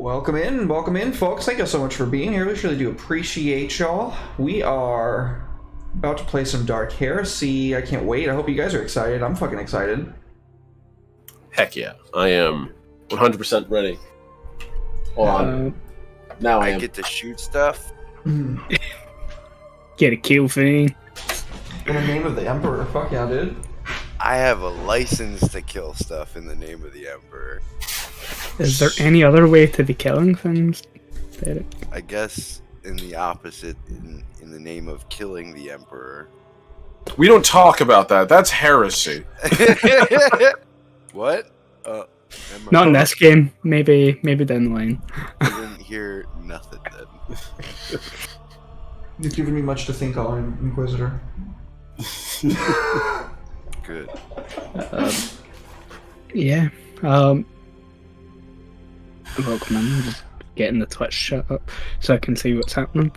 Welcome in, folks. Thank you so much for being here. We really do appreciate y'all. We are about to play some Dark Heresy. I can't wait. I hope you guys are excited. I'm fucking excited. Heck yeah, I am 100% ready. Hold on. Now I get to shoot stuff. Get a kill thing. In the name of the Emperor. Fuck yeah, dude. I have a license to kill stuff in the name of the Emperor. Is there any other way to be killing things? I guess in the opposite, in the name of killing the Emperor. We don't talk about that. That's heresy. What? Not in this game. Maybe down the line. I didn't hear nothing then. You've given me much to think on, Inquisitor. Good. Yeah. Welcome in. Just getting the Twitch shut up so I can see what's happening.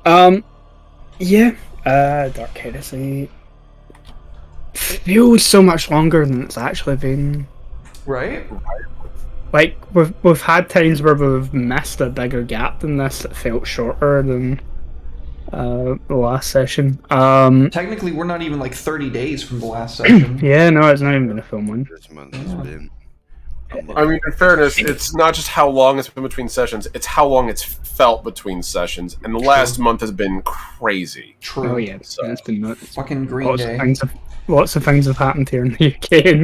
Yeah. Dark Heresy feels so much longer than it's actually been. Right? Like we've had times where we've missed a bigger gap than this that felt shorter than the last session. Technically, we're not even like 30 days from the last session. Yeah, no, it's not even been a full month. This month has been. I mean, in fairness, it's not just how long it's been between sessions, it's how long it's felt between sessions, and the last month has been crazy. True. Oh yeah, So- it's been nuts. Fucking Green Day. Lots of things have happened here in the UK. A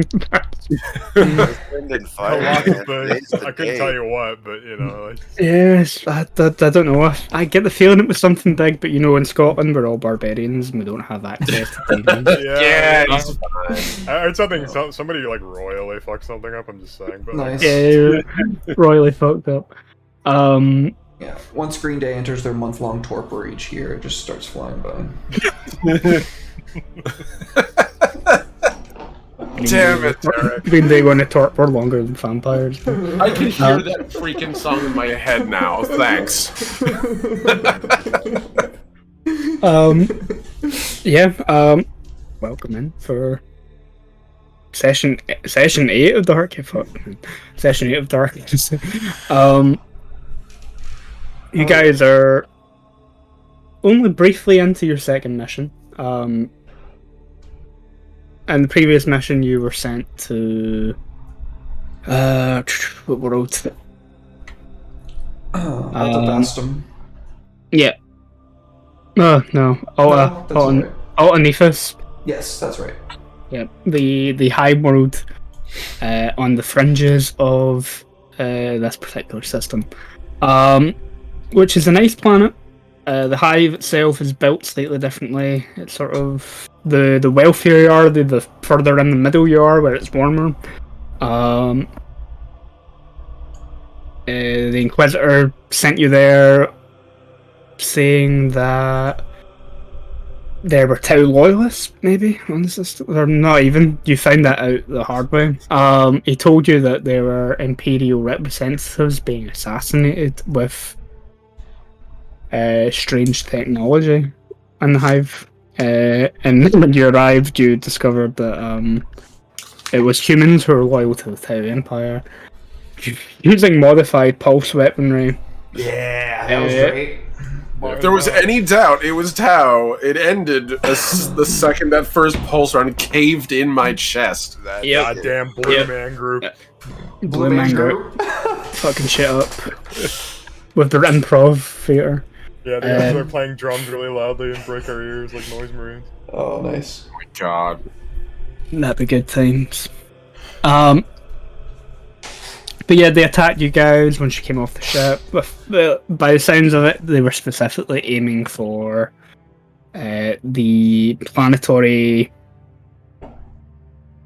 lot of things. I couldn't tell you what, but you know. Like... Yes, I don't know. I get the feeling it was something big, but you know, in Scotland we're all barbarians and we don't have access to TV. Yeah, I he's fine. heard something. Somebody like royally fucked something up. I'm just saying. But Nice. Yeah, royally fucked up. Yeah. Once Green Day enters their month-long torpor each year, it just starts flying by. Damn it, Derek. Green Day going to torpor longer than vampires. I can hear that freaking song in my head now. Thanks. Yeah. Welcome in for session 8 of Dark. Session 8 of Dark. You guys are only briefly into your second mission. And the previous mission, you were sent to what world? Altabastum. Yeah. No. No, that's right. Altanethus. Yes, that's right. Yeah. The high world on the fringes of this particular system, which is a nice planet. The hive itself is built slightly differently. It's sort of the wealthier you are, the further in the middle you are, where it's warmer. The Inquisitor sent you there, saying that there were Tau loyalists, maybe on the system, or not even. You found that out the hard way. He told you that there were Imperial representatives being assassinated with strange technology in the hive, and when you arrived you discovered that it was humans who were loyal to the Tau Empire using modified pulse weaponry. Yeah, that was great. If there was any doubt, it was Tau. It ended the second that first pulse round caved in my chest. Yep. Goddamn Blue Yep. Man Group. Blue Man Group fucking shit up with their improv theater. Yeah, they guys are playing drums really loudly and break our ears like Noise Marines. Oh, nice. Oh my god. That'd be good times. But yeah, they attacked you guys when she came off the ship. By the sounds of it, they were specifically aiming for the planetary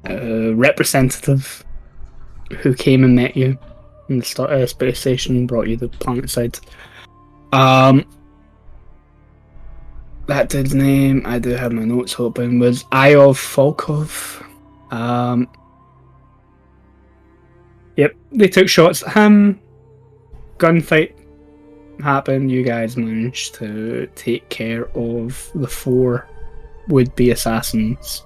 representative who came and met you in the space station and brought you the planet side. That dude's name, I do have my notes open, was Iov Volkov. Yep, they took shots at him. Gunfight happened. You guys managed to take care of the 4 would-be assassins.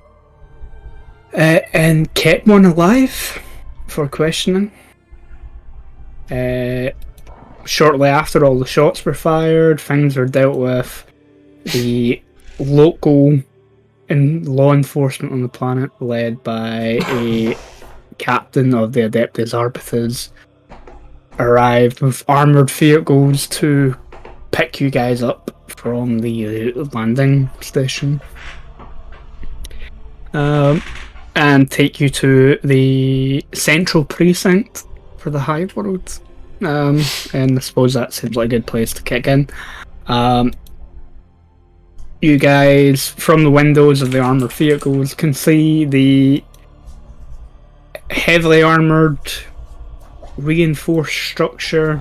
And kept one alive for questioning. Shortly after all the shots were fired, things were dealt with. The local and law enforcement on the planet, led by a captain of the Adeptus Arbites, arrived with armored vehicles to pick you guys up from the landing station and take you to the central precinct for the Hive World. And I suppose that seems like a good place to kick in. You guys, from the windows of the armored vehicles, can see the heavily armored, reinforced structure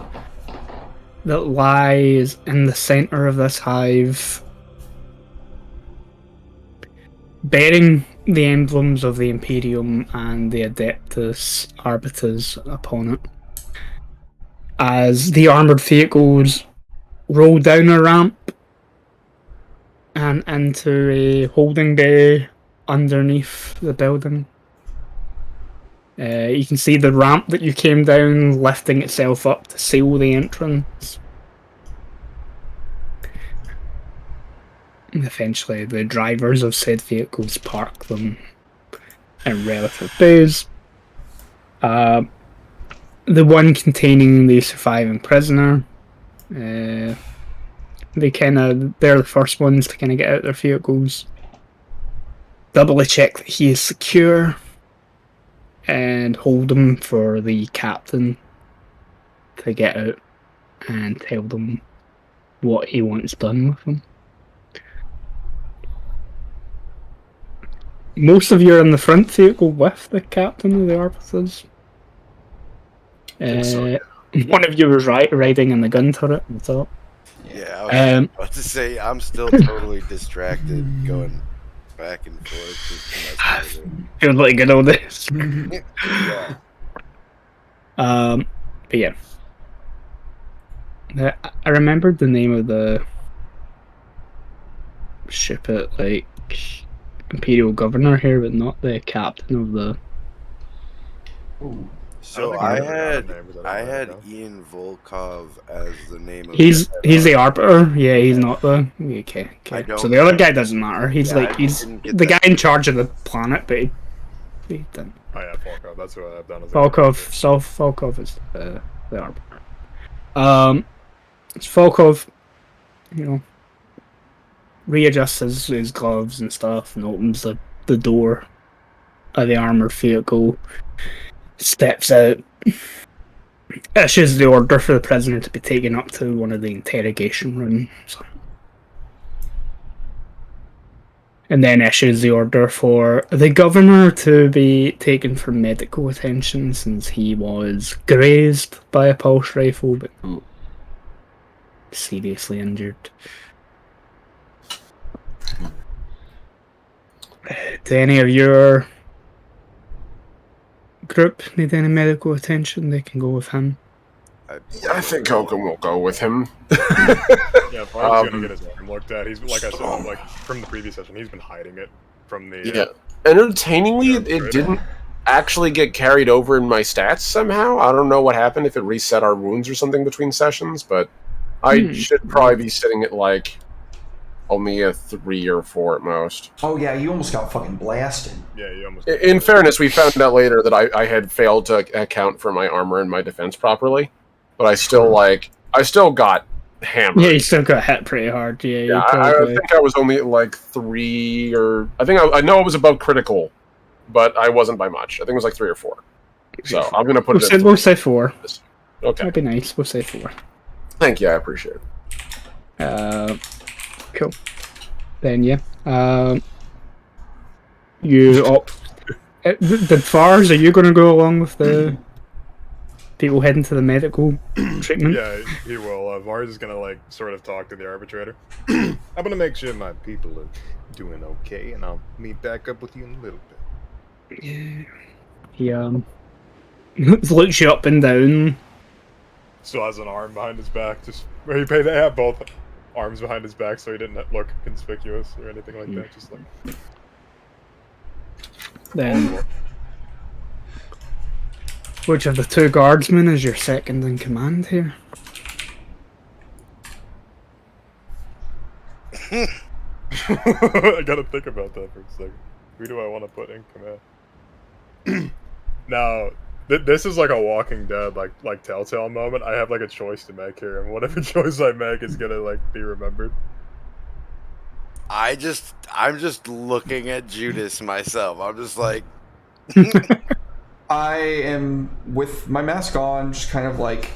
that lies in the center of this hive, bearing the emblems of the Imperium and the Adeptus Arbites upon it. As the armored vehicles roll down a ramp and into a holding bay underneath the building. You can see the ramp that you came down lifting itself up to seal the entrance. And eventually the drivers of said vehicles park them in relative bays. The one containing the surviving prisoner, they're the first ones to kind of get out their vehicles, doubly check that he is secure, and hold him for the captain to get out and tell them what he wants done with him. Most of you are in the front vehicle with the captain of the Arbites. One of you was riding in the gun turret on the top. Yeah, I was about to say, I'm still totally distracted going back and forth. Feels like good old days. Yeah. But yeah. I remembered the name of the ship at, like, Imperial Governor here, but not the captain of the... Ooh. So I had Ian Volkov as the name of He's the Arbiter. Yeah, he's not the... Okay. So the other guy doesn't matter. He's the guy in charge of the planet, but he didn't. Oh yeah, Volkov. That's what I've done. Volkov is the Arbiter. Volkov, readjusts his gloves and stuff and opens the door of the armored vehicle, steps out, issues the order for the prisoner to be taken up to one of the interrogation rooms, and then issues the order for the governor to be taken for medical attention since he was grazed by a pulse rifle but not seriously injured. Do any of your group need any medical attention? They can go with him. I think Hokum will go with him. Yeah, Barb's gonna get his arm looked at. He's, like I said, like from the previous session, he's been hiding it from the... Yeah. Entertainingly, it didn't actually get carried over in my stats somehow. I don't know what happened, if it reset our wounds or something between sessions, but I should probably be sitting at, like, only a 3 or 4 at most. Oh yeah, you almost got fucking blasted. Yeah, you almost... In fairness, we found out later that I had failed to account for my armor and my defense properly, but I still got hammered. Yeah, you still got hit pretty hard. Yeah, I think I was only at like 3 or... I know it was above critical, but I wasn't by much. I think it was like 3 or 4. So I'm going to put We'll say 4. Okay. That'd be nice. We'll say 4. Thank you, I appreciate it. Cool. Then yeah, the FARs, are you going to go along with the people heading to the medical treatment? Yeah, he will. Vars is gonna like sort of talk to the arbitrator. I'm gonna make sure my people are doing okay, and I'll meet back up with you in a little bit. Yeah. He looks you up and down. Still has an arm behind his back. They have both arms behind his back, so he didn't look conspicuous or anything like that. Just like. Then, which of the 2 guardsmen is your second in command here? I gotta think about that for a second. Who do I want to put in command? Now, this is like a Walking Dead, like Telltale moment. I have like a choice to make here, and whatever choice I make is gonna like be remembered. I'm just looking at Judas myself. I'm just like, I am with my mask on, just kind of like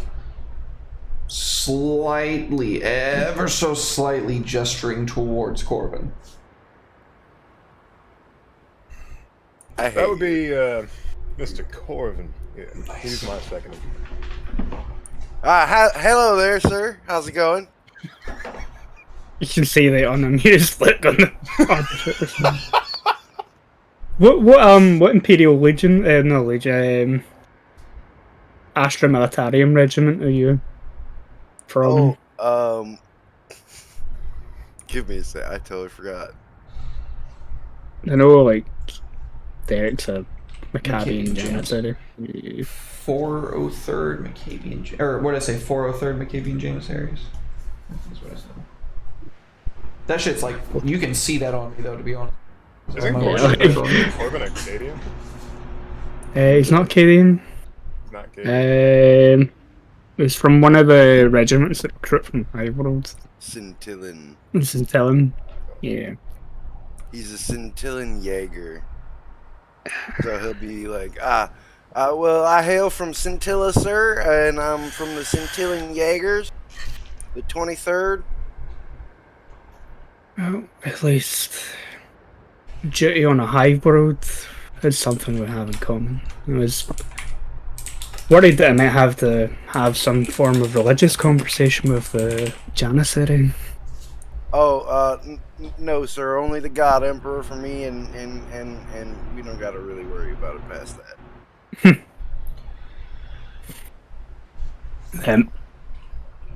slightly, ever so slightly gesturing towards Corbin. That would be Mr. Corvin. Yeah, he's my second. Hello there, sir. How's it going? You can see the unamused look on the arbitrator. What Imperial Legion? No Legion. Astra Militarium Regiment are you from? Oh, give me a sec. I totally forgot. I know, like Derek's a Maccabean Janissary. 403rd Maccabean, or what did I say? 403rd Maccabean Janissaries. That's what I said. That shit's like, you can see that on me though, to be honest. Isn't Corbin a Canadian? He's not Canadian. He's not Canadian. He's from one of the regiments that recruit from Highworld. Scintillan. Scintillan. Yeah. He's a Scintillan Jaeger. So he'll be like, well, I hail from Scintilla, sir, and I'm from the Scintillan Jaegers, the 23rd. Well, at least duty on a hive world is something we have in common. I was worried that I might have to have some form of religious conversation with the Janissary. Oh, no, sir. Only the God Emperor for me, and we don't gotta really worry about it past that.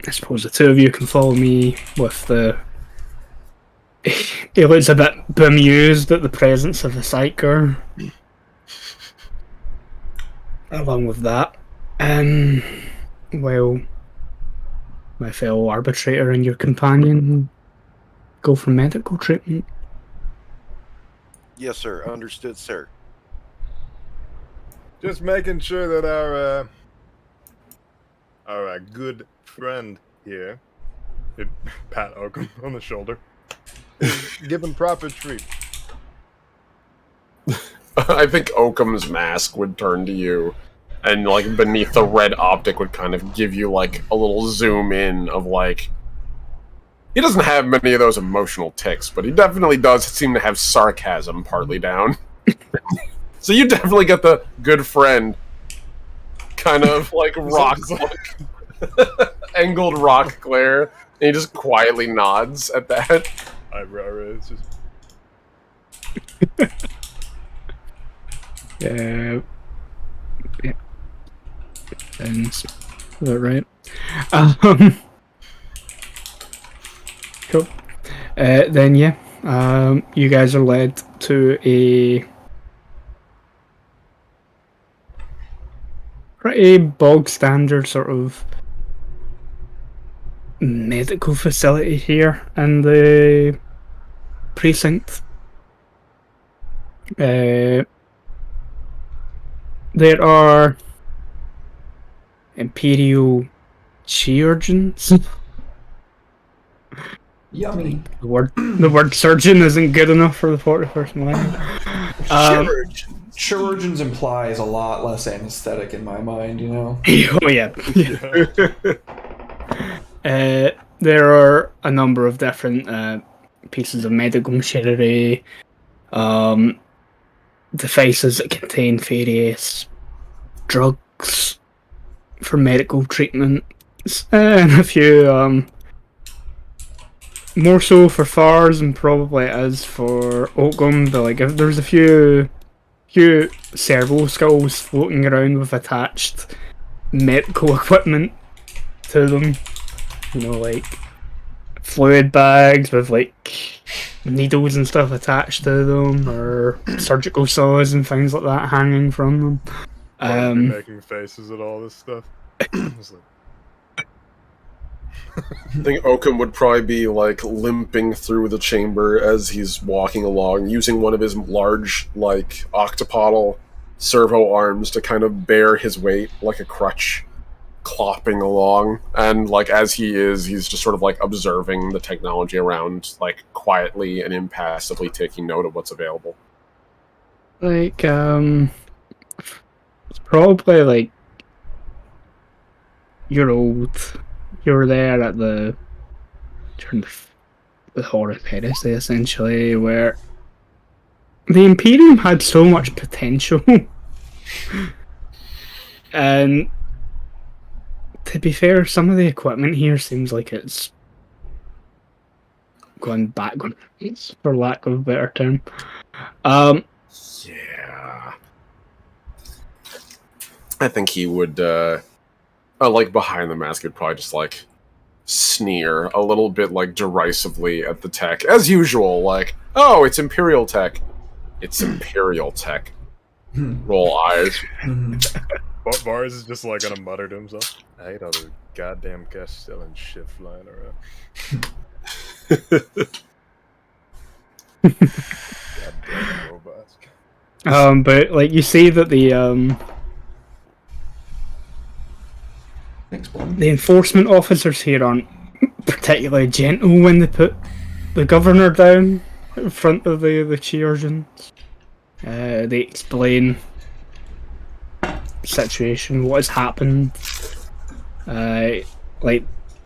I suppose the two of you can follow me with the... He looks a bit bemused at the presence of the Psyker. Along with that, well, my fellow arbitrator and your companion go for medical treatment. Yes, sir. Understood, sir. Just making sure that our good friend here, pat Oakham on the shoulder, is given proper treatment. I think Oakham's mask would turn to you, and like beneath the red optic would kind of give you like a little zoom in of like... He doesn't have many of those emotional tics, but he definitely does seem to have sarcasm partly down. So you definitely get the good friend kind of like rock look. Angled rock glare, and he just quietly nods at that. It's just... Yeah. Is that right? Cool. Then yeah, you guys are led to a pretty bog standard sort of medical facility here in the precinct. There are Imperial chirurgeons. Yummy. The word surgeon isn't good enough for the 41st millennium. Chirurgeons implies a lot less anesthetic in my mind, you know? Oh yeah. There are a number of different pieces of medical machinery, devices that contain various drugs for medical treatment, and a few more so for FARS and probably as for Oakham, but like if there's a few servo skulls floating around with attached medical equipment to them, you know, like fluid bags with like needles and stuff attached to them, or surgical saws and things like that hanging from them. Making faces at all this stuff. I think Oakham would probably be like limping through the chamber as he's walking along, using one of his large, like, octopodal servo arms to kind of bear his weight like a crutch, clopping along. And like as he's just sort of like observing the technology around, like quietly and impassively taking note of what's available. Like, it's probably like you're old. You're there at during the horror Heresy, essentially, where the Imperium had so much potential, and to be fair, some of the equipment here seems like it's going backwards, for lack of a better term. Yeah. I think he would, like, behind the mask, he'd probably just, like, sneer a little bit, like, derisively at the tech. As usual, like, oh, it's Imperial tech. It's Imperial tech. Roll eyes. Bars is just, like, gonna mutter to himself. I hate all the goddamn Castellan shit flying around. Goddamn robots. But, like, you see that the Thanks, Blum. the enforcement officers here aren't particularly gentle when they put the governor down in front of the Cheersians. They explain the situation, what has happened. Like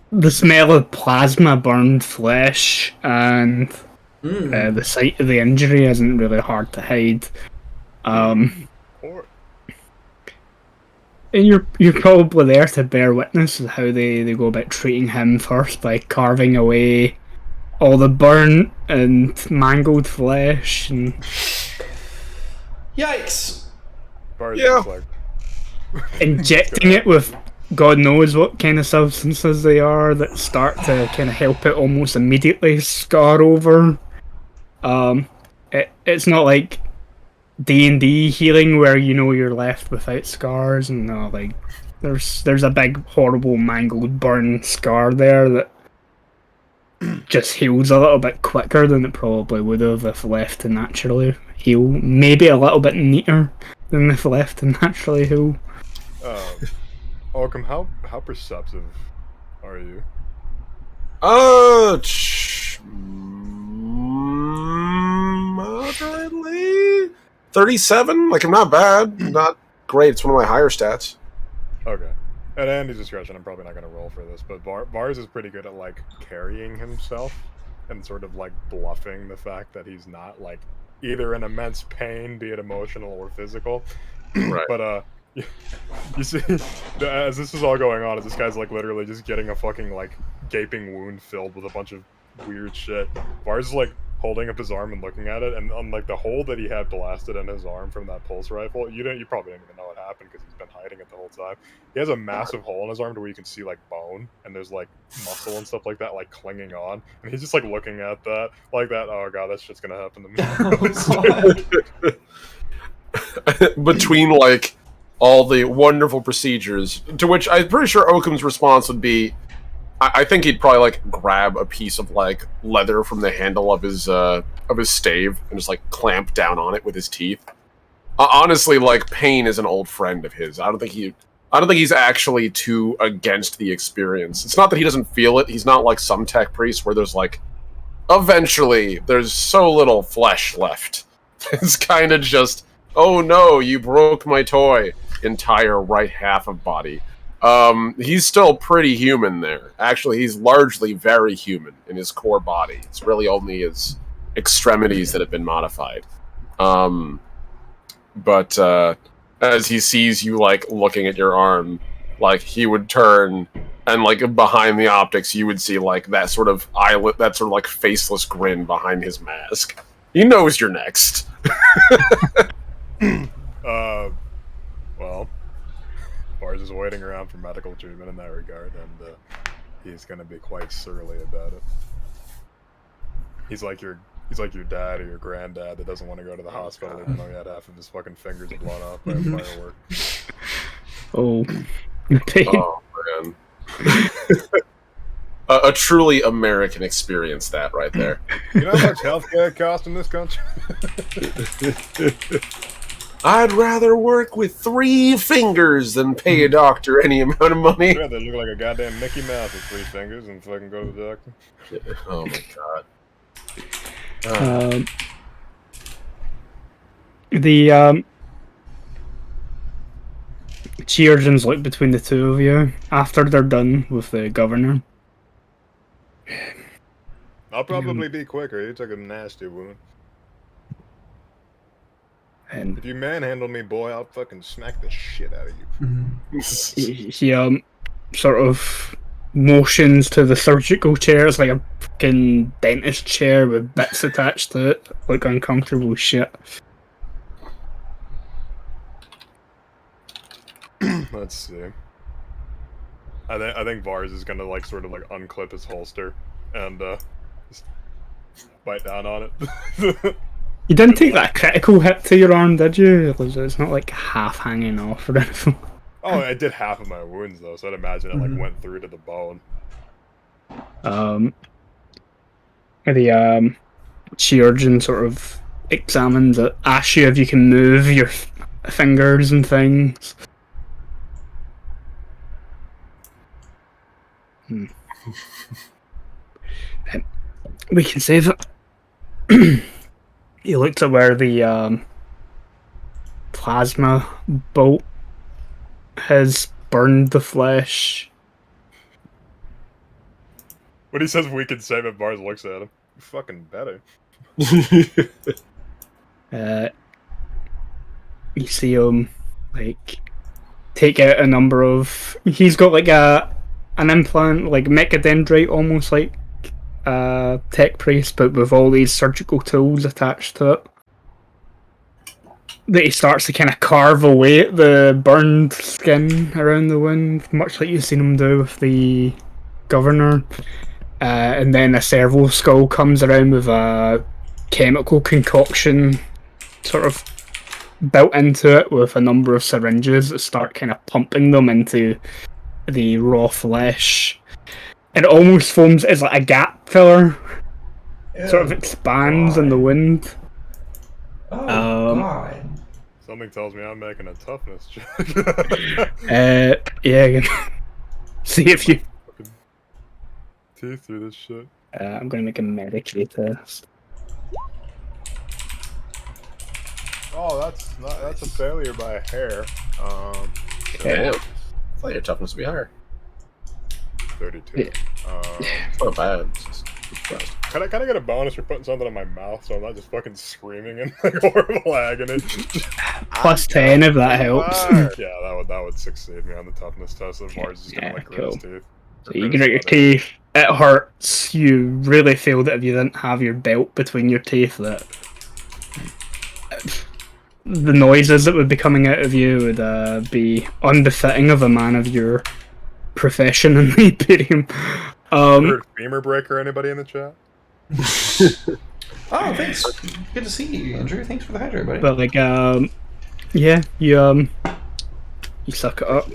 the smell of plasma burned flesh and the site of the injury isn't really hard to hide. Or And you're probably there to bear witness to how they go about treating him first by carving away all the burnt and mangled flesh and Yikes! Bars Yeah. is like injecting it with God knows what kind of substances they are that start to kind of help it almost immediately scar over. It's not like D&D healing where you know you're left without scars, and no, like there's a big horrible mangled burn scar there that just heals a little bit quicker than it probably would have if left to naturally heal. Maybe a little bit neater than if left to naturally heal. Oakham, how perceptive are you? Moderately? 37? Like, I'm not bad. Not great. It's one of my higher stats. Okay. At Andy's discretion, I'm probably not going to roll for this, but Bars is pretty good at, like, carrying himself and sort of, like, bluffing the fact that he's not, like, either in immense pain, be it emotional or physical. Right. But, you see, as this is all going on, as this guy's, like, literally just getting a fucking, like, gaping wound filled with a bunch of weird shit, Bars is, like, holding up his arm and looking at it, and on, like, the hole that he had blasted in his arm from that pulse rifle, you probably didn't even know what happened because he's been hiding it the whole time. He has a massive hole in his arm to where you can see, like, bone, and there's, like, muscle and stuff like that, like, clinging on, and he's just, like, looking at that, like that, oh god, that shit's gonna happen to me. Between, like, all the wonderful procedures, to which I'm pretty sure Oakham's response would be, I think he'd probably, like, grab a piece of, like, leather from the handle of his stave and just, like, clamp down on it with his teeth. Honestly, like, pain is an old friend of his. I don't think he's actually too against the experience. It's not that he doesn't feel it. He's not like some tech priests where there's, like, eventually there's so little flesh left. It's kind of just, oh no, you broke my toy. Entire right half of body. He's still pretty human there. Actually, he's largely very human in his core body. It's really only his extremities that have been modified. But as he sees you, like, looking at your arm, like, he would turn, and, like, behind the optics, you would see, like, that sort of eyelid, that sort of, like, faceless grin behind his mask. He knows you're next. Well, Bars is waiting around for medical treatment in that regard, and he's gonna be quite surly about it. He's like your dad or your granddad that doesn't want to go to the hospital even though he had half of his fucking fingers blown off by a firework. Oh, pain. Oh, man. a truly American experience, that right there. You know how much healthcare costs in this country? I'd rather work with 3 fingers than pay a doctor any amount of money. I'd rather look like a goddamn Mickey Mouse with 3 fingers and fucking go to the doctor. Oh my god. The Cheergens look between the two of you after they're done with the governor. I'll probably be quicker. You took a nasty wound. And If you manhandle me, boy, I'll fucking smack the shit out of you. he sort of motions to the surgical chair. It's like a fucking dentist chair with bits attached to it, like uncomfortable shit. Let's see. I think Vars is gonna like sort of like unclip his holster and just bite down on it. You didn't take that critical hit to your arm, did you? It's not like half hanging off or anything. Oh, I did half of my wounds though, so I'd imagine it like went through to the bone. The Cheergen sort of examines it, asks you if you can move your fingers and things. We can save it. He looked at where the plasma bolt has burned the flesh. When he says we can save it, Bars looks at him. You fucking better. You see him like take out a number of. He's got like an implant, like mechadendrite, almost like tech priest, but with all these surgical tools attached to it. That he starts to kind of carve away at the burned skin around the wound, much like you've seen him do with the governor. And then a servo skull comes around with a chemical concoction sort of built into it with a number of syringes that start kind of pumping them into the raw flesh. It almost forms as like a gap filler. Sort of expands in the wind. Oh, God. Something tells me I'm making a toughness check. Yeah. See if you. Teeth through this shit. I'm gonna make a Medicaid test. Oh, that's a failure by a hair. Damn. I thought your toughness would be higher. 32. Yeah. Not bad. Can I get a bonus for putting something in my mouth so I'm not just fucking screaming in like horrible agony? Plus 10 if that helps. Yeah, that would succeed me on the toughness test. Of Mars is gonna like grit his teeth. So you grit your teeth. It hurts. You really feel that if you didn't have your belt between your teeth, that the noises that would be coming out of you would be unbefitting of a man of your profession in the Imperium. Heard femur breaker? Anybody in the chat? Oh, thanks. Good to see you, Andrew. Thanks for the hydrate, buddy. But like, yeah, you suck it up.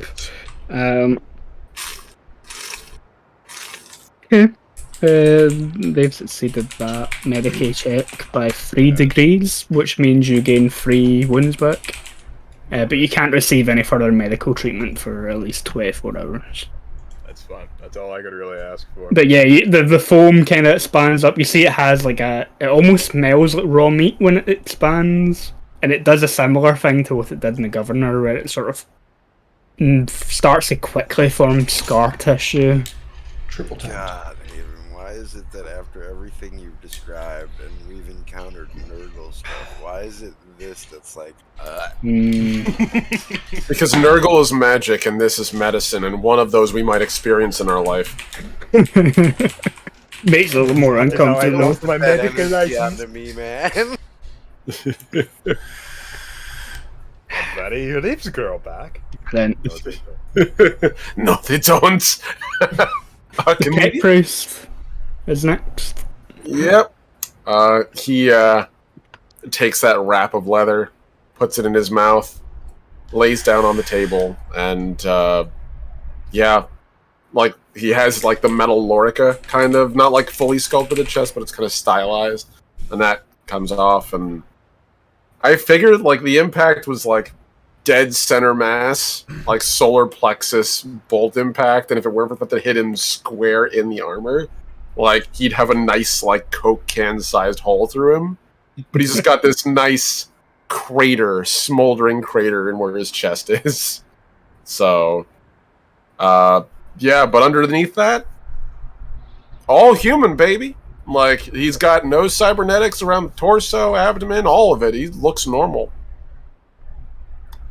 Yeah. They've succeeded that Medicaid check by 3 degrees, which means you gain 3 wounds back. But you can't receive any further medical treatment for at least 24 hours. That's fine. That's all I could really ask for. But yeah, the foam kind of expands up. You see it has like it almost smells like raw meat when it expands. And it does a similar thing to what it did in the Governor, where it sort of starts to quickly form scar tissue. Triple tap. God, Haven, why is it that after everything you've described and we've encountered Nurgle stuff, why is it this that's like, Because Nurgle is magic and this is medicine, and one of those we might experience in our life. Makes it a little more uncomfortable. My that medical MSG license. onto me, man? Betty, your lips girl back. Then No, they don't. Pet Priest is next. Yep. He takes that wrap of leather, puts it in his mouth, lays down on the table, and like he has like the metal lorica kind of, not like fully sculpted chest, but it's kind of stylized, and that comes off. And I figured like the impact was like dead center mass, like solar plexus bolt impact, and if it weren't for the hit him square in the armor, like he'd have a nice like Coke can sized hole through him. But he's just got this nice crater, smoldering crater in where his chest is. So, yeah, but underneath that, all human, baby. Like, he's got no cybernetics around the torso, abdomen, all of it. He looks normal.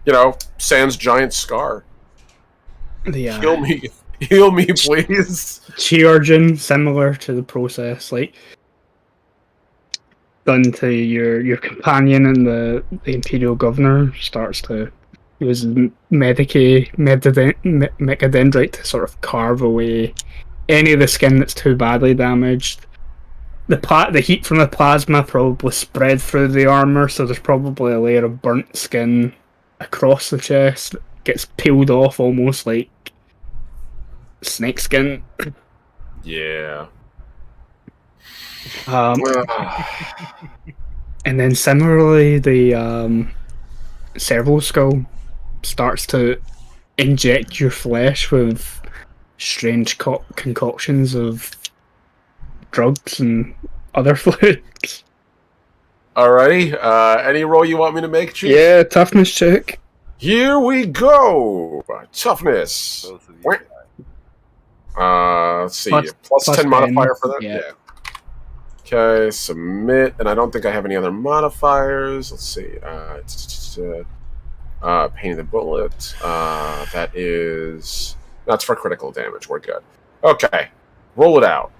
You know, sans giant scar. Heal me, please. Chi-Origin, similar to the process, like done to your companion, and the Imperial Governor starts to use mechadendrite to sort of carve away any of the skin that's too badly damaged. The heat from the plasma probably spread through the armor, so there's probably a layer of burnt skin across the chest that gets peeled off almost like snake skin. Yeah. And then similarly, the serval skull starts to inject your flesh with strange concoctions of drugs and other fluids. Alrighty. Any roll you want me to make, Chief? Yeah, toughness check. Here we go. Toughness. Both of you. Let's see. Plus 10 10 modifier for that? Yeah. Okay, submit. And I don't think I have any other modifiers. Let's see. Painting the bullet. That's for critical damage. We're good. Okay. Roll it out.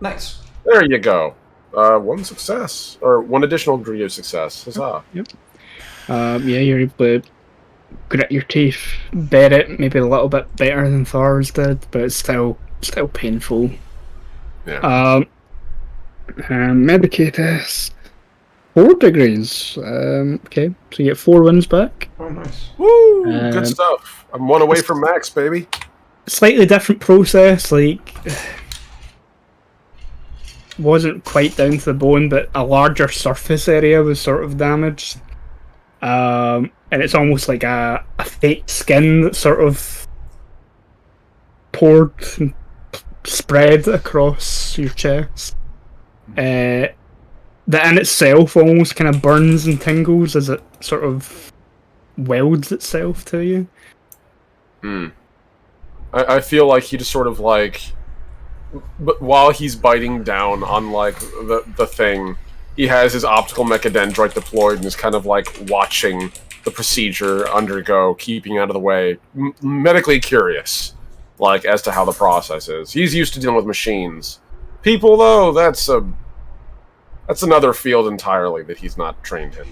Nice. There you go. One success. Or one additional degree of success. Huzzah. Yep. Yeah, you're able to grit your teeth, bear it maybe a little bit better than Thor's did, but it's still painful. Yeah. Medicatus. 4 degrees. Okay, so you get 4 wins back. Oh, nice. Woo! Good stuff. I'm one away from max, baby. Slightly different process, like wasn't quite down to the bone, but a larger surface area was sort of damaged. And it's almost like a fake skin that sort of poured and spread across your chest. That in itself almost kind of burns and tingles as it sort of welds itself to you. I feel like he just sort of like, but while he's biting down on like the thing, he has his optical mechadendrite deployed and is kind of like watching the procedure undergo, keeping out of the way, medically curious, like as to how the process is. He's used to dealing with machines. People, though, that's another field entirely that he's not trained in.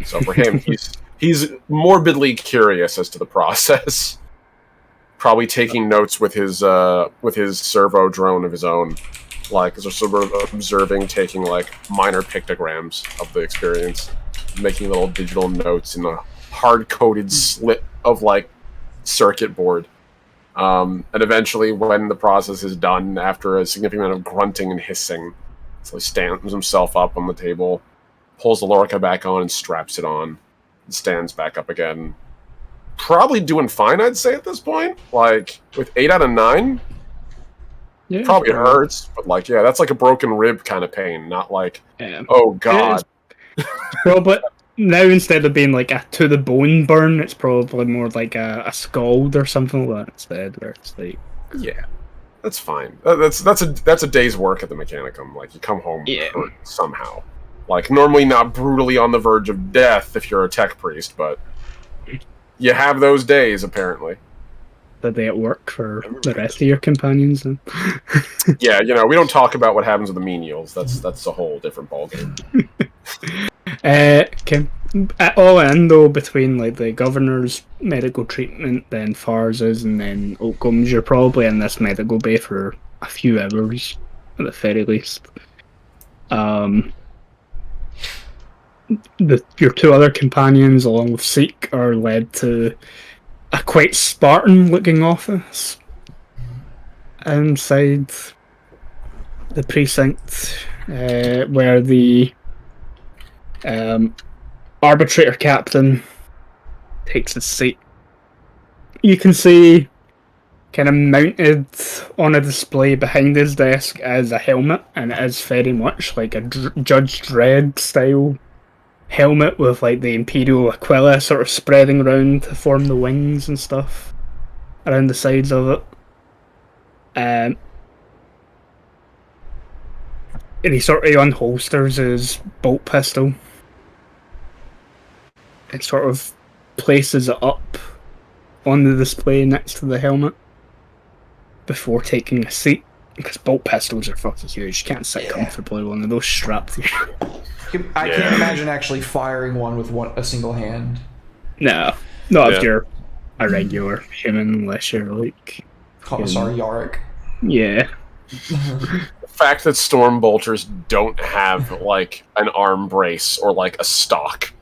So for him, he's morbidly curious as to the process. Probably taking notes with his servo drone of his own, like as a sort of observing, taking like minor pictograms of the experience, making little digital notes in a hard-coded slit of like circuit board. And eventually, when the process is done, after a significant amount of grunting and hissing, so he stands himself up on the table, pulls the lorica back on, and straps it on, and stands back up again. Probably doing fine, I'd say, at this point. Like, with 8 out of 9, Yeah, probably hurts, but like, yeah, that's like a broken rib kind of pain, not like, yeah. oh god. Probably now, instead of being like a to the bone burn, it's probably more like a scald or something like that instead, where it's like, Yeah, that's fine. That's a day's work at the Mechanicum. Like, you come home hurt somehow. Like, normally not brutally on the verge of death if you're a tech priest, but you have those days, apparently. the day at work for the rest of your companions then. Yeah, you know, we don't talk about what happens with the menials. That's a whole different ballgame. Okay. All in though, between like the governor's medical treatment, then Farz's, and then Oakum's, you're probably in this medical bay for a few hours at the very least. Your 2 other companions, along with Seek, are led to a quite Spartan-looking office. inside the precinct where the arbitrator captain takes his seat. You can see kind of mounted on a display behind his desk as a helmet, and it is very much like a Judge Dredd style helmet with like the Imperial Aquila sort of spreading around to form the wings and stuff around the sides of it. And he sort of unholsters his bolt pistol and sort of places it up on the display next to the helmet before taking a seat, because bolt pistols are fucking huge. You can't sit comfortably with one of those strapped to you. I can't imagine actually firing one with a single hand. No, not if you're a regular human, unless you're like Commissar Yarick. Yeah. The fact that storm bolters don't have like an arm brace or like a stock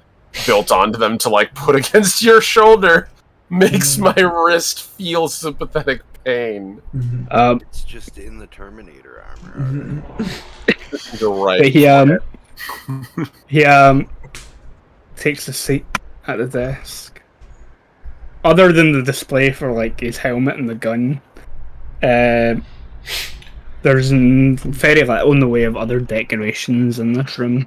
built onto them to like put against your shoulder makes my wrist feel sympathetic pain. It's just in the Terminator armor. You're right. He takes a seat at the desk. Other than the display for like his helmet and the gun, there's very little in the way of other decorations in this room.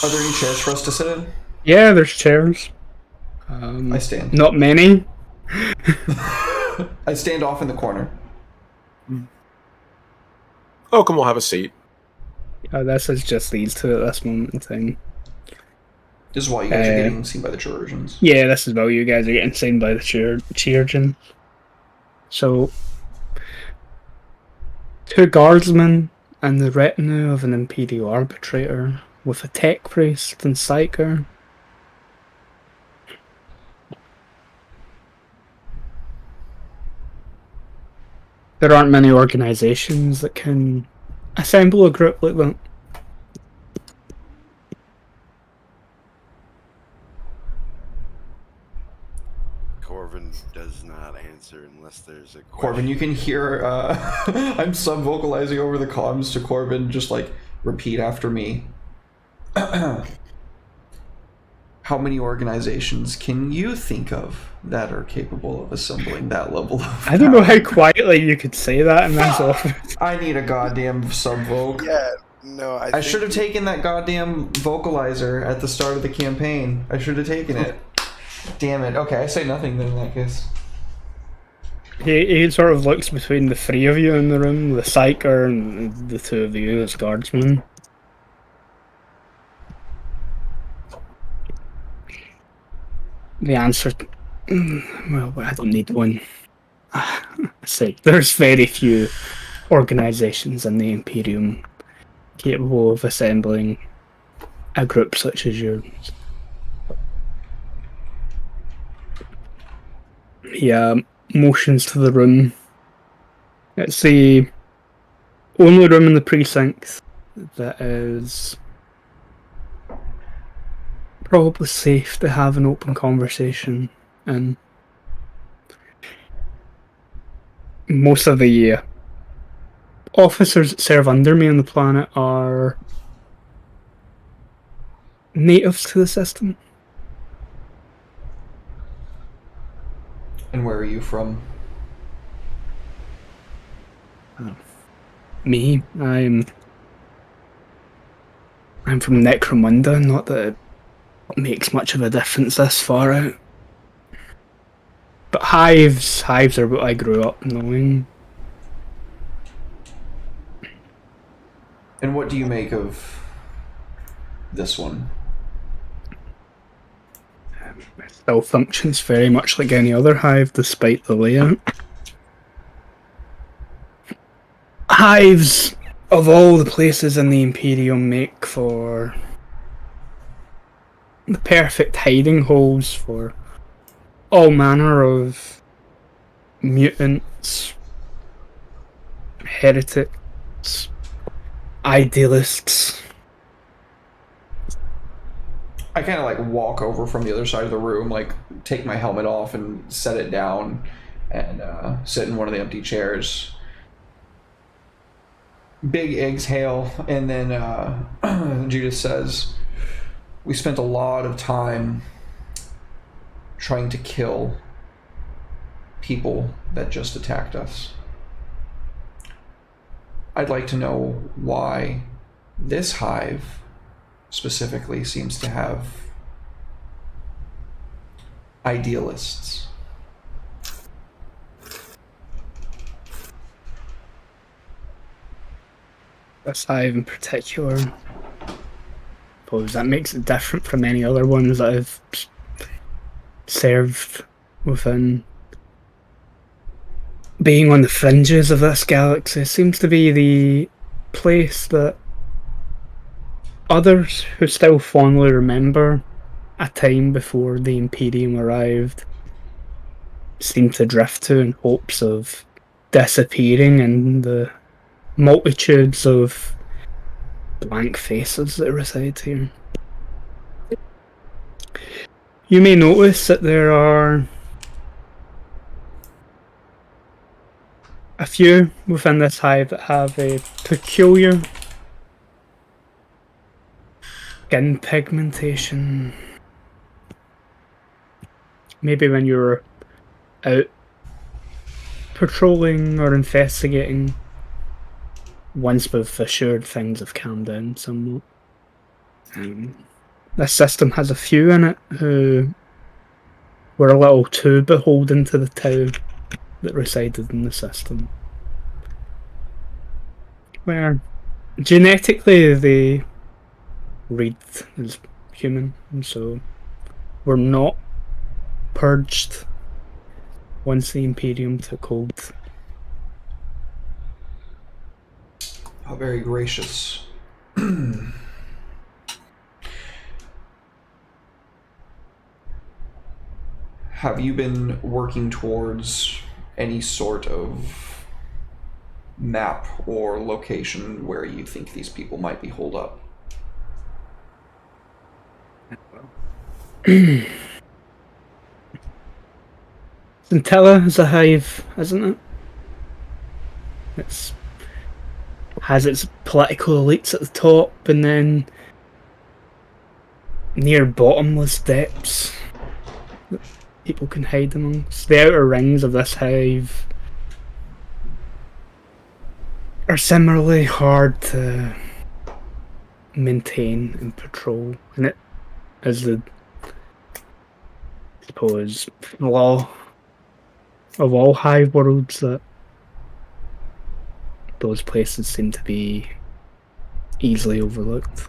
Are there any chairs for us to sit in? Yeah, there's chairs. I stand. Not many. I stand off in the corner. Oh, come, we'll have a seat. This is just these two at this moment in time. This is why you guys are getting seen by the Georgians. Yeah, this is while you guys are getting seen by the Georgians. So, two guardsmen and the retinue of an Imperial arbitrator with a tech priest and psyker. There aren't many organizations that can assemble a group like that. Corvin does not answer unless there's a question. Corbin, you can hear, I'm sub-vocalizing over the comms to Corbin, just like, repeat after me. How many organizations can you think of that are capable of assembling that level of I don't know how quietly you could say that in this office. I need a goddamn sub-voc. Yeah, no, I should have taken that goddamn vocalizer at the start of the campaign. I should have taken it. Damn it. Okay, I say nothing then in that case. He sort of looks between the three of you in the room, the psyker and the two of you as guardsmen. The answer... Well, I don't need one. I say, there's very few organisations in the Imperium capable of assembling a group such as yours. He motions to the room. It's the only room in the precinct that is probably safe to have an open conversation in. Most of the officers that serve under me on the planet are natives to the system. And where are you from? Me? I'm from Necromunda, not that it makes much of a difference this far out. But hives are what I grew up knowing. And what do you make of this one? It still functions very much like any other hive, despite the layout. Hives, of all the places in the Imperium, make for the perfect hiding holes for all manner of mutants, heretics, idealists. I kind of like walk over from the other side of the room, like take my helmet off and set it down, and sit in one of the empty chairs. Big exhale, and then Judith says, "We spent a lot of time trying to kill people that just attacked us. I'd like to know why this hive specifically seems to have idealists." This hive in particular, I suppose that makes it different from any other ones that I've served within. Being on the fringes of this galaxy seems to be the place that others who still fondly remember a time before the Imperium arrived seem to drift to in hopes of disappearing in the multitudes of blank faces that reside here. You may notice that there are a few within this hive that have a peculiar skin pigmentation. Maybe when you're out patrolling or investigating, once we've assured things have calmed down somewhat. This system has a few in it who were a little too beholden to the tau that resided in the system, where genetically they read as human, and so were not purged once the Imperium took hold. How very gracious. Have you been working towards any sort of map or location where you think these people might be holed up? Scintilla is a hive, isn't it? It has its political elites at the top, and then near bottomless depths that people can hide amongst. The outer rings of this hive are similarly hard to maintain and patrol, and it is the, I suppose, flaw of all hive worlds that those places seem to be easily overlooked.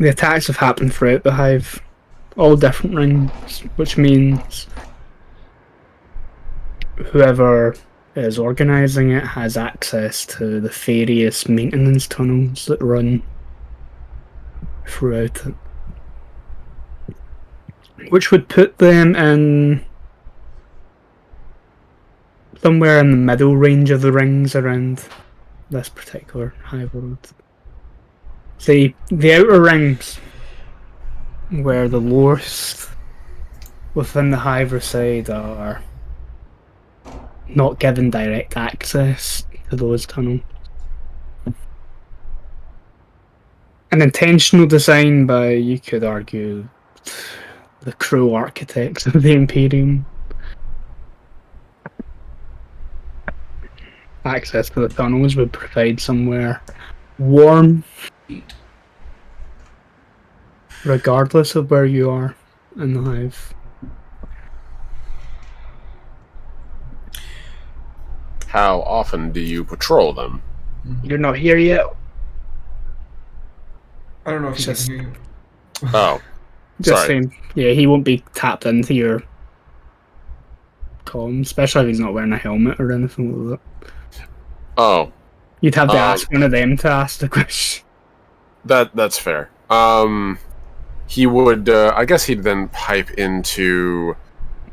The attacks have happened throughout the hive, all different rings, which means whoever is organising it has access to the various maintenance tunnels that run throughout it, which would put them in somewhere in the middle range of the rings around this particular hive world. See, the outer rings, where the lowest within the hive reside, are not given direct access to those tunnels. An intentional design by, you could argue, the cruel architects of the Imperium. Access to the tunnels would provide somewhere warm, regardless of where you are in the hive. How often do you patrol them? You're not here yet. I don't know if you Just- can hear you. Oh, Just sorry. saying, yeah, he won't be tapped into your comm, especially if he's not wearing a helmet or anything like that. Oh, You'd have to ask one of them to ask the question. that's fair. He would. I guess he'd then pipe into.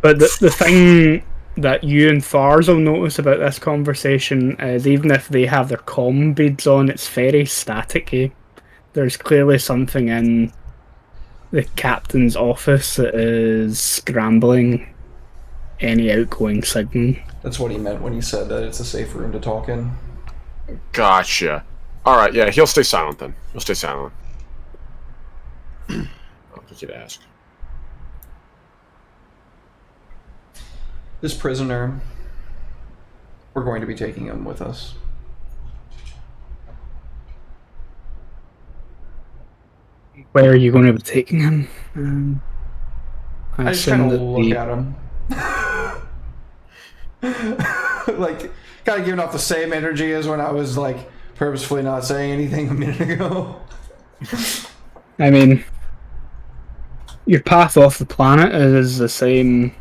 But the thing that you and Thars will notice about this conversation is even if they have their comm beads on, it's very staticky. there's clearly something in the captain's office that is scrambling any outgoing signal. That's what he meant when he said that it's a safe room to talk in. Gotcha. Alright, yeah, he'll stay silent then. He'll stay silent. I'll get you to ask. This prisoner, we're going to be taking him with us. Where are you going to be taking him? I just kind of look at him. Like, kind of giving off the same energy as when I was, like, purposefully not saying anything a minute ago. I mean, your path off the planet is the same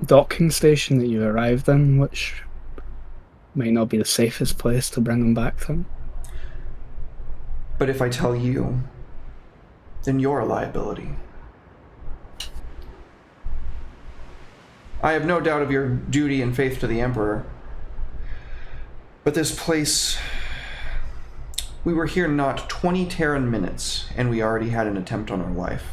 docking station that you arrived in, which might not be the safest place to bring them back to. But if I tell you, then you're a liability. I have no doubt of your duty and faith to the Emperor. But this place... We were here not 20 Terran minutes, and we already had an attempt on our life.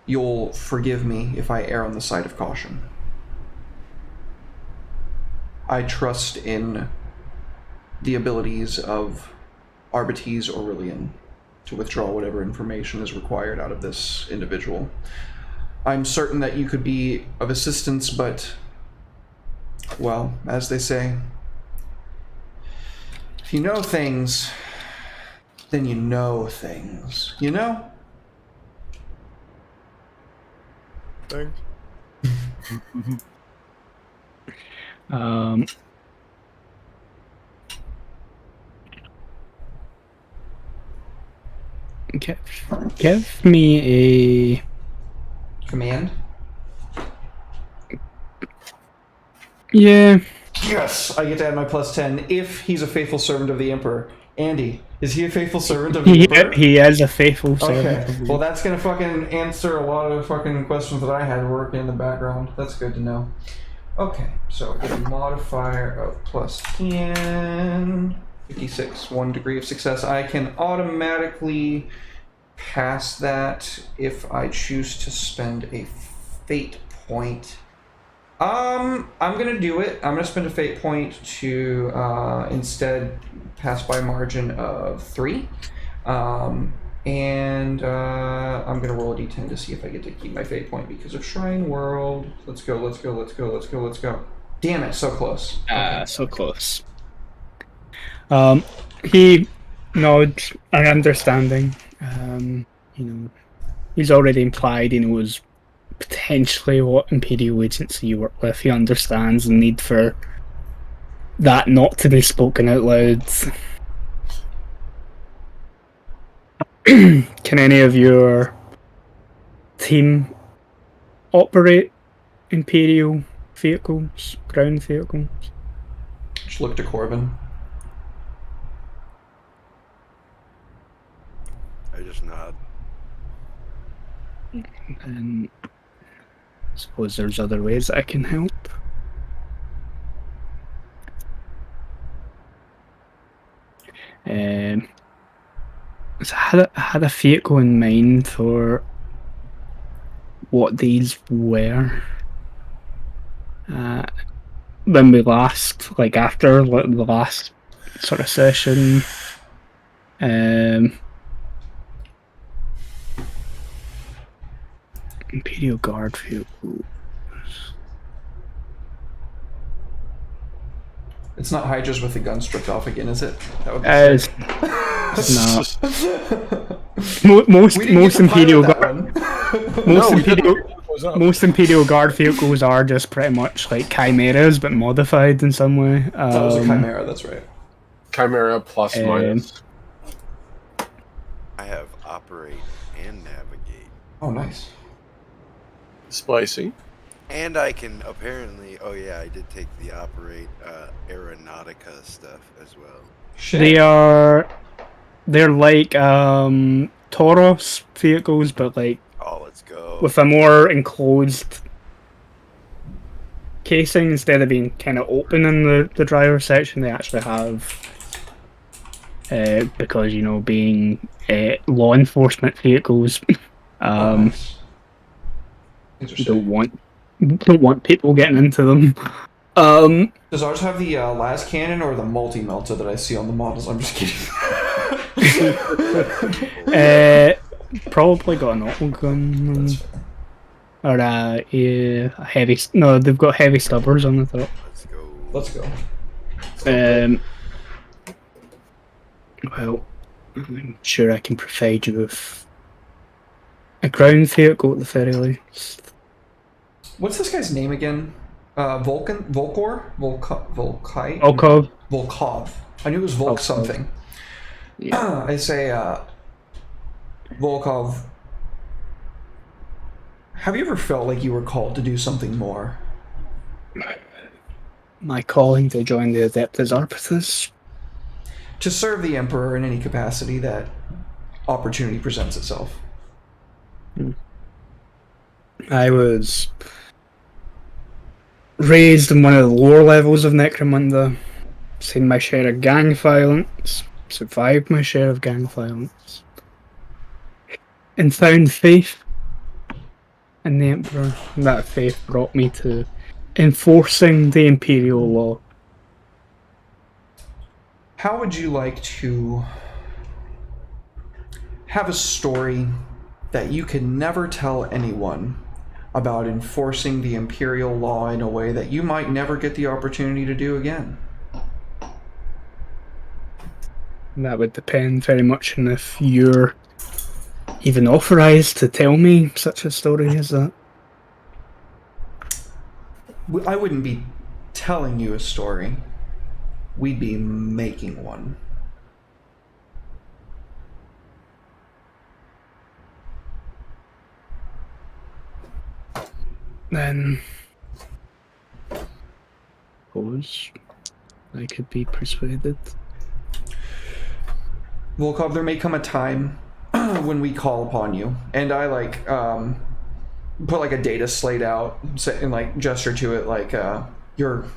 You'll forgive me if I err on the side of caution. I trust in the abilities of Arbites Aurelian to withdraw whatever information is required out of this individual. I'm certain that you could be of assistance, but, well, as they say, if you know things, then you know things. You know? Thanks. Give me a Command? yeah. Yes! I get to add my +10 if he's a faithful servant of the Emperor. Andy, is he a faithful servant of the Emperor? He is a faithful servant. Okay, well that's gonna fucking answer a lot of fucking questions that I had working in the background. That's good to know. Okay, so with a modifier of +10, 56, 1 degree of success. I can automatically pass that if I choose to spend a fate point. I'm gonna do it. I'm gonna spend a fate point to instead pass by a margin of 3. And I'm gonna roll a d10 to see if I get to keep my fate point because of Shrine World. Let's go, let's go, let's go, let's go, let's go. Damn it, so close. Okay. So close. He nods an understanding. You know, he's already implied he knows potentially what Imperial agency you work with. He understands the need for that not to be spoken out loud. Can any of your team operate Imperial vehicles, ground vehicles? Just look to Corbin. I just nod. And I suppose there's other ways that I can help. So I had a vehicle in mind for what these were. When we last, like after the last sort of session, Imperial Guard vehicles. It's not Hydras with the gun stripped off again, is it? That would be no. Most Imperial Guard. Most Imperial Guard vehicles are just pretty much like chimeras, but modified in some way. That was a chimera. That's right. Chimera plus minus. I have operate and navigate. Oh, nice. Spicy. And I can apparently, oh yeah, I did take the operate aeronautica stuff as well. Shit. They're like Tauros vehicles, but like let's go. with a more enclosed casing instead of being kind of open in the driver's section. They actually have because being law enforcement vehicles, Nice. Interesting. don't want people getting into them. Does ours have the las cannon or the multi-melta that I see on the models? I'm just kidding. Probably got an auto gun. That's fair. Or a heavy. No, they've got heavy stubbers on the top. Let's go. Let's go. Well, I'm sure I can provide you with a ground vehicle at the very least. What's this guy's name again? Volkov? Volkov. I knew it was Volk Volkov. something. Yeah. I say, Volkov, have you ever felt like you were called to do something more? My calling to join the Adeptus Arbitus. To serve the Emperor in any capacity that opportunity presents itself. I was raised in one of the lower levels of Necromunda, seen my share of gang violence, survived my share of gang violence, and found faith in the Emperor. And that faith brought me to enforcing the Imperial law. How would you like to have a story that you can never tell anyone about enforcing the Imperial law in a way that you might never get the opportunity to do again? That would depend very much on if you're even authorized to tell me such a story as that. I wouldn't be telling you a story. We'd be making one. Then, suppose I could be persuaded. Volkov, there may come a time when we call upon you, and I put like a data slate out and like gesture to it like your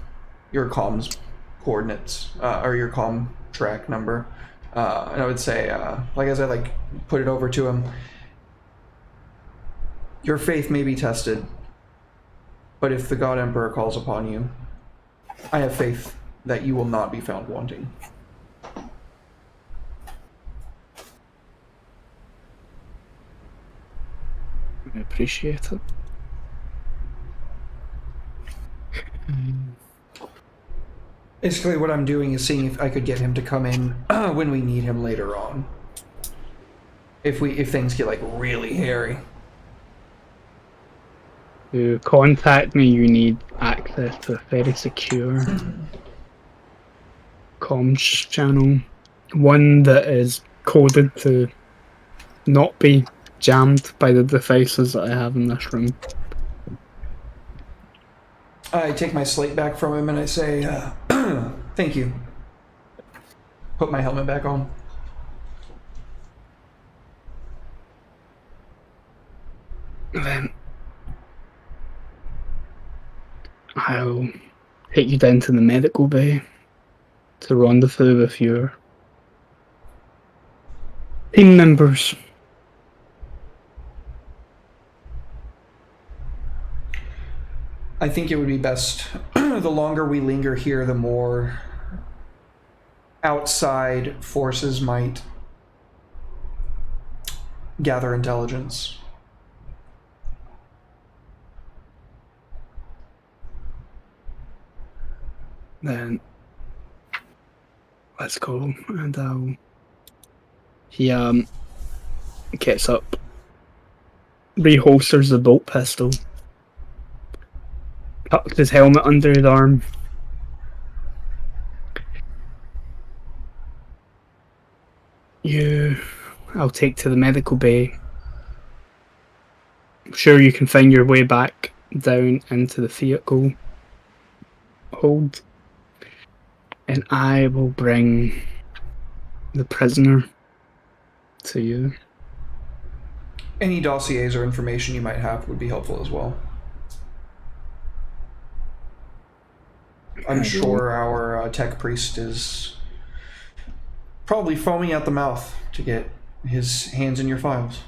comms coordinates or your comm track number, and I would say like as I like put it over to him, your faith may be tested, but if the God Emperor calls upon you, I have faith that you will not be found wanting. I appreciate it. Basically, what I'm doing is seeing if I could get him to come in when we need him later on. If things get like really hairy. To contact me, you need access to a very secure comms channel. One that is coded to not be jammed by the devices that I have in this room. I take my slate back from him and I say, thank you. Put my helmet back on. Then I'll take you down to the medical bay to rendezvous with your team members. I think it would be best, the longer we linger here, the more outside forces might gather intelligence. Then let's go, and he gets up, reholsters the bolt pistol, tucks his helmet under his arm. I'll take to the medical bay. I'm sure you can find your way back down into the vehicle hold. And I will bring the prisoner to you. Any dossiers or information you might have would be helpful as well. I'm sure our tech priest is probably foaming at the mouth to get his hands in your files.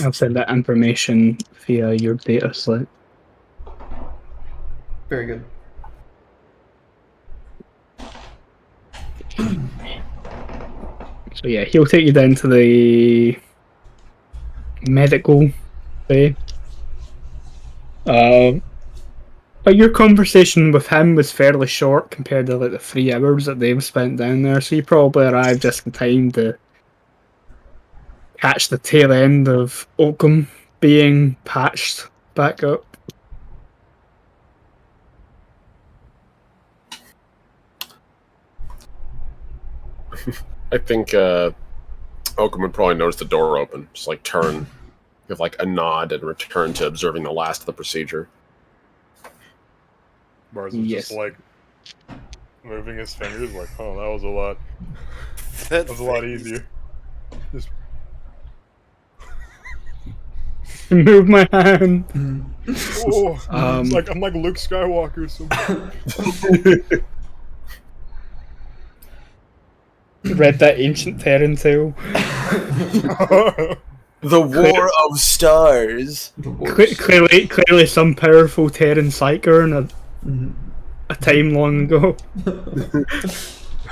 I'll send that information via your data slate. Very good. So yeah, he'll take you down to the medical bay. But your conversation with him was fairly short compared to like the 3 hours that they've spent down there, so you probably arrived just in time to catch the tail end of Oakham being patched back up. I think Oakham would probably notice the door open, just like turn, give like a nod, and return to observing the last of the procedure. Mars is just like moving his fingers, like, oh, that was a lot. That was a lot easier. Just Move my hand. oh, it's like I'm like Luke Skywalker. So. Read that ancient Terran tale. The War of Stars. Clearly, some powerful Terran psyker in a time long ago.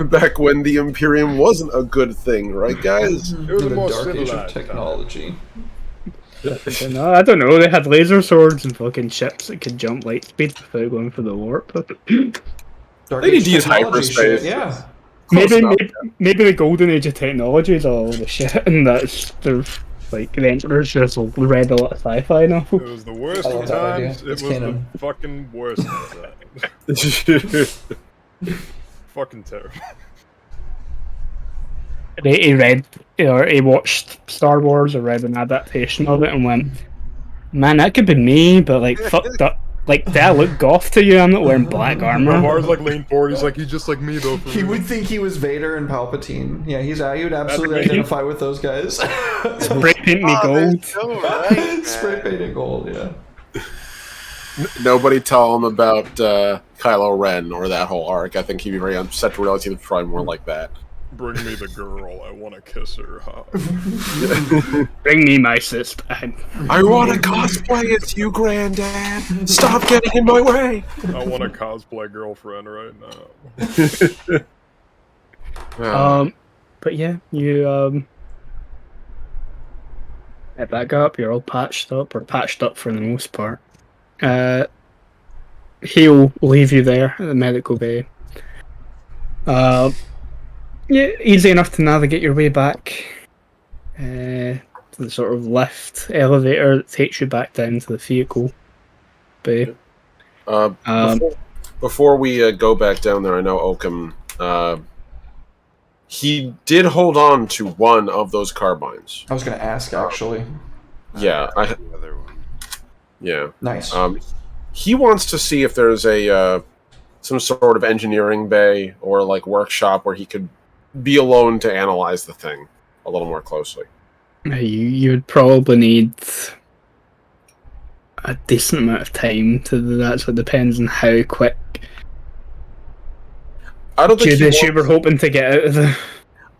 Back when the Imperium wasn't a good thing, right, guys? It was a more dark age of civilized technology. I don't know. They had laser swords and fucking ships that could jump light speed without going for the warp. Dark They need age to use technology hyperspace. shit, yeah. Maybe the golden age of technology is all the shit, and that's the Emperor's just read a lot of sci-fi now. It was the worst I love of that idea. times. It It's was canon. the fucking worst of times. Fucking terrible. He watched Star Wars or read an adaptation of it and went, man, that could be me, but like fucked up. Like, did I look goth to you? I'm not wearing black armor. Mars like leaned forward. He's like, he's just like me though. He would think he was Vader and Palpatine. Yeah, he would absolutely identify with those guys. Spray paint me gold. So right, Spray painted gold, yeah. Nobody tell him about Kylo Ren or that whole arc. I think he'd be very upset to realize he was probably more like that. Bring me the girl. I want to kiss her. Huh? Bring me my sister. I want to cosplay as you, Granddad. Stop getting in my way. I want a cosplay girlfriend right now. But yeah, you get back up. You're all patched up for the most part. He'll leave you there at the medical bay. Yeah, easy enough to navigate your way back to the sort of lift elevator that takes you back down to the vehicle bay. Before we go back down there, I know Oakham, he did hold on to one of those carbines. I was going to ask, actually. Yeah, the other one. yeah. Nice. He wants to see if there's a some sort of engineering bay or like workshop where he could be alone to analyze the thing a little more closely. You'd probably need a decent amount of time to do that, so it depends on how quick I don't think Judas you were hoping to get out of the...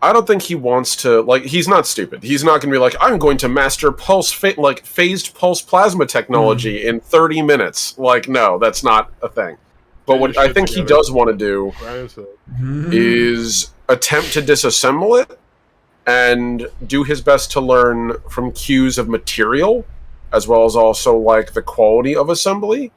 I don't think he wants to, like, he's not stupid. He's not going to be like, I'm going to master phased pulse plasma technology in 30 minutes. Like, no, that's not a thing. But what I think he does want to do is attempt to disassemble it and do his best to learn from cues of material, as well as also, like, the quality of assembly.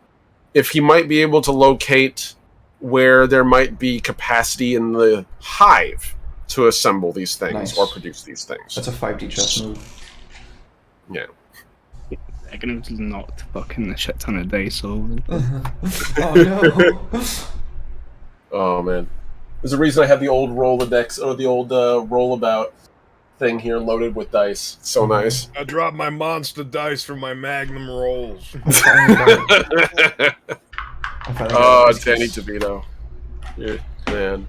If he might be able to locate where there might be capacity in the hive to assemble these things or produce these things. That's a 5D chess move. Yeah. I'm gonna knock fucking the shit ton of dice over. Oh no. Oh man. There's a reason I have the old Rolodex or the old rollabout thing here loaded with dice. It's so nice. I dropped my monster dice from my Magnum rolls. Oh, Danny DeVito. Yeah, man.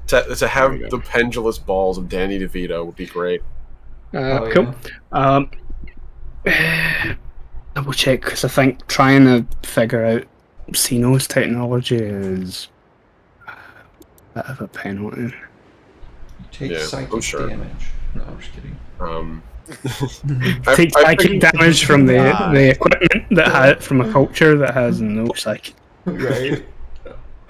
To have the pendulous balls of Danny DeVito would be great. Cool. Double check, because I think trying to figure out Xenos technology is bit of a penalty. Take Yeah, psychic I'm sure. damage. No, I'm just kidding. Take psychic damage from the equipment that had from a culture that has no psychic. Right.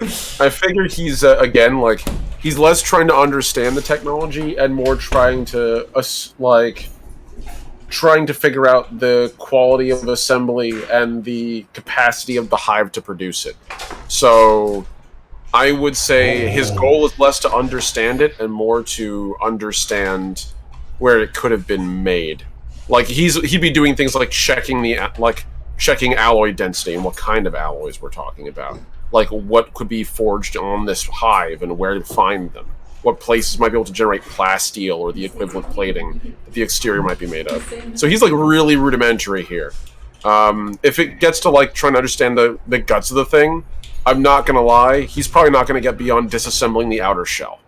I figure he's again like he's less trying to understand the technology and more trying to figure out the quality of assembly and the capacity of the hive to produce it. So I would say his goal is less to understand it and more to understand where it could have been made. Like he'd be doing things like checking alloy density and what kind of alloys we're talking about. Like what could be forged on this hive and where to find them. What places might be able to generate plasteel or the equivalent plating that the exterior might be made of. So he's like really rudimentary here. If it gets to like trying to understand the guts of the thing, I'm not gonna lie, he's probably not gonna get beyond disassembling the outer shell.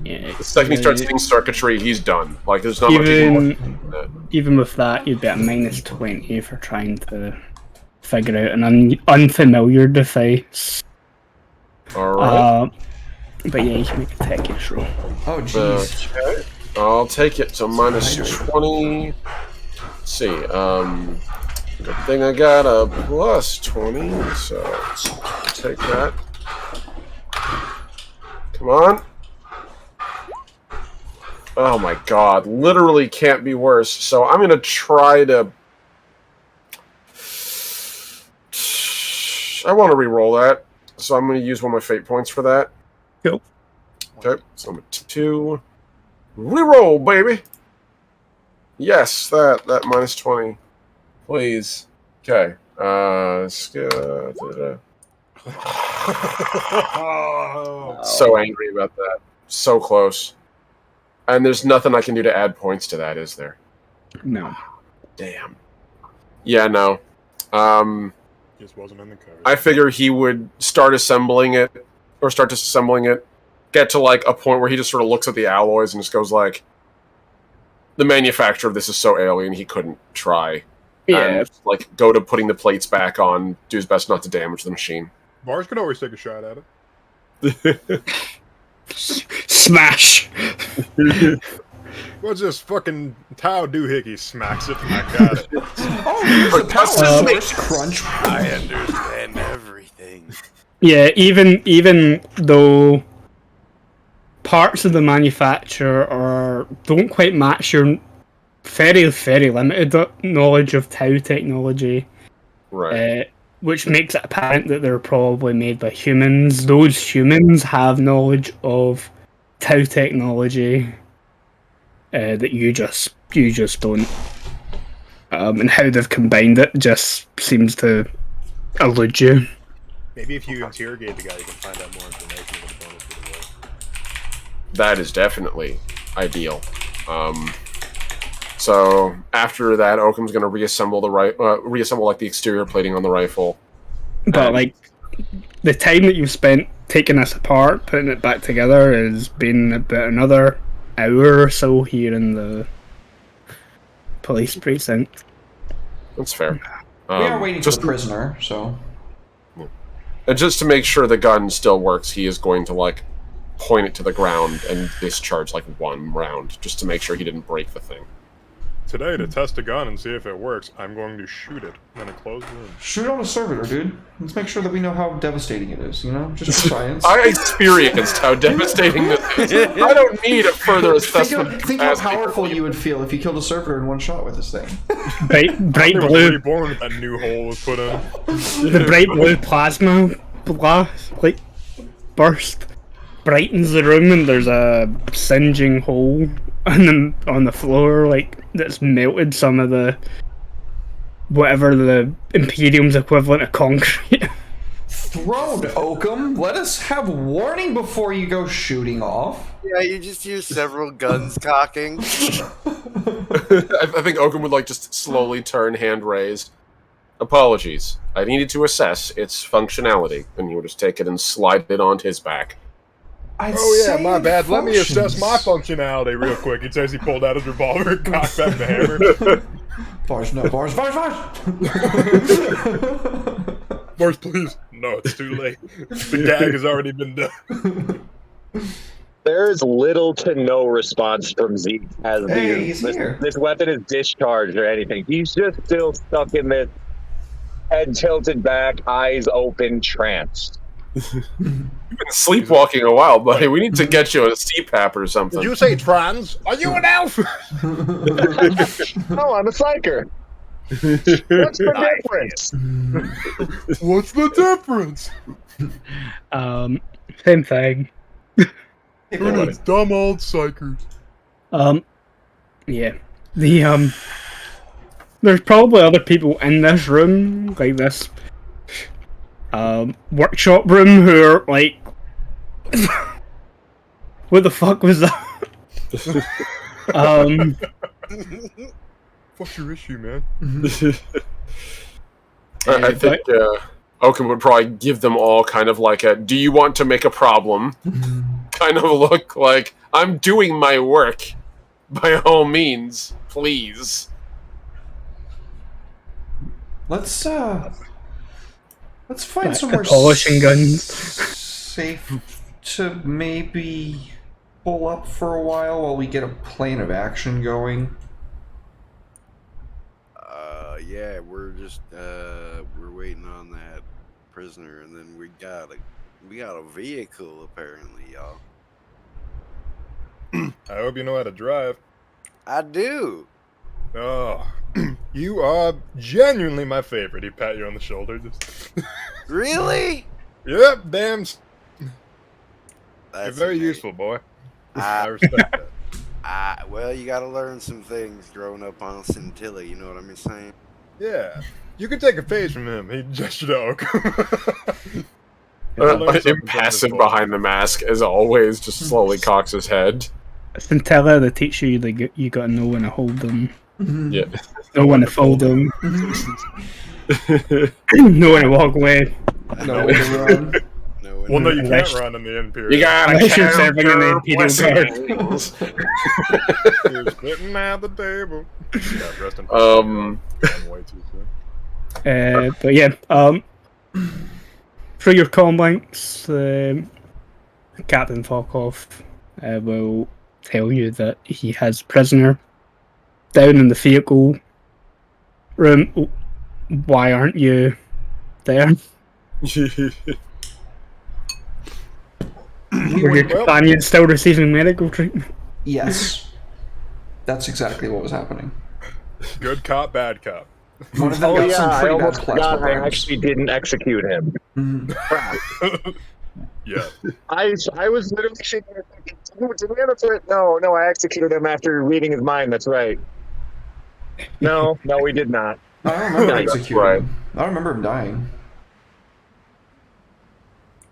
Yeah, the second he starts hitting circuitry, he's done. Like there's not much he can do. Even with that, you'd be at -20 for trying to figure out an unfamiliar device. Alright. But yeah, you can make a tech roll. Oh, jeez. Okay. I'll take it. So -20. Let's see. Good thing I got a +20, so let's take that. Come on. Oh my god. Literally can't be worse. So I'm going to try to... I want to re-roll that. So I'm going to use one of my fate points for that. Cool. Okay, so I'm at 2. Reroll, baby! Yes, that -20. Please. Okay. So angry about that. So close. And there's nothing I can do to add points to that, is there? No. Damn. Yeah, no. Just wasn't in the cover. I figure he would start assembling it, or start disassembling it, get to like a point where he just sort of looks at the alloys and just goes like, the manufacturer of this is so alien he couldn't try. Yeah. And like go to putting the plates back on, do his best not to damage the machine. Bars could always take a shot at it. Smash! What's this fucking Tao doohickey smacks it? I got it. Oh, here's the power source. Crunch. I understand everything. Yeah, even though parts of the manufacture don't quite match your very, very limited knowledge of Tau technology, Right. which makes it apparent that they're probably made by humans. Those humans have knowledge of Tau technology that you just don't. And how they've combined it just seems to elude you. Maybe if you interrogate the guy, you can find out more information with a bonus for the roll. That is definitely ideal. So after that, Oakham's going to reassemble like the exterior plating on the rifle. But like the time that you've spent taking this apart, putting it back together, has been about another hour or so here in the police precinct. That's fair. We are waiting for just the prisoner, so... And just to make sure the gun still works, he is going to like point it to the ground and discharge like one round, just to make sure he didn't break the thing. Today, to test a gun and see if it works, I'm going to shoot it in a closed room. Shoot on a servitor, dude. Let's make sure that we know how devastating it is, you know? Just for science. I experienced how devastating this is. I don't need a further assessment. Think how powerful you would feel if you killed a servitor in one shot with this thing. Bright It was blue, reborn when that new hole was put in. the bright blue plasma like burst brightens the room, and there's a singeing hole on the floor, like that's melted some of the whatever the Imperium's equivalent of concrete. Thrown, Oakham. Let us have warning before you go shooting off. Yeah, you just use several guns cocking. I think Oakham would like just slowly turn, hand raised. Apologies. I needed to assess its functionality, and he would just take it and slide it onto his back. Oh yeah, my bad. Let me assess my functionality real quick. He says he pulled out his revolver and cocked back the hammer. Bars, no, bars. Bars, please. No, it's too late. The gag has already been done. There is little to no response from Zeke as Hey, he's here. this weapon is discharged or anything. He's just still stuck in this head tilted back, eyes open trance. You've been sleepwalking a while, buddy. We need to get you a CPAP or something. Did you say trans? Are you an elf? No, I'm a psyker. What's the difference? What's the difference? Same thing. Who needs dumb old psychers? Yeah. There's probably other people in this room, like this workshop room, who are like, what the fuck was that? What's your issue, man? I think Oakham would probably give them all kind of like a, do you want to make a problem? Kind of look like, I'm doing my work. By all means, please. Let's find somewhere polishing guns. safe to maybe pull up for a while we get a plan of action going. Yeah, we're just we're waiting on that prisoner, and then we got a vehicle apparently, y'all. I hope you know how to drive. I do. Oh, you are genuinely my favorite. He pat you on the shoulder. Just Really? Yep, damn. You're That's very amazing. useful, boy. I respect that. Well, you gotta learn some things growing up on Scintilla, you know what I'm saying? Yeah. You can take a page from him. He gestured to Oakham. Impassive behind the mask, as always, just slowly cocks his head. Scintilla, they teach you that you gotta know when to hold them, Yeah. know when to fold them, know when to walk away. No way to run. Well, no, you Unless- can't run in the Imperial. You got Unless you're serving in the Imperial Guard. You're sitting at the table. Yeah, rest in peace. Um, I'm way too soon. But yeah, for your comm links, Captain Falkoff will tell you that he has a prisoner down in the vehicle room. Why aren't you there? Were your companions still receiving medical treatment? Yes. That's exactly what was happening. Good cop, bad cop. One of them Oh got yeah, some I pretty bad almost plasma forgot I burns. actually didn't execute him. Crap. Yeah. I was literally shaking my fucking... Did we have a threat? No, I executed him after reading his mind, that's right. No, we did not. I don't remember Yeah, executing right. him. I don't remember him dying.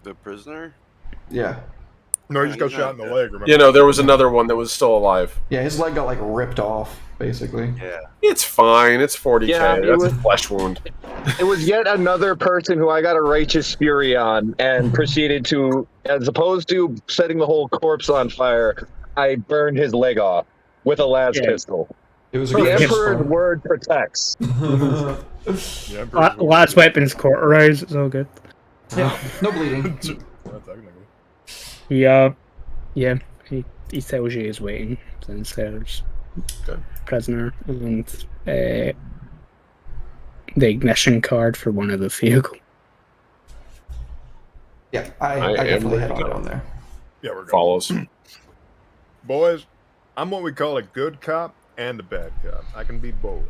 The prisoner? Yeah. No, he just got shot in the leg, remember? you know, there was another one that was still alive. Yeah, his leg got like ripped off, basically. Yeah. It's fine. It's 40k. Yeah, it That's was- a flesh wound. It was yet another person who I got a righteous fury on and proceeded to, as opposed to setting the whole corpse on fire, I burned his leg off with a las pistol. It was a The good Emperor's word protects. Yeah, Last weapon's cauterized, it's all good. Yeah, no bleeding. Yeah, he tells you he's waiting downstairs. Good. Prisoner, and the ignition card for one of the vehicle. Yeah, I I am definitely head ready on to down there. Yeah, we're going. Follows. Boys, I'm what we call a good cop and a bad cop. I can be both.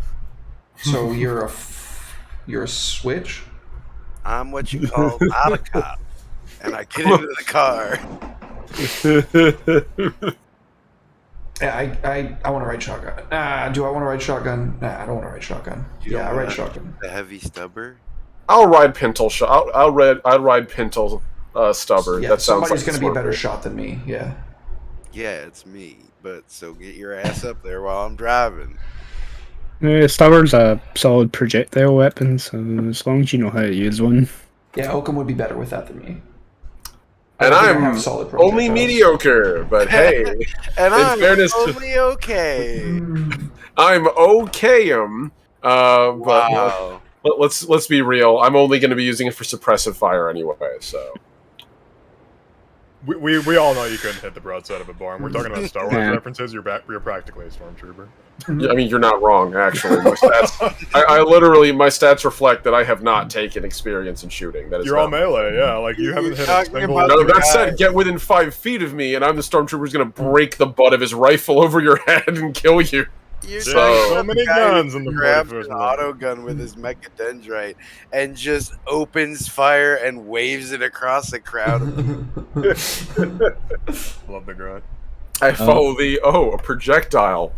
So you're a switch? I'm what you call not a cop. And I get into the car. Yeah, I want to ride shotgun. Do I want to ride shotgun? Nah, I don't want to ride shotgun. You Yeah, I don't ride want shotgun. The heavy stubber. I'll ride Pintle. I'll ride Pintle Stubber. Yeah, That sounds somebody's like going to be a smart better move. shot than me. Yeah. Yeah, it's me. But so get your ass up there while I'm driving. Stubborn's a solid projectile weapon, so as long as you know how to use one. Yeah, Oakham would be better with that than me. And I think I I'm have solid only projectiles. mediocre, but hey, And In I'm fairness to- totally okay. I'm okay. But Wow. let's be real. I'm only going to be using it for suppressive fire anyway. So We all know you couldn't hit the broadside of a barn. We're talking about Star Wars Yeah. references. You're practically a stormtrooper. Yeah, I mean, you're not wrong, actually. My stats, I literally, my stats reflect that I have not taken experience in shooting. That is You're all not- melee, yeah. Like you haven't hit a talking single. about No, the that guy- said, get within 5 feet of me, and I'm the stormtrooper who's going to break the butt of his rifle over your head and kill you. You're So- talking So about many the guy who guns in the grabs 41st an level. auto gun with his mechadendrite and just opens fire and waves it across the crowd. Love the grind. I follow a projectile.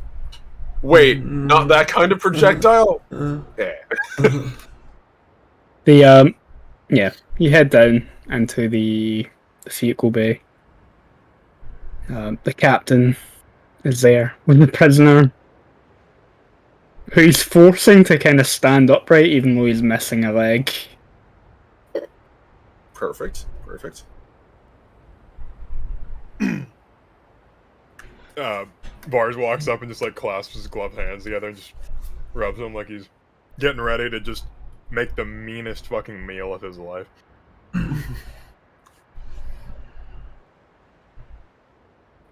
Wait, not that kind of projectile? Yeah. You head down into the vehicle bay. The captain is there with the prisoner, who he's forcing to kind of stand upright, even though he's missing a leg. Perfect. Bars walks up and just like clasps his gloved hands together and just rubs them like he's getting ready to just make the meanest fucking meal of his life.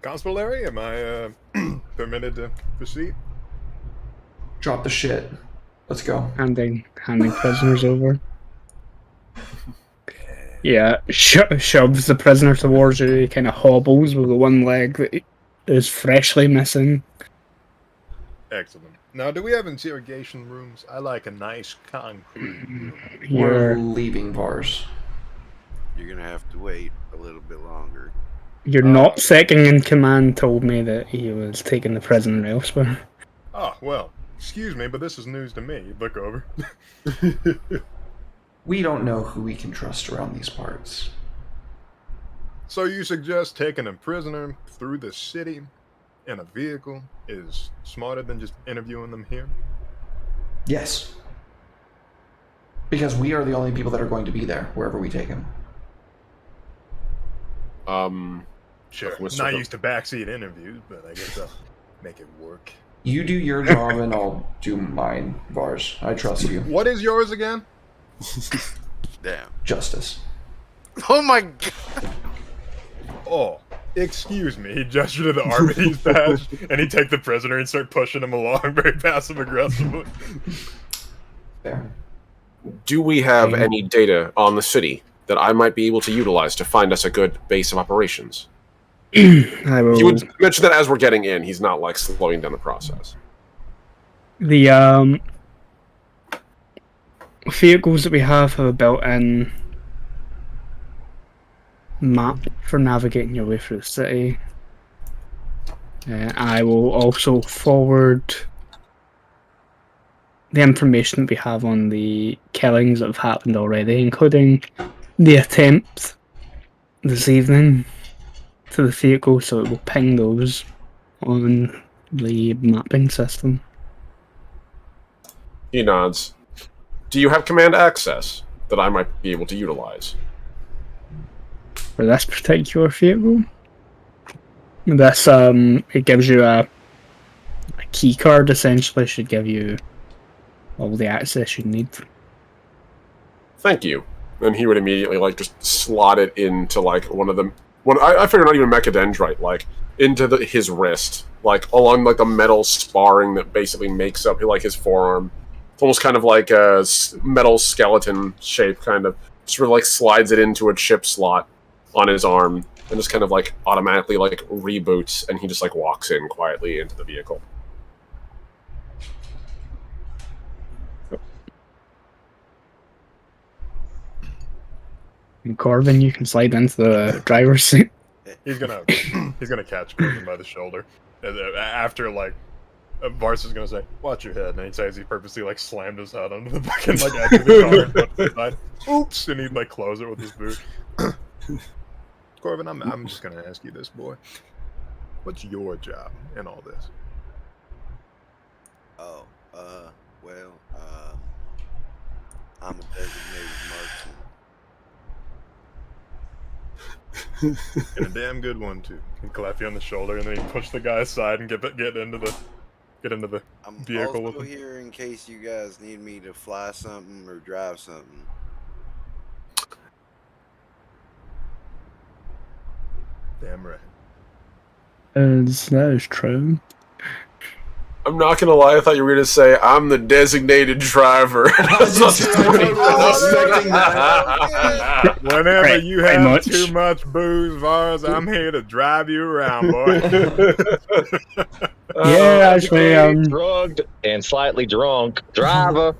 Constable Larry, am I permitted to proceed? Drop the shit. Let's go. handing prisoners over. Yeah, shoves the prisoner towards you. He kind of hobbles with the one leg that is freshly missing. Excellent. Now, do we have interrogation rooms? I like a nice concrete room. We're You're leaving bars. You're gonna have to wait a little bit longer. not second in command. Told me that he was taking the prisoner elsewhere. Oh, well, excuse me, but this is news to me. Look over. We don't know who we can trust around these parts. So you suggest taking a prisoner through the city in a vehicle is smarter than just interviewing them here? Yes. Because we are the only people that are going to be there, wherever we take him. Sure. What's Not the- used to backseat interviews, but I guess I'll make it work. You do your job and I'll do mine, Vars. I trust you. What is yours again? Damn. Justice. Oh my god. Oh, excuse me. He gestured to the Army's badge, and he'd take the prisoner and start pushing him along very passive aggressively. There. Do we have any data on the city that I might be able to utilize to find us a good base of operations? I will. You would mention that as we're getting in, he's not like slowing down the process. The vehicles that we have a built-in map for navigating your way through the city. I will also forward the information that we have on the killings that have happened already, including the attempt this evening to the vehicle, so it will ping those on the mapping system. He nods. Do you have command access that I might be able to utilize? For this particular vehicle, this it gives you a key card. Essentially, should give you all the access you need. Thank you. And he would immediately like just slot it into like one of them. I figure not even mechadendrite, like into his wrist, like along like the metal sparring that basically makes up like his forearm. It's almost kind of like a metal skeleton shape, kind of. Sort of like slides it into a chip slot on his arm, and just kind of like automatically like reboots, and he just like walks in quietly into the vehicle. And Corbin, you can slide into the driver's seat. He's gonna catch Corbin by the shoulder. After like Vars is gonna say, "Watch your head," and he'd say as he purposely like slammed his head onto the fucking like edge of the car and put it aside. Oops, and he'd like close it with his boot. Corbin, I'm just gonna ask you this, boy. What's your job in all this? Oh, well, I'm a designated marksman. And a damn good one too. He'd clap you on the shoulder, and then he'd push the guy aside and get into the I'm vehicle with also him. here in case you guys need me to fly something or drive something. Damn right. That is true. I'm not gonna lie, I thought you were gonna say I'm the designated driver. Whenever Pretty- you pretty have much. too much booze, Vars, I'm here to drive you around, boy. Yeah, actually, drugged and slightly drunk driver.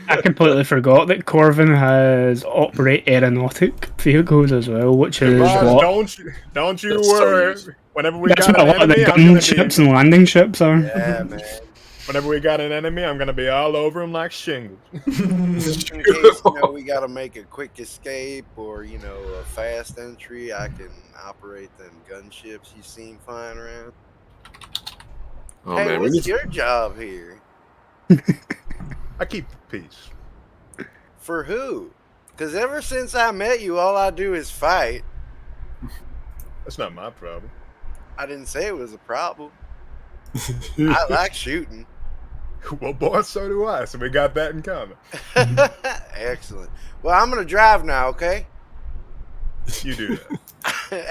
I completely forgot that Corvin has operate aeronautic vehicles as well, which is Vars, what don't you That's so worry. easy. Whenever we that's got what a an lot of the enemy, I'm gun gonna ships be. and landing ships are. Yeah, man. Whenever we got an enemy, I'm gonna be all over him like shingles. Just in case we gotta make a quick escape or a fast entry, I can operate them gunships you seen flying around. Oh Hey, man, we what's need to- your job here? I keep the peace. For who? Because ever since I met you, all I do is fight. That's not my problem. I didn't say it was a problem. I like shooting. Well, boy, so do I. So we got that in common. Excellent. Well, I'm gonna drive now, okay? You do that.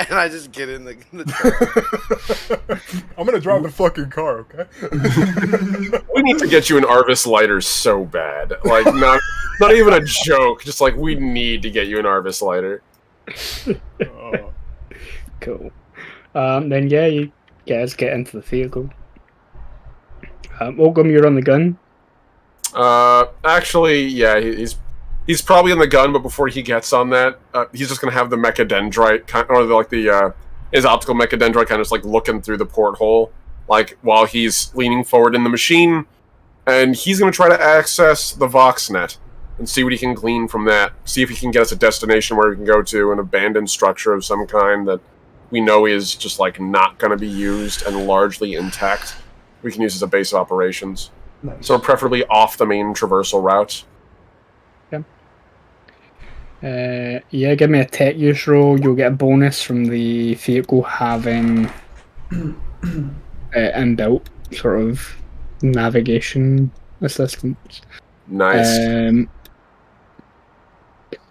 And I just get in the truck. I'm gonna drive the fucking car, okay? we need to get you an Arvis lighter so bad. Like, not even a joke. Just like, we need to get you an Arvis lighter. Oh. Cool. Then yeah, you guys get into the vehicle. Ogum, you're on the gun. Actually, yeah, he's probably in the gun, but before he gets on that, he's just gonna have the mechadendrite, his optical mechadendrite kind of just like looking through the porthole, like while he's leaning forward in the machine, and he's gonna try to access the Voxnet and see what he can glean from that. See if he can get us a destination where we can go to an abandoned structure of some kind that we know is just like not gonna be used and largely intact. We can use as a base of operations. Nice. So preferably off the main traversal route. Yeah, give me a tech use roll. You'll get a bonus from the vehicle having inbuilt sort of navigation assistance. Nice.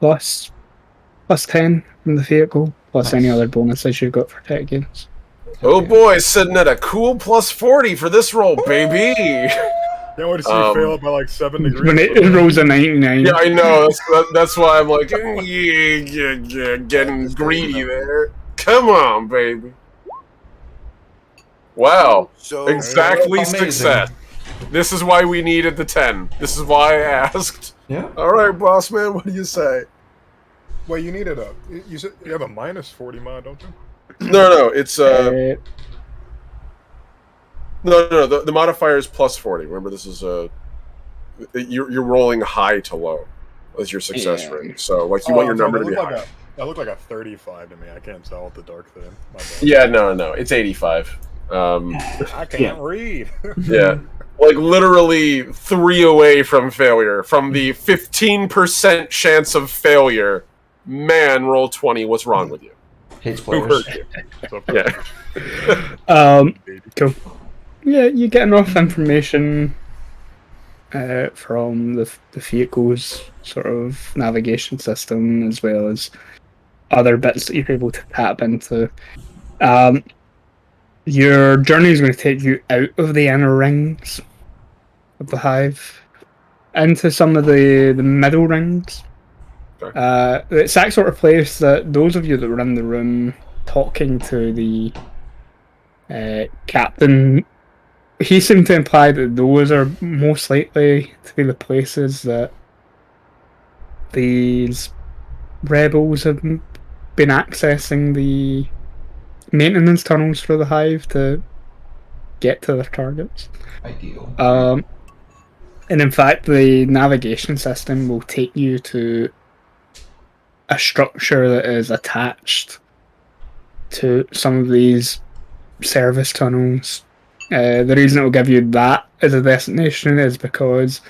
Plus 10 from the vehicle, plus any other bonuses you've got for tech gains. Oh boy, sitting at a cool plus 40 for this roll, baby! Can't wait to see you fail by like 7 degrees. When it rolls a 99. Yeah, I know. That's why I'm like, yeah, getting greedy there. Come on, baby. Wow. So Exactly Amazing. success. This is why we needed the 10. This is why I asked. Yeah. Alright, boss man, what do you say? Wait, you needed you said you have a minus 40 mod, don't you? No, it's No, the modifier is plus 40. Remember, this is you're rolling high to low as your success rate. So, like, you want your number to be high. That looked like a 35 to me. I can't tell with the dark thing. My bad. Yeah, no, it's 85. I can't read. Yeah, like literally 3 away from failure. From the 15% chance of failure, man, roll 20. What's wrong with you? Hates Who players. hurt you? So, Yeah. Cool. Yeah, you get enough information from the vehicle's sort of navigation system, as well as other bits that you're able to tap into. Your journey is going to take you out of the inner rings of the hive into some of the middle rings. Okay. It's that sort of place that those of you that were in the room talking to the captain, he seemed to imply that those are most likely to be the places that these rebels have been accessing the maintenance tunnels for the hive to get to their targets. Ideal. And in fact, the navigation system will take you to a structure that is attached to some of these service tunnels. The reason it will give you that as a destination is because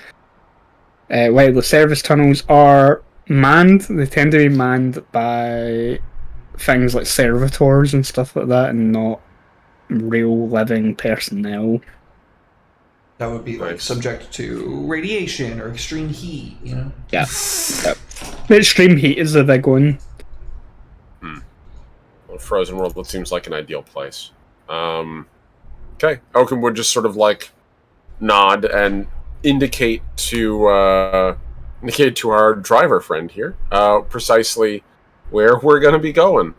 while the service tunnels are manned, they tend to be manned by things like servitors and stuff like that, and not real living personnel. That would be like subject to radiation or extreme heat, you know? Yeah. The extreme heat is the big one. A frozen world, that seems like an ideal place. Okay. Oakham would just sort of like nod and indicate to our driver friend here precisely where we're going to be going.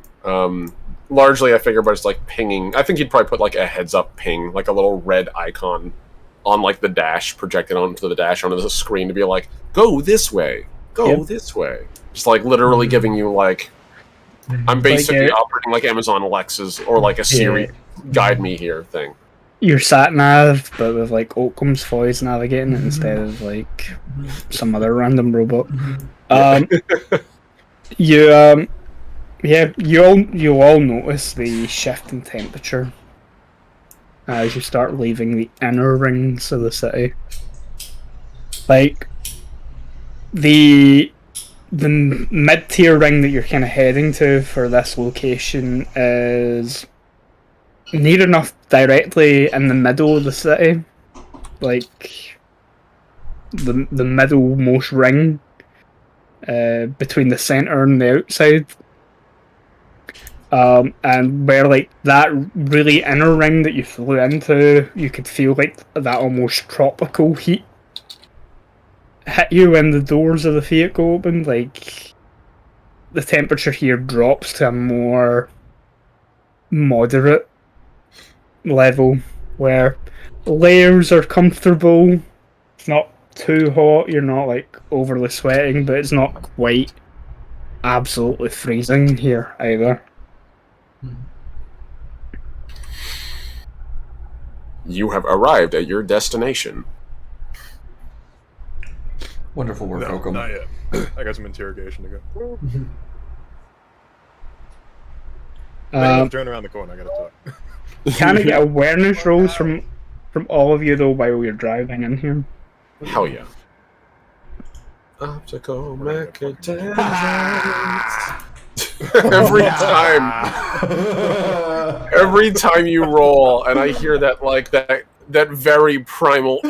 Largely, I figure by just like pinging. I think he'd probably put like a heads up ping, like a little red icon on like the dash, projected onto the dash onto the screen to be like, go this way, this way. Just like literally giving you like, I'm basically operating like Amazon Alexa's or like a Siri guide me here thing. Your sat nav, but with like Oakham's voice navigating it instead of like some other random robot. You all notice the shift in temperature as you start leaving the inner rings of the city. Like the mid-tier ring that you're kind of heading to for this location is near enough directly in the middle of the city, like the middlemost ring between the center and the outside. And where like that really inner ring that you flew into, you could feel like that almost tropical heat hit you when the doors of the vehicle opened. Like the temperature here drops to a more moderate level where layers are comfortable. It's not too hot, you're not like overly sweating, but it's not quite absolutely freezing here either. You have arrived at your destination. Wonderful work, No, Oakham. not yet. I got some interrogation to go. Turn around the corner. I gotta talk. Can I get awareness rolls from all of you though while you're driving in here? Hell yeah. Optical mechanisms. Every time you roll, and I hear that like that very primal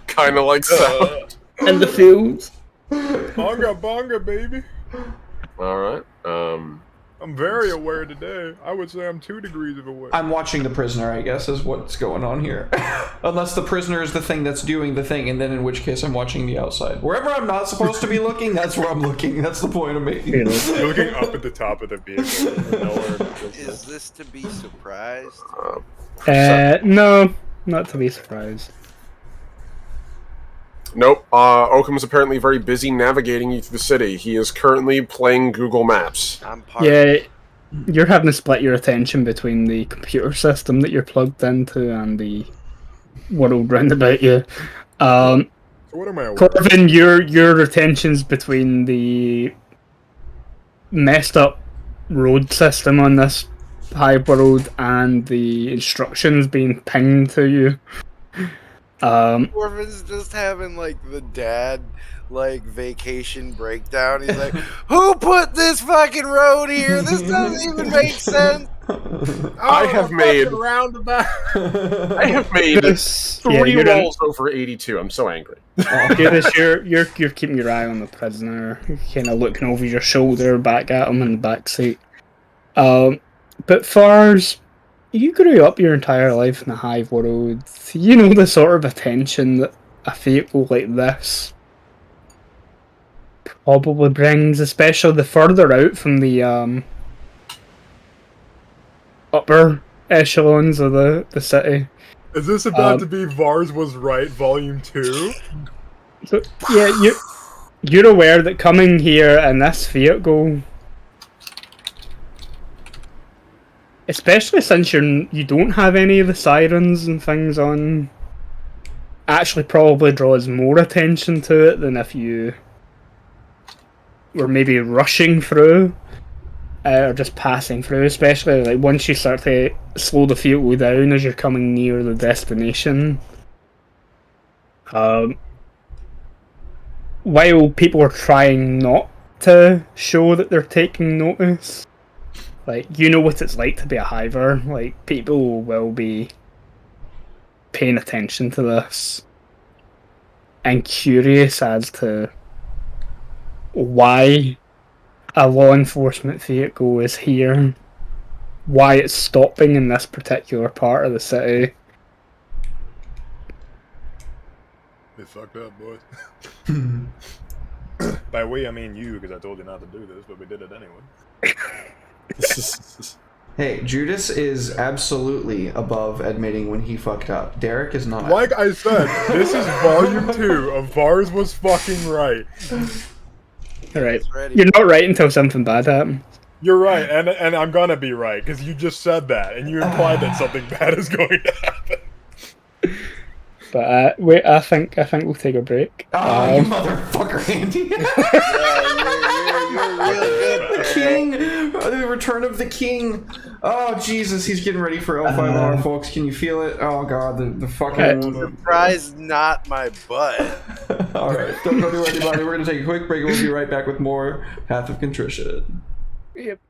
kind of like sound. And the fields. Bonga bonga, baby. All right. I'm very aware today. I would say I'm 2 degrees of aware. I'm watching the prisoner, I guess, is what's going on here. Unless the prisoner is the thing that's doing the thing, and then in which case I'm watching the outside. Wherever I'm not supposed to be looking, that's where I'm looking. That's the point of making. You're looking up at the top of the vehicle. Is this to be surprised? No, not to be surprised. Nope. Oakham is apparently very busy navigating you through the city. He is currently playing Google Maps. Yeah, you're having to split your attention between the computer system that you're plugged into and the world round about you. So what am I aware? Corvin, your attention's between the messed up road system on this high world and the instructions being pinged to you. Orphan's just having like the dad vacation breakdown. He's like, "Who put this fucking road here? This doesn't even make sense." I have made roundabout. I have made three rolls over 82. I'm so angry. You're keeping your eye on the prisoner, kind of looking over your shoulder back at him in the back seat. But Fars, you grew up your entire life in the Hive world. You know the sort of attention that a vehicle like this probably brings, especially the further out from the upper echelons of the city. Is this about to be Vars Was Right, Volume 2? So, yeah, you're aware that coming here in this vehicle, especially since you don't have any of the sirens and things on, actually probably draws more attention to it than if you were maybe rushing through or just passing through, especially like once you start to slow the vehicle down as you're coming near the destination. While people are trying not to show that they're taking notice, like, you know what it's like to be a hiver. Like, people will be paying attention to this and curious as to why a law enforcement vehicle is here why it's stopping in this particular part of the city. They fucked up, boys. By we, I mean you, because I told you not to do this, but we did it anyway. Hey, Judas is absolutely above admitting when he fucked up. Derek is not. Like I said, this is volume 2 of Vars was fucking right. Alright. It's ready. You're not right until something bad happens. You're right, and I'm gonna be right, because you just said that, and you implied that something bad is going to happen. But wait, I think we'll take a break. Oh, you motherfucker, Andy! You're real good. King, the return of the king. Oh Jesus, he's getting ready for L5R, folks. Can you feel it? Oh God, the fucking Surprise, not my butt. All right, don't go to anybody. We're gonna take a quick break. We'll be right back with more Path of Contrition. Yep.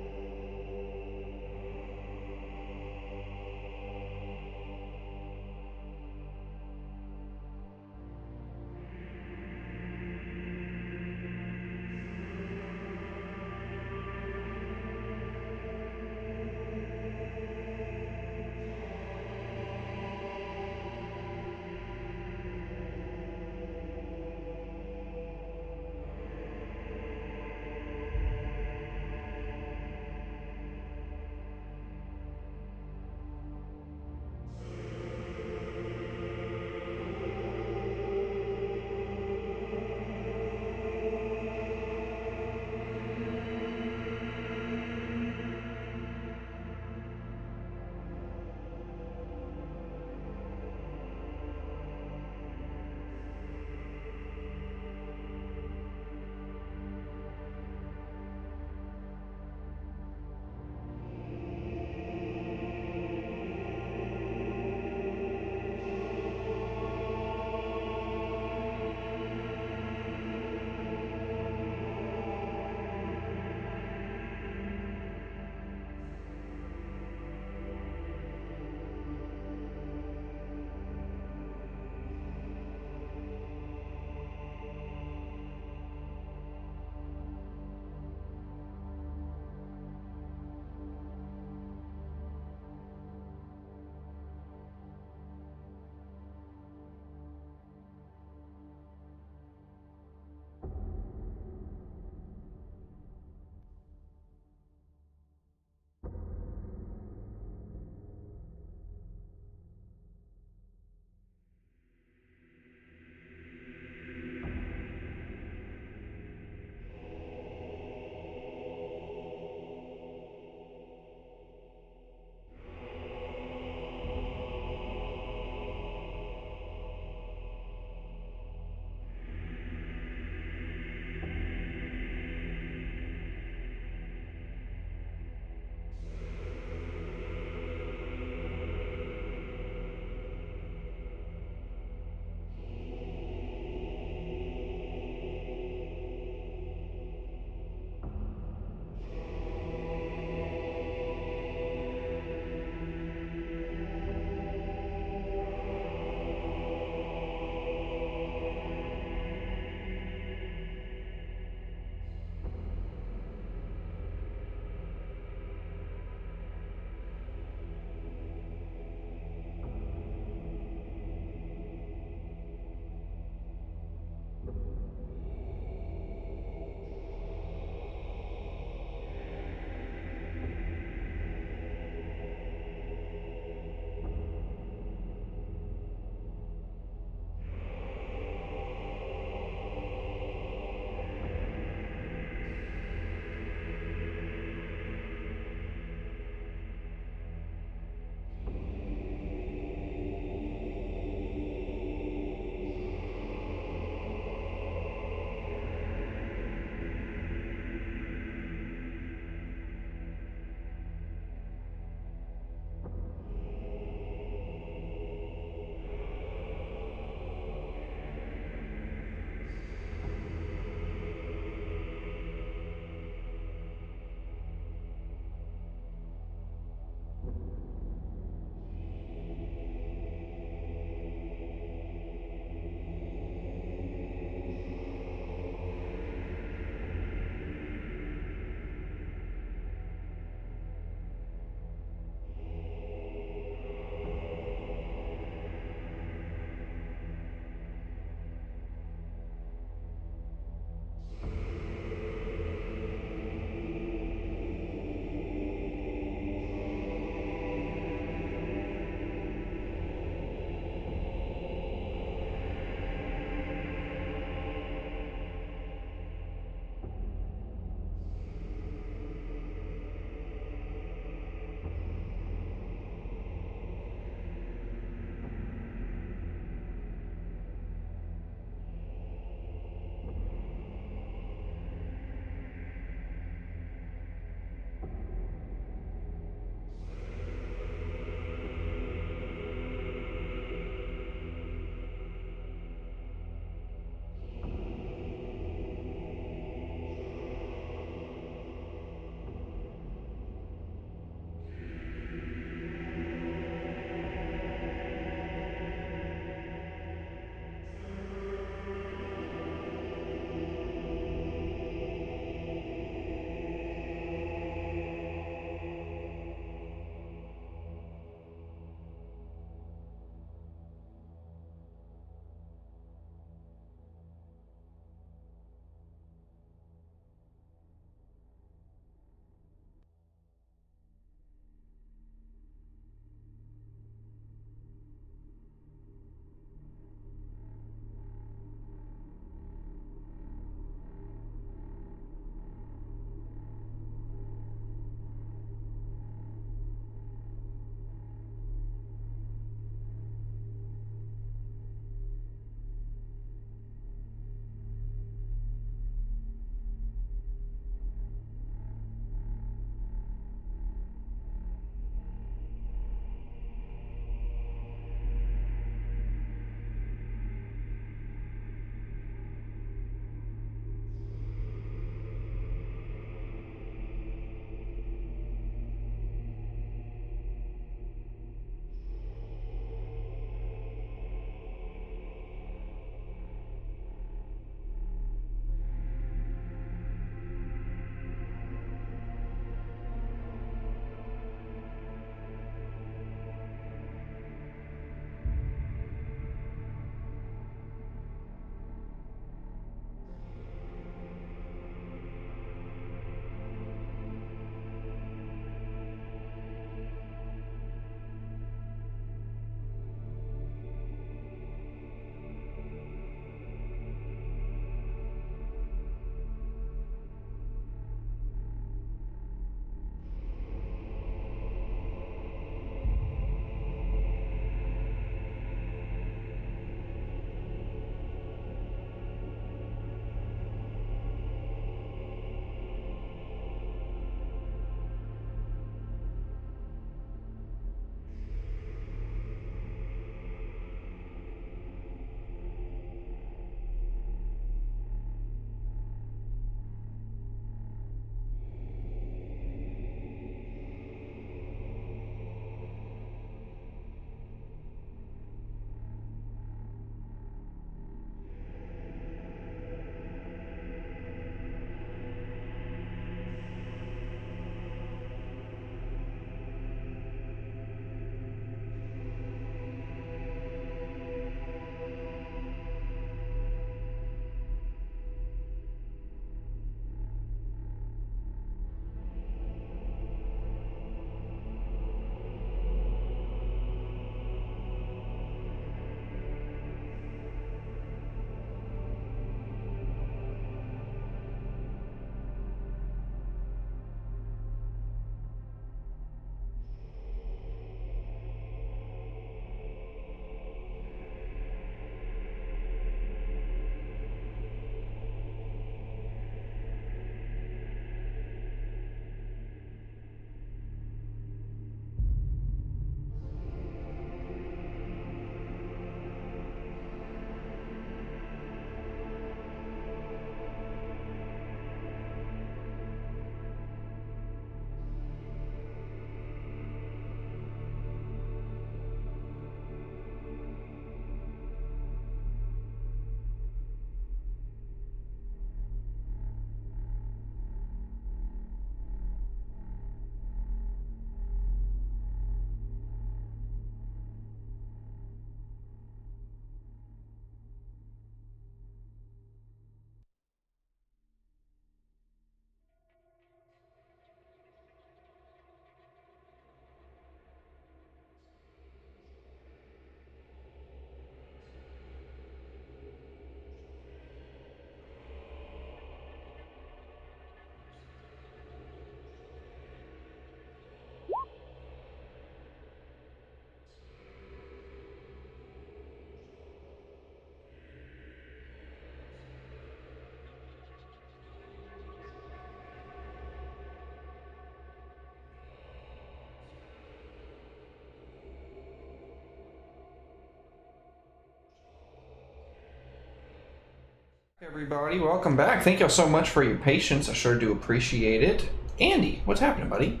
Everybody, welcome back. Thank y'all so much for your patience. I sure do appreciate it. Andy, what's happening, buddy?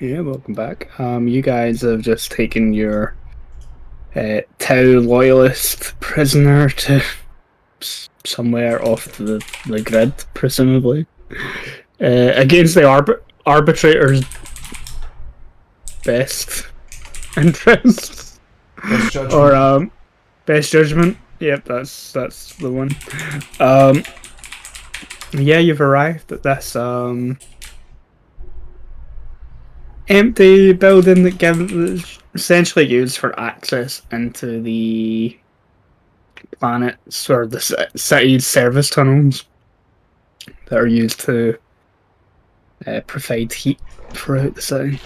Yeah, welcome back. You guys have just taken your Tau loyalist prisoner to somewhere off the grid, presumably, against the arbitrator's best interests Best judgment. or best judgment. Yep, that's the one. Yeah, you've arrived at this empty building that's essentially used for access into the planet's or the city's service tunnels that are used to provide heat throughout the city.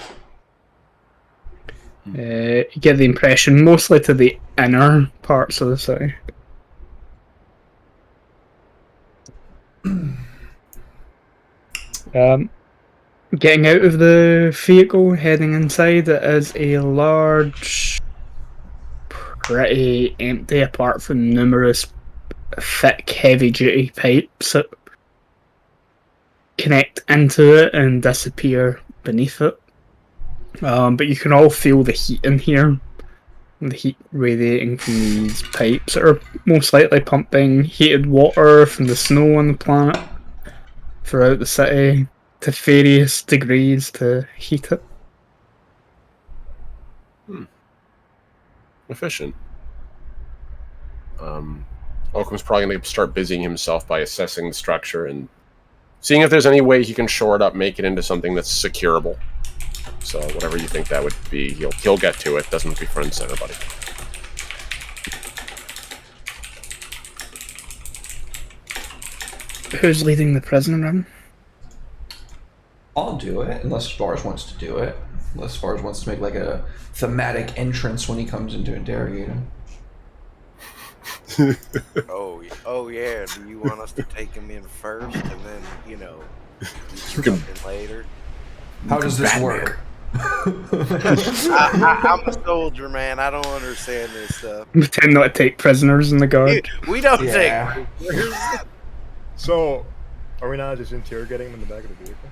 You get the impression mostly to the inner parts of the city. Getting out of the vehicle, heading inside, it is a large, pretty empty apart from numerous thick, heavy-duty pipes that connect into it and disappear beneath it. But you can all feel the heat in here. The heat radiating from these pipes that are most likely pumping heated water from the snow on the planet throughout the city to various degrees to heat it. Efficient. Oakum's probably going to start busying himself by assessing the structure and seeing if there's any way he can shore it up, make it into something that's securable. So whatever you think that would be, he'll get to it. Doesn't be front and center, buddy. Who's leading the prisoner run? I'll do it, unless Spars wants to do it. Unless Spars wants to make like a thematic entrance when he comes into interrogate him. Oh yeah. Do you want us to take him in first and then, you You can- in later? How does this Batman. work? I'm a soldier, man. I don't understand this stuff. Pretend not to take prisoners in the guard. We don't Yeah. take prisoners. So, are we not just interrogating him in the back of the vehicle?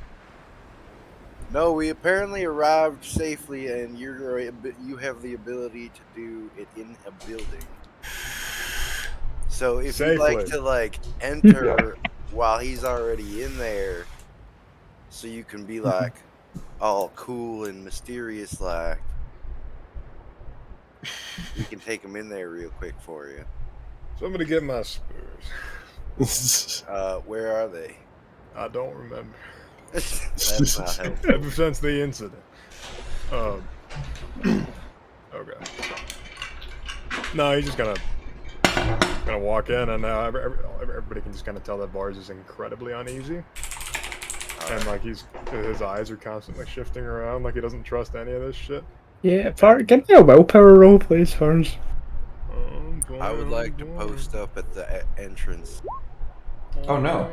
No, we apparently arrived safely, and you have the ability to do it in a building. So if you'd like Safely. to enter while he's already in there, so you can be all cool and mysterious we can take him in there real quick for you. Somebody get my spurs. Where are they? I don't remember. That's not helpful. Ever since the incident. Okay. No, he's just gonna walk in, and everybody can just kind of tell that Bars is incredibly uneasy, and his eyes are constantly shifting around, like he doesn't trust any of this shit. Yeah, give me a willpower roll, please, Farns. I would like to post up at the entrance. Oh no.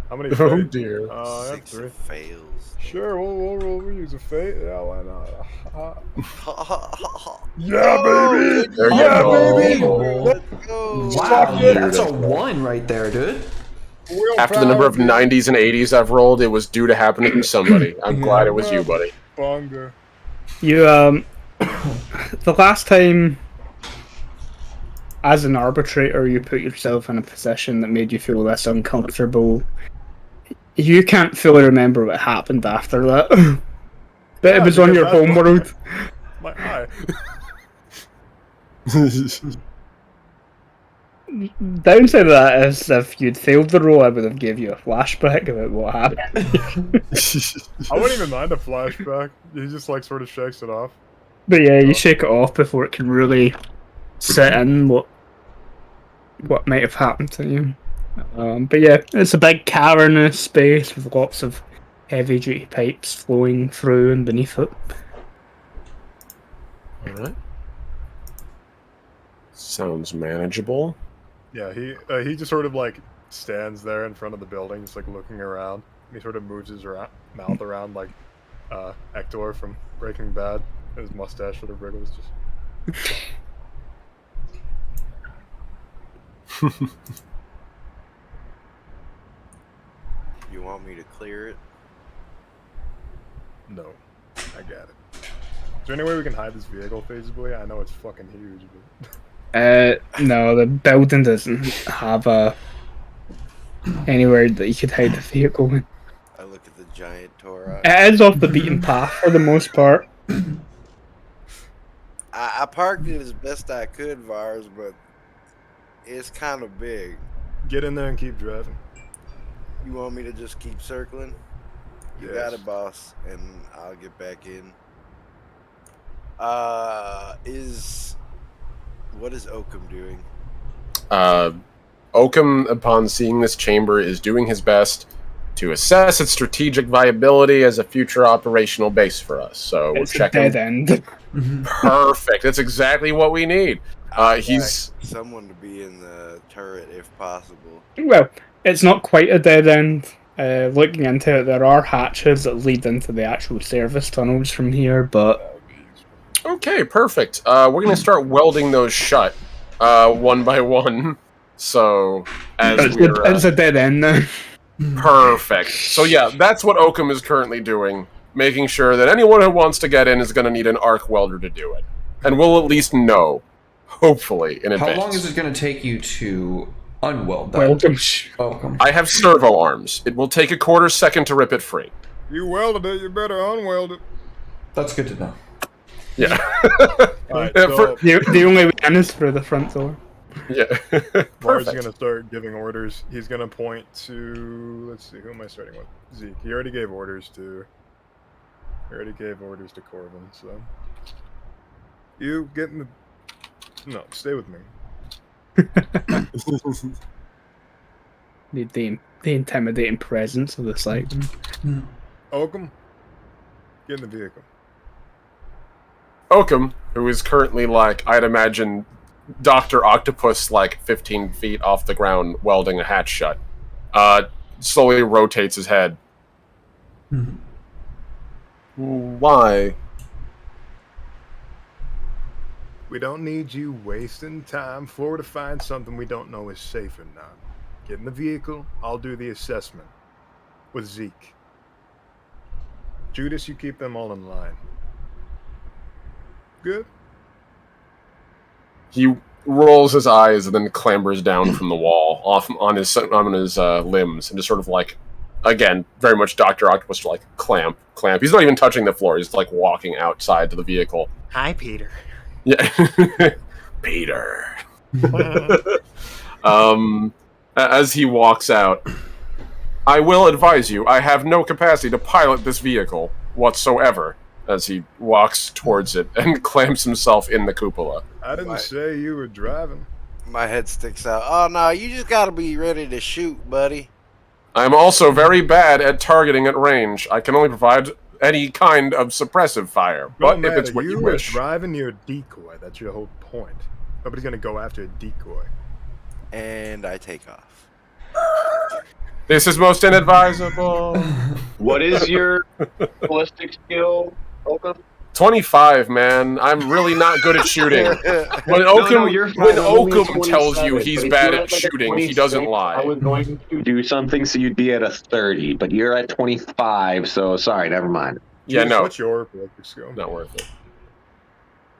How many? Oh fates? dear. I have 6 3. fails. Sure, we'll use a fate. Yeah, why not? Oh, Yeah, baby. There you Yeah, go. baby. let's go. Wow, yeah. that's a 1 right there, dude. After the number of 90s and 80s I've rolled, it was due to happen to somebody. I'm glad it was you, buddy. Bunga. You, the last time, as an arbitrator, you put yourself in a position that made you feel this uncomfortable. You can't fully remember what happened after that. But Yeah, it was on your because homeworld. My eye. Downside of that is if you'd failed the roll, I would have gave you a flashback about what happened. I wouldn't even mind a flashback. He just sort of shakes it off. But yeah, you shake it off before it can really set in what might have happened to you. But yeah, it's a big cavernous space with lots of heavy-duty pipes flowing through and beneath it. Alright. Sounds manageable. Yeah, he just sort of stands there in front of the building, just looking around. He sort of moves his mouth around like Hector from Breaking Bad. His mustache sort of wriggles. Just You want me to clear it? No, I got it. Is there any way we can hide this vehicle feasibly? I know it's fucking huge, but... No, the building doesn't have anywhere that you could hide the vehicle in. I look at the giant Torah. It is off the beaten path for the most part. I parked it as best I could, Vars, but it's kind of big. Get in there and keep driving. You want me to just keep circling? You got it, boss, and I'll get back in. What is Oakham doing? Oakham, upon seeing this chamber, is doing his best to assess its strategic viability as a future operational base for us. So we're It's a checking. dead end. Perfect. That's exactly what we need. He's someone to be in the turret if possible. Well, it's not quite a dead end. Looking into it, there are hatches that lead into the actual service tunnels from here, but... okay. Perfect. We're gonna start welding those shut, one by one. So as it's a dead end now. perfect. So yeah, that's what Oakham is currently doing, making sure that anyone who wants to get in is going to need an arc welder to do it, and we'll at least know, hopefully, in advance. How long is it going to take you to unweld that? Welcome. Welcome. I have servo arms. It will take a quarter second to rip it free. You welded it, you better unweld it. That's good to know. Yeah. Alright, Yeah, so The only way in is through the front door. yeah. Mars is Perfect. gonna start giving orders. He's gonna point to, let's see, who am I starting with? Zeke. He already gave orders to Corbin, so you get in the no, stay with me. The intimidating presence of the site. Oakham, get in the vehicle. Oakham, who is currently like, I'd imagine, Dr. Octopus, like 15 feet off the ground, welding a hatch shut, slowly rotates his head. Why? We don't need you wasting time forward to find something we don't know is safe or not. Get in the vehicle, I'll do the assessment. With Zeke. Judas, you keep them all in line. Good? He rolls his eyes and then clambers down from the wall, off on his limbs, and just sort of like, again, very much Dr. Octopus, like clamp. He's not even touching the floor. He's like walking outside to the vehicle. Hi, Peter. Yeah, Peter. As he walks out, I will advise you, I have no capacity to pilot this vehicle whatsoever. As he walks towards it and clamps himself in the cupola. I didn't say you were driving. My head sticks out. Oh no, you just gotta be ready to shoot, buddy. I'm also very bad at targeting at range. I can only provide any kind of suppressive fire, but if it's what you were wish. driving your decoy, that's your whole point. Nobody's gonna go after a decoy. And I take off. This is most inadvisable. What is your ballistic skill, Oakham? 25, man. I'm really not good at shooting. When Oakham, you're fine. when I'm only Oakham tells you 27, he's but if bad you're at like a shooting, he doesn't 26, lie. I was going to do something so you'd be at a 30, but you're at 25, so sorry, never mind. Yeah, Judas, no, What's your ballistic skill? not worth it.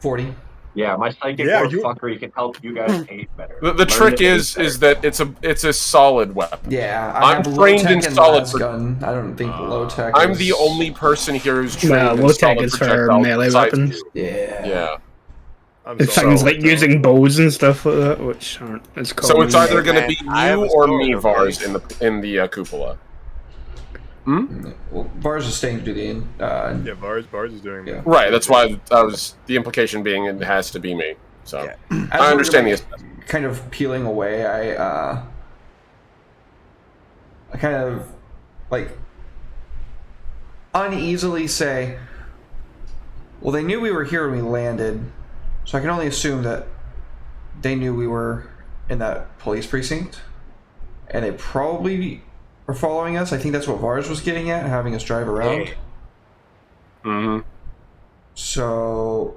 40. Yeah, my psychic fuckery can help you guys aim better. The trick is that it's a solid weapon. Yeah, I'm have trained low-tech in and solid las gun. I don't think low tech. I'm the only person here who's trained Well, in low tech solid is for projectiles melee besides weapons. you. Yeah. Yeah. I'm It's sorry. things like using bows and stuff like that, which aren't as common. So it's either Hey, going to man, be I have you a or sword, me, okay? Vars, in the cupola. Well, Vars is staying to do the. Yeah, Bars is doing Yeah. that. Right. That's why I was the implication being it has to be me. So Yeah. As I we're, understand like, the. kind of peeling away. I kind of like uneasily say, "Well, they knew we were here when we landed, so I can only assume that they knew we were in that police precinct, and they probably are following us." I think that's what Vars was getting at, having us drive around. Mm-hmm. So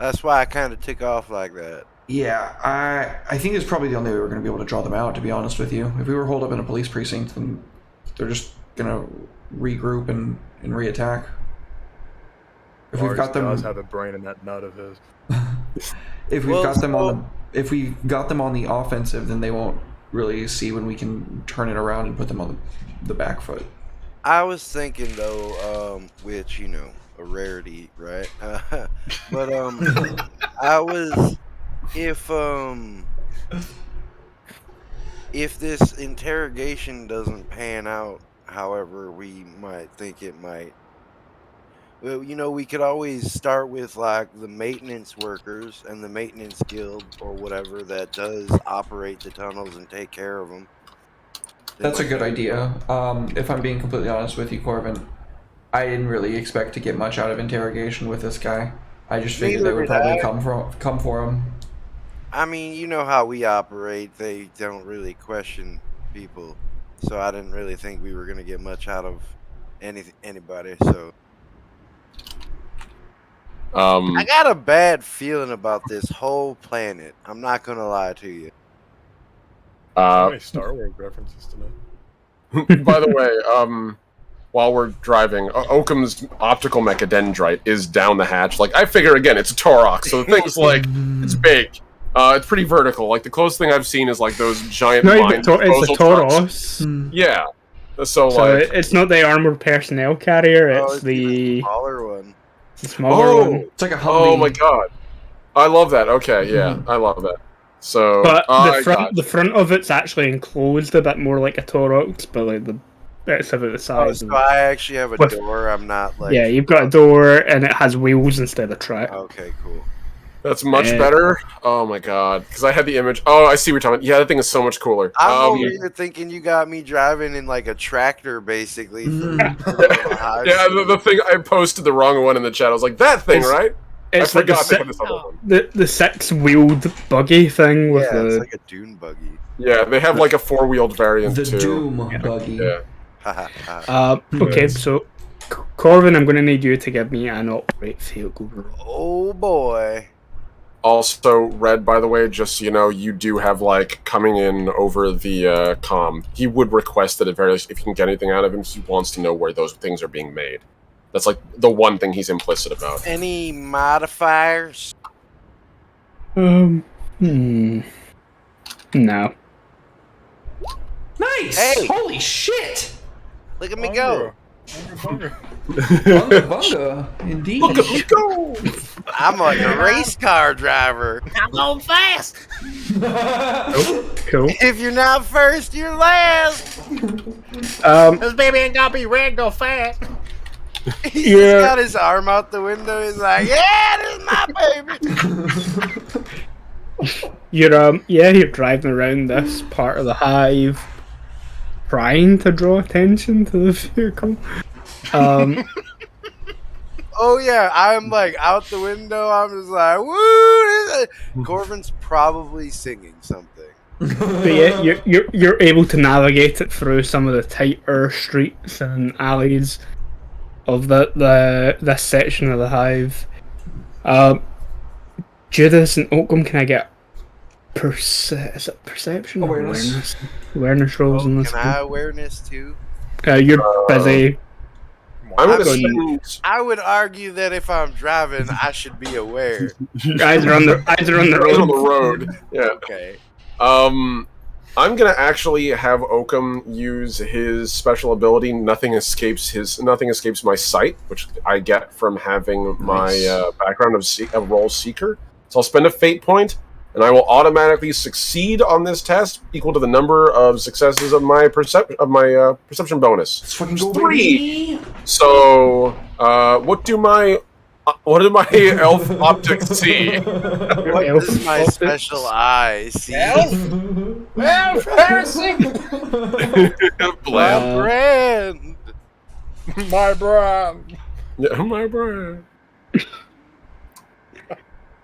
That's why I kind of took off like that. Yeah, I think it's probably the only way we're going to be able to draw them out, to be honest with you. If we were holed up in a police precinct, then they're just going to regroup and reattack. If we've got them, does have a brain in that nut of his. if we've got them on the, if we got them on the offensive, then they won't really see when we can turn it around and put them on the back foot. I was thinking though, which you know, a rarity, right? But I was if this interrogation doesn't pan out, however we might think it might. Well, you know, we could always start with like the maintenance workers and the maintenance guild or whatever that does operate the tunnels and take care of them. That's a good idea. If I'm being completely honest with you, Corbin, I didn't really expect to get much out of interrogation with this guy. I just figured they would probably come for him. I mean, you know how we operate. They don't really question people. So I didn't really think we were going to get much out of anybody. So I got a bad feeling about this whole planet. I'm not going to lie to you. How many Star Wars references tonight? By the way, while we're driving, Oakum's optical mechadendrite is down the hatch. Like, I figure, again, it's a Torok, so the thing's, like, it's big. It's pretty vertical. Like, the closest thing I've seen is, like, those giant mine it's a disposal trucks. Toros. Yeah. So like... it's not the armored personnel carrier, it's it's the smaller one. The smaller one. It's like a Humvee. Oh, my God. I love that. Okay, yeah, I love that. So, but the front of it's actually enclosed a bit more like a Torox, but like it's about the size. Oh, so I actually have a door. I'm not like. Yeah, you've got a door and it has wheels instead of track. Okay, cool. That's much better. Oh my god, because I had the image. Oh, I see what you're talking about. Yeah, that thing is so much cooler. I'm over here thinking you got me driving in like a tractor, basically. Yeah, the thing I posted the wrong one in the chat. I was like, that thing, right? I forgot to put this other one. The six-wheeled buggy thing with it's like a dune buggy. Yeah, they have like a four-wheeled variant too. The Doom buggy. Yeah. Okay, so Corvin, I'm going to need you to give me an operate vehicle roll. Oh boy. Also, Red, by the way, just so you know, you do have, like, coming in over the comm. He would request that at very least, if you can get anything out of him, he wants to know where those things are being made. That's, like, the one thing he's implicit about. Any modifiers? No. Nice! Hey! Holy shit! Look at me go! Bunga bunga, indeed. Look at me go! I'm like a race car driver. I'm going fast. Cool. If you're not first, you're last. This baby ain't gonna be red, go fast. He's just got his arm out the window. He's like, "Yeah, this is my baby." You're driving around this part of the hive, trying to draw attention to the vehicle. Oh yeah, I'm like out the window. I'm just like, "Woo!" Corvin's probably singing something. But yeah, you're able to navigate it through some of the tighter streets and alleys of this section of the hive. Judas and Oakham, can I get is it perception? Awareness. Awareness rolls in this Can I awareness too? You're busy. I would argue that if I'm driving, I should be aware. Eyes are on the road. Yeah. Okay. I'm gonna actually have Oakham use his special ability. Nothing escapes my sight, which I get from having my background of role seeker. So I'll spend a fate point, and I will automatically succeed on this test, equal to the number of successes of my perception bonus. Let's fucking go, 3. baby. So, what do my elf optics see? What does my special eye see? Well, Heresy. My brand. My brand. Yeah, my brand.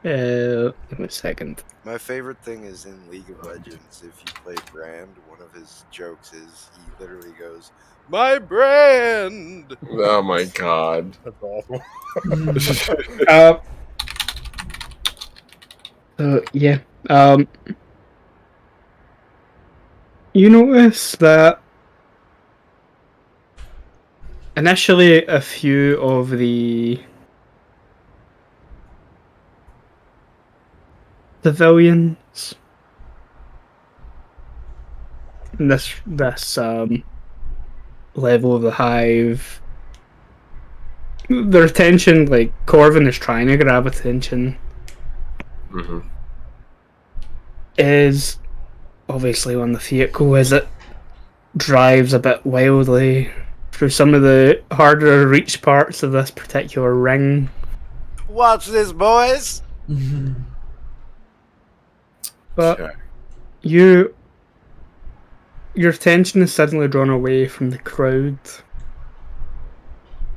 Give me a second. My favorite thing is in League of Legends, if you play Brand, one of his jokes is he literally goes, "My brand!" Oh my god. That's awful. You notice that initially a few of the civilians in this level of the hive, their attention, like Corvin is trying to grab attention, is obviously on the vehicle as it drives a bit wildly through some of the harder to reach parts of this particular ring. Watch this, boys. But Okay. your attention is suddenly drawn away from the crowd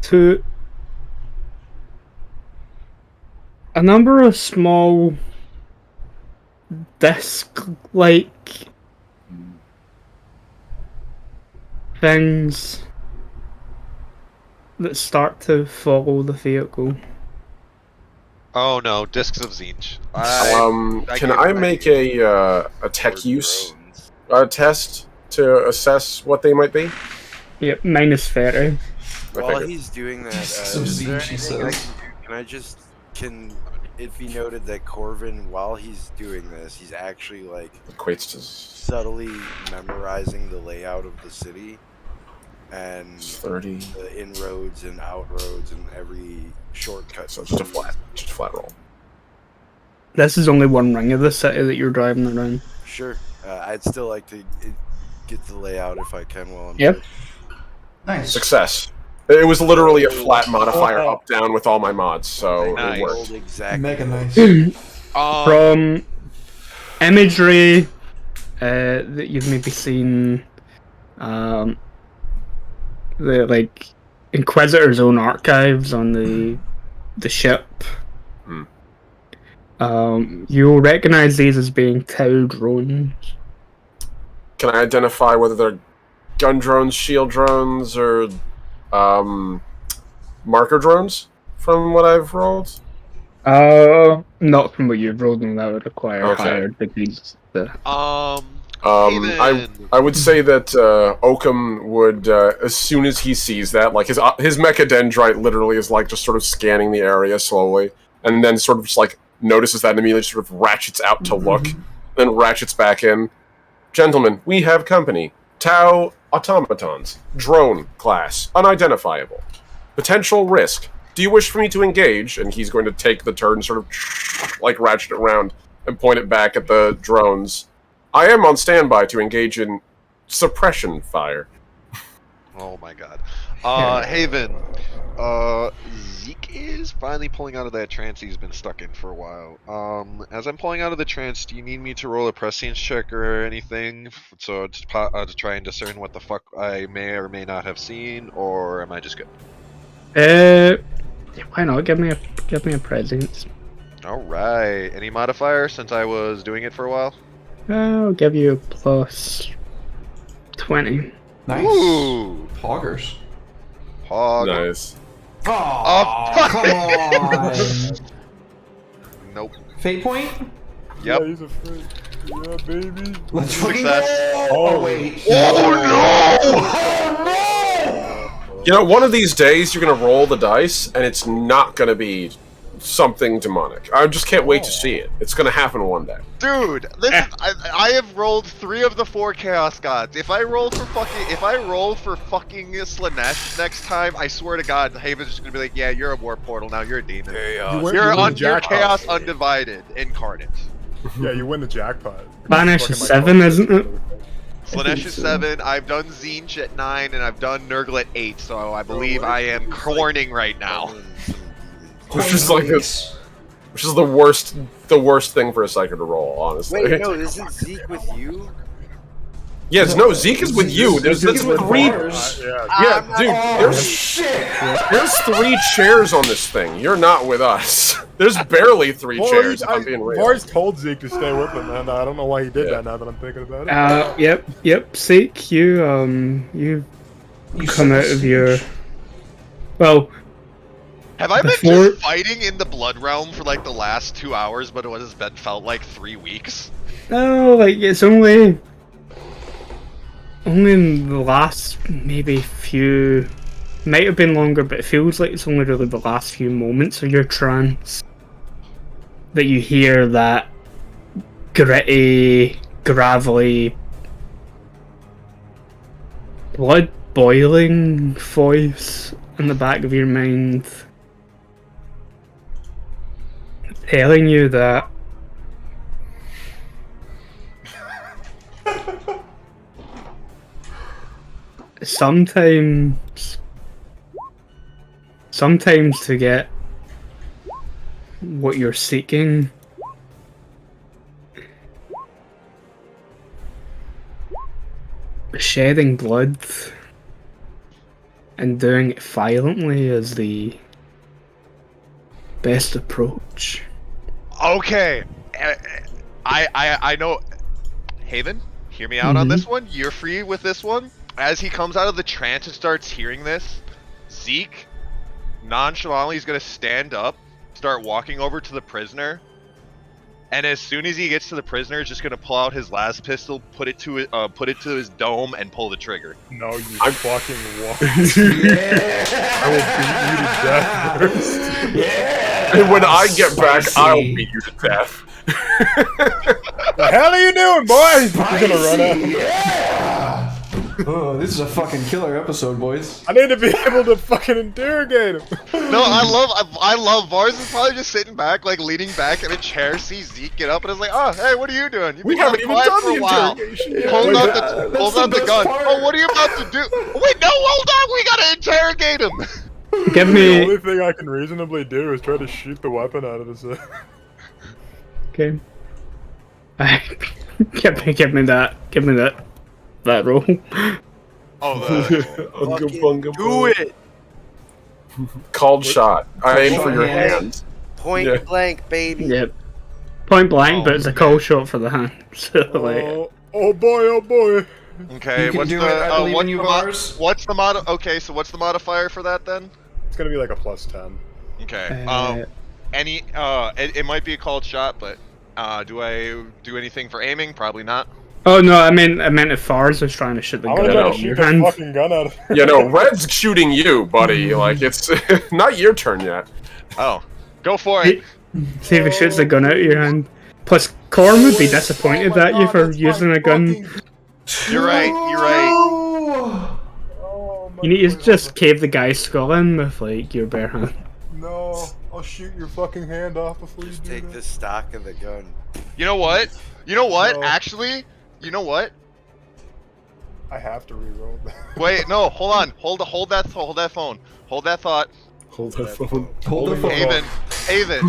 to a number of small disc-like things that start to follow the vehicle. Oh no, discs of Zinch. Can I make a tech use test to assess what they might be? Yep, minus 30. While Okay. he's doing that, Some is there Zinch, he anything I says. can it be noted that Corvin, while he's doing this, he's actually like Equates to subtly memorizing the layout of the city and 30. the inroads and outroads and every shortcut. So just a flat roll. This is only one ring of the city that you're driving around. Sure, I'd still like to get the layout if I can while I'm Yep. there. Nice. Success. It was literally a flat modifier up down with all my mods, so Nice. it worked. Rolled exactly. Mega nice. From imagery that you've maybe seen, the like Inquisitor's own archives on the ship. You'll recognize these as being Tau drones. Can I identify whether they're gun drones, shield drones, or marker drones from what I've rolled? Not from what you've rolled, and that would require Okay. higher degrees. I would say that Oakham would, as soon as he sees that, like his mechadendrite literally is like just sort of scanning the area slowly, and then sort of just like notices that and immediately sort of ratchets out to look, then ratchets back in. Gentlemen, we have company. Tau automatons. Drone class. Unidentifiable. Potential risk. Do you wish for me to engage? And he's going to take the turn, sort of like ratchet it around and point it back at the drones. I am on standby to engage in suppression fire. Oh my god. Haven. Zeke is finally pulling out of that trance he's been stuck in for a while. As I'm pulling out of the trance, do you need me to roll a prescience check or anything to try and discern what the fuck I may or may not have seen, or am I just good? Why not? Give me a presence. All right. Any modifier since I was doing it for a while? I'll give you a plus 20. Nice. Ooh. Poggers. Hog. Nice. Oh, fuck. come on. Nope. Fate point? Yep. Yeah, he's a freak. Yeah, baby. Let's fucking Success. go. Oh, wait. You know, one of these days you're going to roll the dice, and it's not going to be something demonic. I just can't wait to see it. It's going to happen one day. Dude, listen, I have rolled 3 of the 4 Chaos Gods. If I roll for fucking Slanesh next time, I swear to God, Haven's just gonna be like, yeah, you're a Warp Portal now, you're a demon. You're Chaos Undivided Incarnate. Yeah, you win the jackpot. Banish is Fucking, 7, isn't it? Slanesh is 7, I've done Zinch at 9, and I've done Nurgle at 8, so I believe I am corning right now. Which is like this, which is the worst thing for a psyker to roll, honestly. Wait, no, isn't Zeke with you? Yes, no, Zeke is with you. There's Zeke is with 3. Mars. Yeah, dude, there's 3 chairs on this thing. You're not with us. There's barely 3 chairs. I'm being real. Mars told Zeke to stay with him, and I don't know why he did that now that I'm thinking about it. Yep. Seek, you come out of your. Well, Have I been Before- just fighting in the Blood Realm for like the last 2 hours, but it has been felt like 3 weeks? No, like it's only in the last maybe few, might have been longer, but it feels like it's only really the last few moments of your trance that you hear that gritty, gravelly, blood boiling voice in the back of your mind telling you that sometimes to get what you're seeking, shedding blood and doing it violently is the best approach. Okay, I know. Haven, hear me out on this one. You're free with this one. As he comes out of the trance and starts hearing this, Zeke nonchalantly is gonna stand up, start walking over to the prisoner, and as soon as he gets to the prisoner, just gonna pull out his last pistol, put it to his dome, and pull the trigger. No, you fucking won't. I will beat you to death first. And when I get back, I'll beat you to death. The hell are you doing, boys? You're gonna run out. Yeah! Oh, this is a fucking killer episode, boys. I need to be able to fucking interrogate him. No, I love Vars is probably just sitting back, like leaning back in a chair, sees Zeke get up, and is like, "Oh, hey, what are you doing? You've We been haven't even quiet done for a the while." interrogation yet. Pulls out the the best gun. part. Oh, what are you about to do? Wait, no, hold on, we gotta interrogate him. Give The me. only thing I can reasonably do is try to shoot the weapon out of his head. Okay. Give me that roll. Oh, Do it! Called shot. I aim for your Hands. hands. Point Yeah. blank, baby. Yep. Point blank, Oh, but it's a cold shot for the hand. So like, Oh boy, oh boy. Okay, You can what's do the it, I believe what's in you, the Vars. what's the mod? Okay, so what's the modifier for that then? It's gonna be like a +10. Okay. Uh, It might be a called shot, but do I do anything for aiming? Probably not. oh no, I meant if Fars was trying to shoot the I'm gun gonna try out to of your shoot the hand. fucking gun out of Yeah, no, Red's shooting you, buddy. Like, it's not your turn yet. Oh, go for it. See if he shoots the gun out of your hand. Plus, Corm would be disappointed at you for using a gun. You're right. You're right. Oh, my You need to boy, just cave the guy's skull in with like your bare hand. No, I'll shoot your fucking hand off before you Just do take that. the stock of the gun. You know what? You know what? No. Actually, you know what? I have to reroll that. Wait, no. Hold on. Hold that phone. Hold that thought. Hold that phone. Hold the phone. Haven.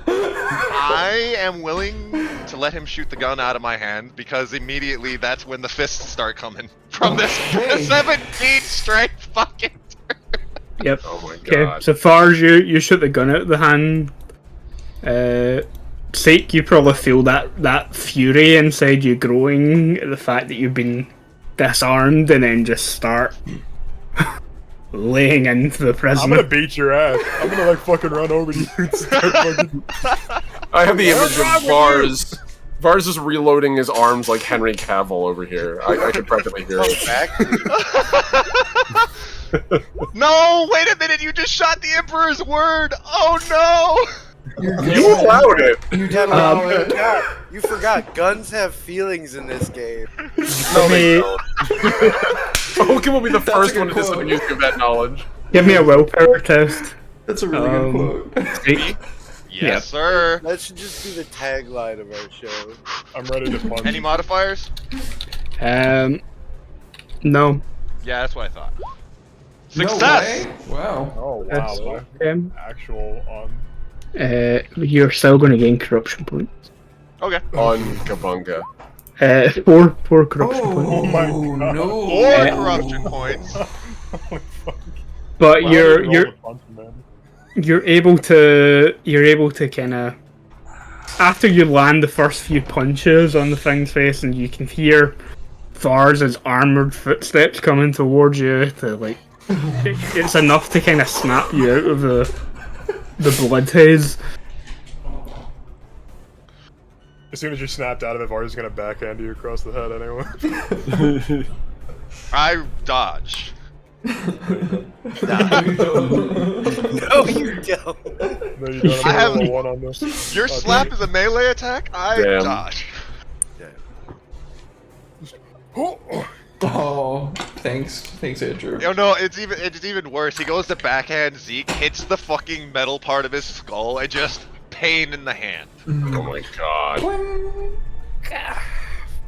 I am willing to let him shoot the gun out of my hand because immediately that's when the fists start coming from this Okay. 17 strength fucking. Yep. Oh my Okay, god. so far as you shoot the gun out of the hand, Sake, you probably feel that fury inside you growing at the fact that you've been disarmed and then just start laying into the I'm prisoner. gonna beat your ass. I'm gonna like fucking run over to you and start fucking. I have the image wrong of with Vars. Vars is reloading his arms like Henry Cavill over here. I could practically hear it. Back. No, wait a minute! You just shot the Emperor's word. Oh no! You allowed it. You did allow it. You forgot. Guns have feelings in this game. No, they me- don't. Hogan will be the That's first a good one to quote. use that knowledge. Give me a willpower test. That's a really good quote. Sake. Yes, Yeah. sir. That should just be the tagline of our show. I'm ready to punch. Any modifiers? No. Yeah, that's what I thought. No Success! way. Wow. Oh wow, That's what okay. actual on. You're still going to gain corruption points. Okay. On Kabunga. Four corruption points. Oh my God. no. 4 corruption points. Holy fuck. But Wow, you're roll the punch, man. you're able to kind of, after you land the first few punches on the thing's face, and you can hear Vars' armored footsteps coming towards you to like it's enough to kind of snap you out of the blood haze. As soon as you're snapped out of it, Var's gonna backhand you across the head anyway. I dodge. No, you don't. No, you don't. I have- I'm one on this. Your Okay. slap is a melee attack? I Damn. dodge. Oh, thanks, Andrew. Oh no, it's even worse. He goes to backhand Zeke, hits the fucking metal part of his skull, and just pain in the hand. Oh my god.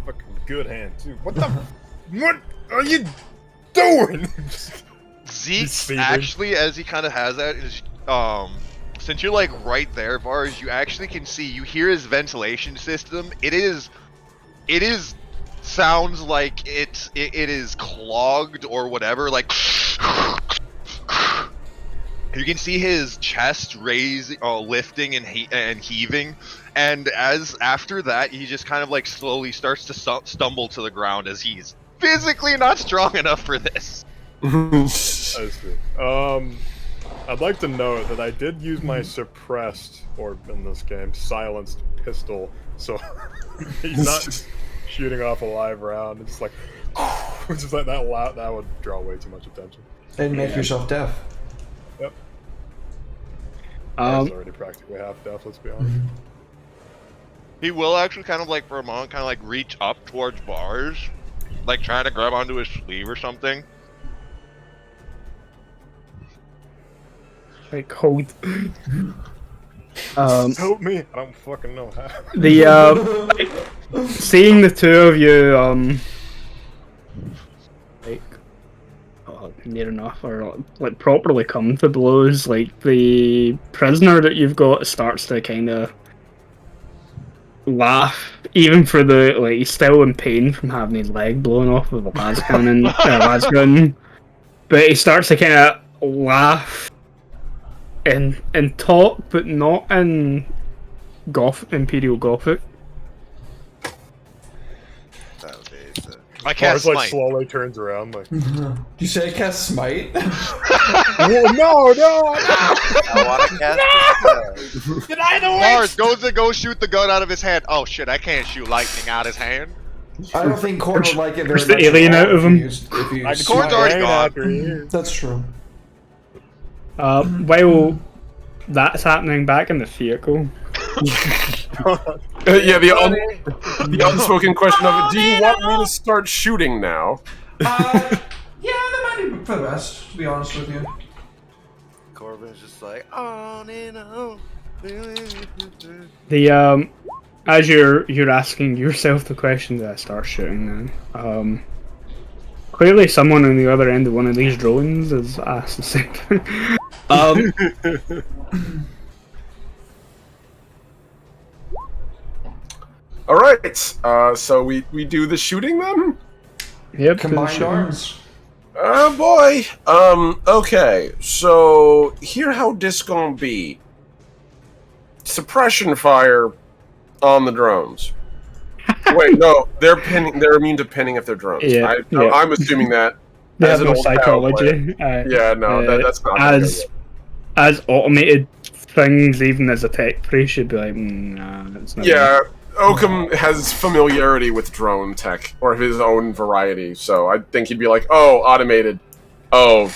Fucking good hand too. What the? What are you doing? Zeke Seething. actually, as he kind of has that, is since you're like right there, Vars, you actually can see. You hear his ventilation system. It is sounds like it is clogged or whatever. Like you can see his chest lifting and heaving, and after that, he just kind of like slowly starts to stumble to the ground as he's physically not strong enough for this. I see. I'd like to note that I did use my suppressed, or in this game, silenced pistol, so he's not shooting off a live round. It's like, just like that loud. That would draw way too much attention. And make yourself deaf. Yep. He's already practically half deaf. Let's be honest. He will actually kind of like for a moment kind of like reach up towards Vars, like trying to grab onto his sleeve or something. Like hold. Help me! I don't fucking know how. Like, seeing the two of you, like, near enough, or like properly come to blows, like the prisoner that you've got starts to kind of laugh, even for the like he's still in pain from having his leg blown off with a las gun, but he starts to kind of laugh and talk, but not in Imperial Gothic. I cast Vars like smite. slowly turns around like. Did you say I cast smite? Whoa, no! I want to cast the spell. Did I know Vars goes to go shoot the gun out of his hand. Oh shit! I can't shoot lightning out his hand. I don't think Corn would like it very Push the much. alien at all out of if you him. used- if you Like, used Corn's smite. already Right gone. after you. That's true. While that's happening back in the vehicle, Yeah, the unspoken question of it. Do you want me to start shooting now? Yeah, that might be for the best, to be honest with you. Corbin's just like on and on. the as you're asking yourself the question, that I start shooting then. Clearly, someone on the other end of one of these drones is asked the same thing. All right. So we do the shooting then. Yep. Combined arms. Oh boy. Okay. So here how this gonna be. Suppression fire on the drones. Wait, no, they're pinning. They're immune to pinning if they're drones. Yeah, yeah. I'm assuming that. They as have an no old PAL psychology. Yeah, no, that's not gonna go yet. as automated things, even as a tech pre, should be like, nah, it's not. Yeah, Oakham has familiarity with drone tech, or his own variety, so I think he'd be like, oh, automated. Oh,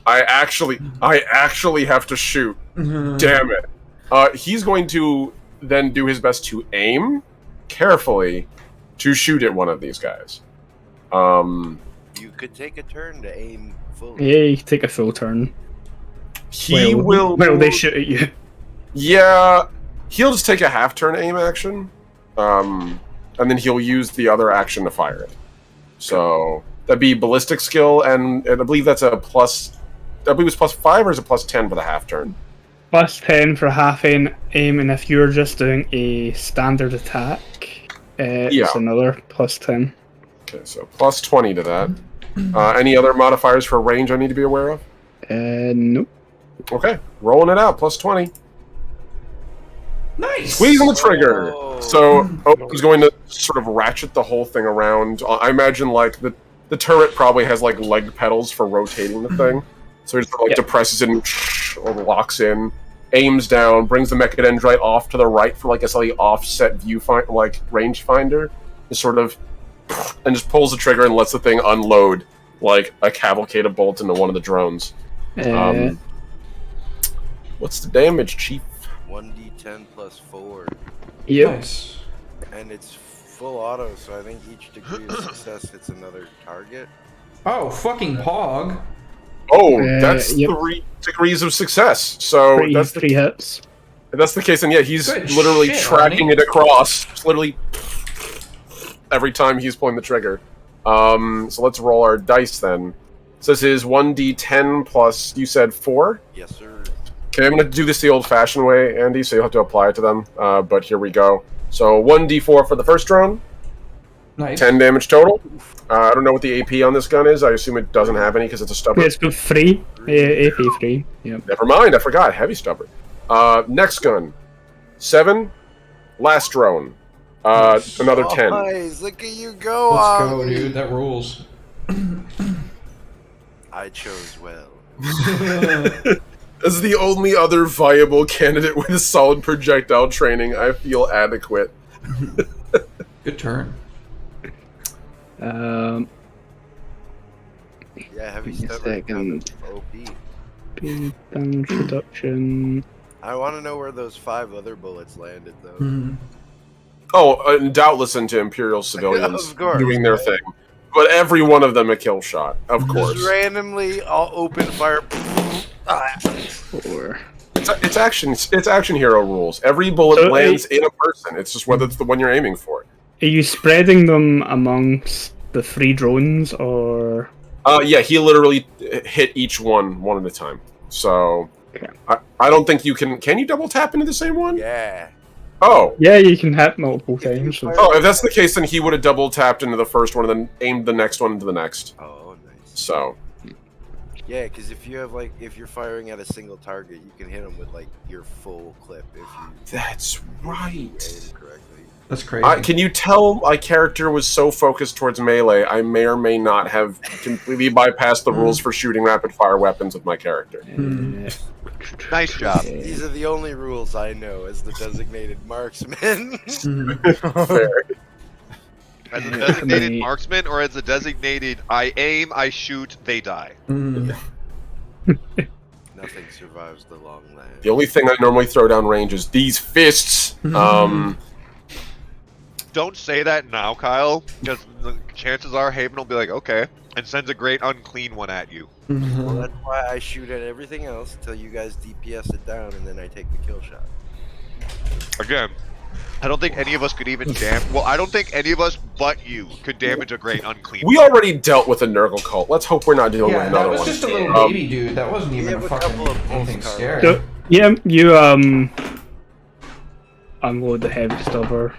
I actually have to shoot. Damn it. He's going to then do his best to aim carefully to shoot at one of these guys. You could take a turn to aim fully. Yeah, you take a full turn. He Well, they shoot at you. Yeah, he'll just take a half turn aim action, and then he'll use the other action to fire it. So that'd be ballistic skill, and I believe that's a plus. I believe it's +5 or is it +10 for the half turn? +10 for half aim, and if you're just doing a standard attack, it's another +10. Okay, so +20 to that. Any other modifiers for range I need to be aware of? Nope. Okay, rolling it out, +20. Nice. Squeezing the trigger. Oh. So Oakham is going to sort of ratchet the whole thing around. I imagine like the the turret probably has like leg pedals for rotating the thing. So he just like depresses it and or locks in, aims down, brings the mechadendrite off to the right for like a slightly offset rangefinder, just sort of, and just pulls the trigger and lets the thing unload like a cavalcade of bolts into one of the drones. What's the damage, Chief? 1d10 plus 4. Yep. Nice. And it's full auto, so I think each degree of success hits another target. Oh, fucking Pog. Oh, that's 3 degrees of success. So that's three hits. If that's the case, then yeah, he's Good literally shit, tracking Arnie. it across, just literally every time he's pulling the trigger. So let's roll our dice then. So this is 1d10 plus, you said 4? Yes, sir. Okay, I'm going to do this the old-fashioned way, Andy, so you'll have to apply it to them. But here we go. So 1d4 for the first drone. Nice. 10 damage total. I don't know what the AP on this gun is. I assume it doesn't have any because it's a stubber. Yeah, it's got 3. AP 3. Yep. Never mind, I forgot. Heavy stubber. Next gun. 7. Last drone. Another 10. Nice, look at you go, Let's go, Ollie. dude. That rules. I chose well. As the only other viable candidate with solid projectile training, I feel adequate. Good turn. Yeah, heavy Give me a stubber second. OP. Damage reduction. I want to know where those 5 other bullets landed, though. Hmm. Oh, and doubtless into Imperial civilians Of course, doing their right? thing. But every one of them a kill shot, of course. Just randomly, all open fire. 4. It's action hero rules. Every bullet So, lands in a person. It's just whether it's the one you're aiming for. Are you spreading them amongst the 3 drones, or...? Yeah, he literally hit each one at a time. So, Okay. I don't think you can... Can you double tap into the same one? Yeah. Oh. Yeah, you can hit multiple If you times. So. fire- Oh, if that's the case, then he would have double tapped into the first one and then aimed the next one into the next. Oh, nice. So, Yeah, because if you have if you're firing at a single target, you can hit them with your full clip if you that's right. aim correctly. That's crazy. Can you tell my character was so focused towards melee, I may or may not have completely bypassed the rules for shooting rapid-fire weapons with my character. Nice job. These are the only rules I know as the designated marksman. Fair. As a designated marksman or as a designated I aim, I shoot, they die. Mm. Nothing survives the long land. The only thing I normally throw down range is these fists. Don't say that now, Kyle, because the chances are Haven will be like, okay, and sends a great unclean one at you. Well, that's why I shoot at everything else until you guys DPS it down, and then I take the kill shot. Again, I don't think any of us could even Well, I don't think any of us but you could damage a great unclean. We already dealt with a Nurgle cult. Let's hope we're not dealing with Yeah, that another was one. just a little baby dude. That wasn't even have a a fucking couple of anything postcards. scary. So, yeah, you unload the heavy stubber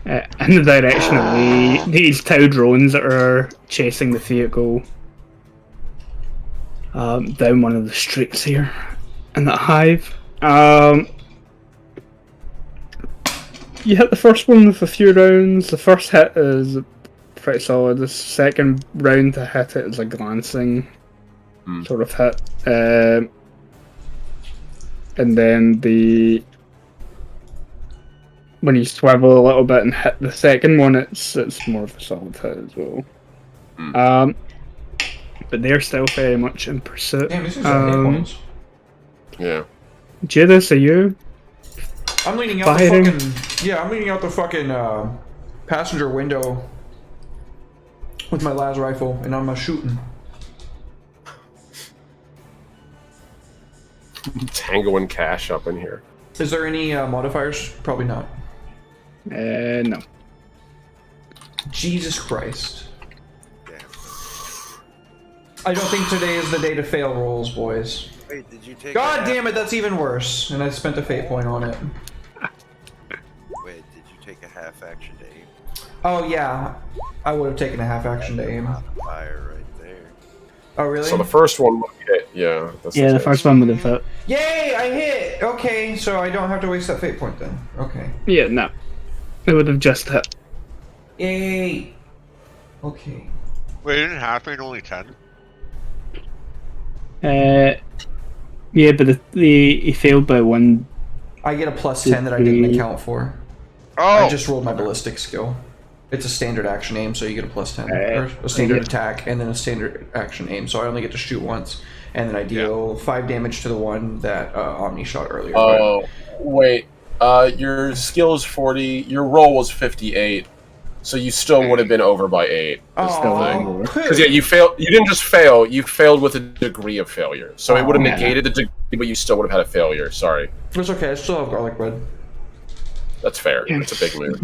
in the direction of these Tau drones that are chasing the vehicle down one of the streets here in that hive. You hit the first one with a few rounds. The first hit is pretty solid. The second round to hit it is a glancing sort of hit. And then when you swivel a little bit and hit the second one, it's more of a solid hit as well. But they're still very much in pursuit. Damn, this is hit points. Yeah. Judas, are you? I'm leaning out Fighting. the fucking... Yeah, I'm leaning out the fucking passenger window with my las rifle, and I'm shooting. Tango and Cash up in here. Is there any modifiers? Probably not. No. Jesus Christ. I don't think today is the day to fail rolls, boys. Wait, did you take? God damn it, that's even worse. And I spent a fate point on it. Wait, did you take a half action to aim? Oh yeah, I would have taken a half action to aim. Fire right there. Oh really? So the first one would hit. Yeah. That's Yeah, the case. first one would have hit. Yay, I hit! Okay, so I don't have to waste that fate point then. Okay. Yeah, no. It would have just hit. Yay! Okay. Wait, it didn't half made only 10? Yeah, but he failed by 1. I get a +10 that I didn't account for. Oh! I just rolled my ballistic skill. It's a standard action aim, so you get a +10. Or a standard attack, and then a standard action aim, so I only get to shoot once. And then I deal 5 damage to the one that Omni shot earlier. Oh, wait. Your skill is 40, your roll was 58, so you still would have been over by 8. Oh, because yeah, you failed. You didn't just fail; you failed with a degree of failure. So it would have negated the degree, but you still would have had a failure. Sorry. It's okay. I still have garlic bread. That's fair. That's a big move.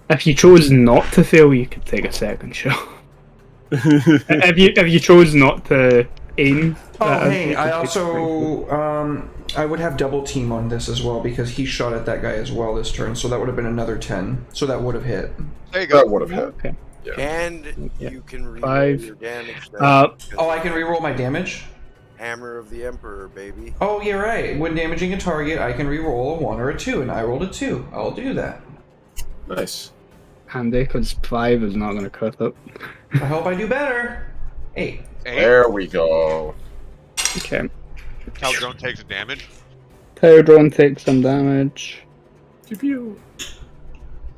If you chose not to fail, you could take a second shot. if you chose not to aim. Oh, hey, I also I would have double team on this as well because he shot at that guy as well this turn, so that would have been another 10. So that would have hit. There you go. That would have hit. Okay. Yeah. And you can reroll 5. your damage. Oh, I can reroll my damage? Hammer of the Emperor, baby. Oh, you're right. When damaging a target, I can reroll a 1 or a 2, and I rolled a 2. I'll do that. Nice. Handy, because 5 is not going to cut up. I hope I do better. 8. There we go. Okay. Cal drone takes damage. Power drone takes some damage. Pew.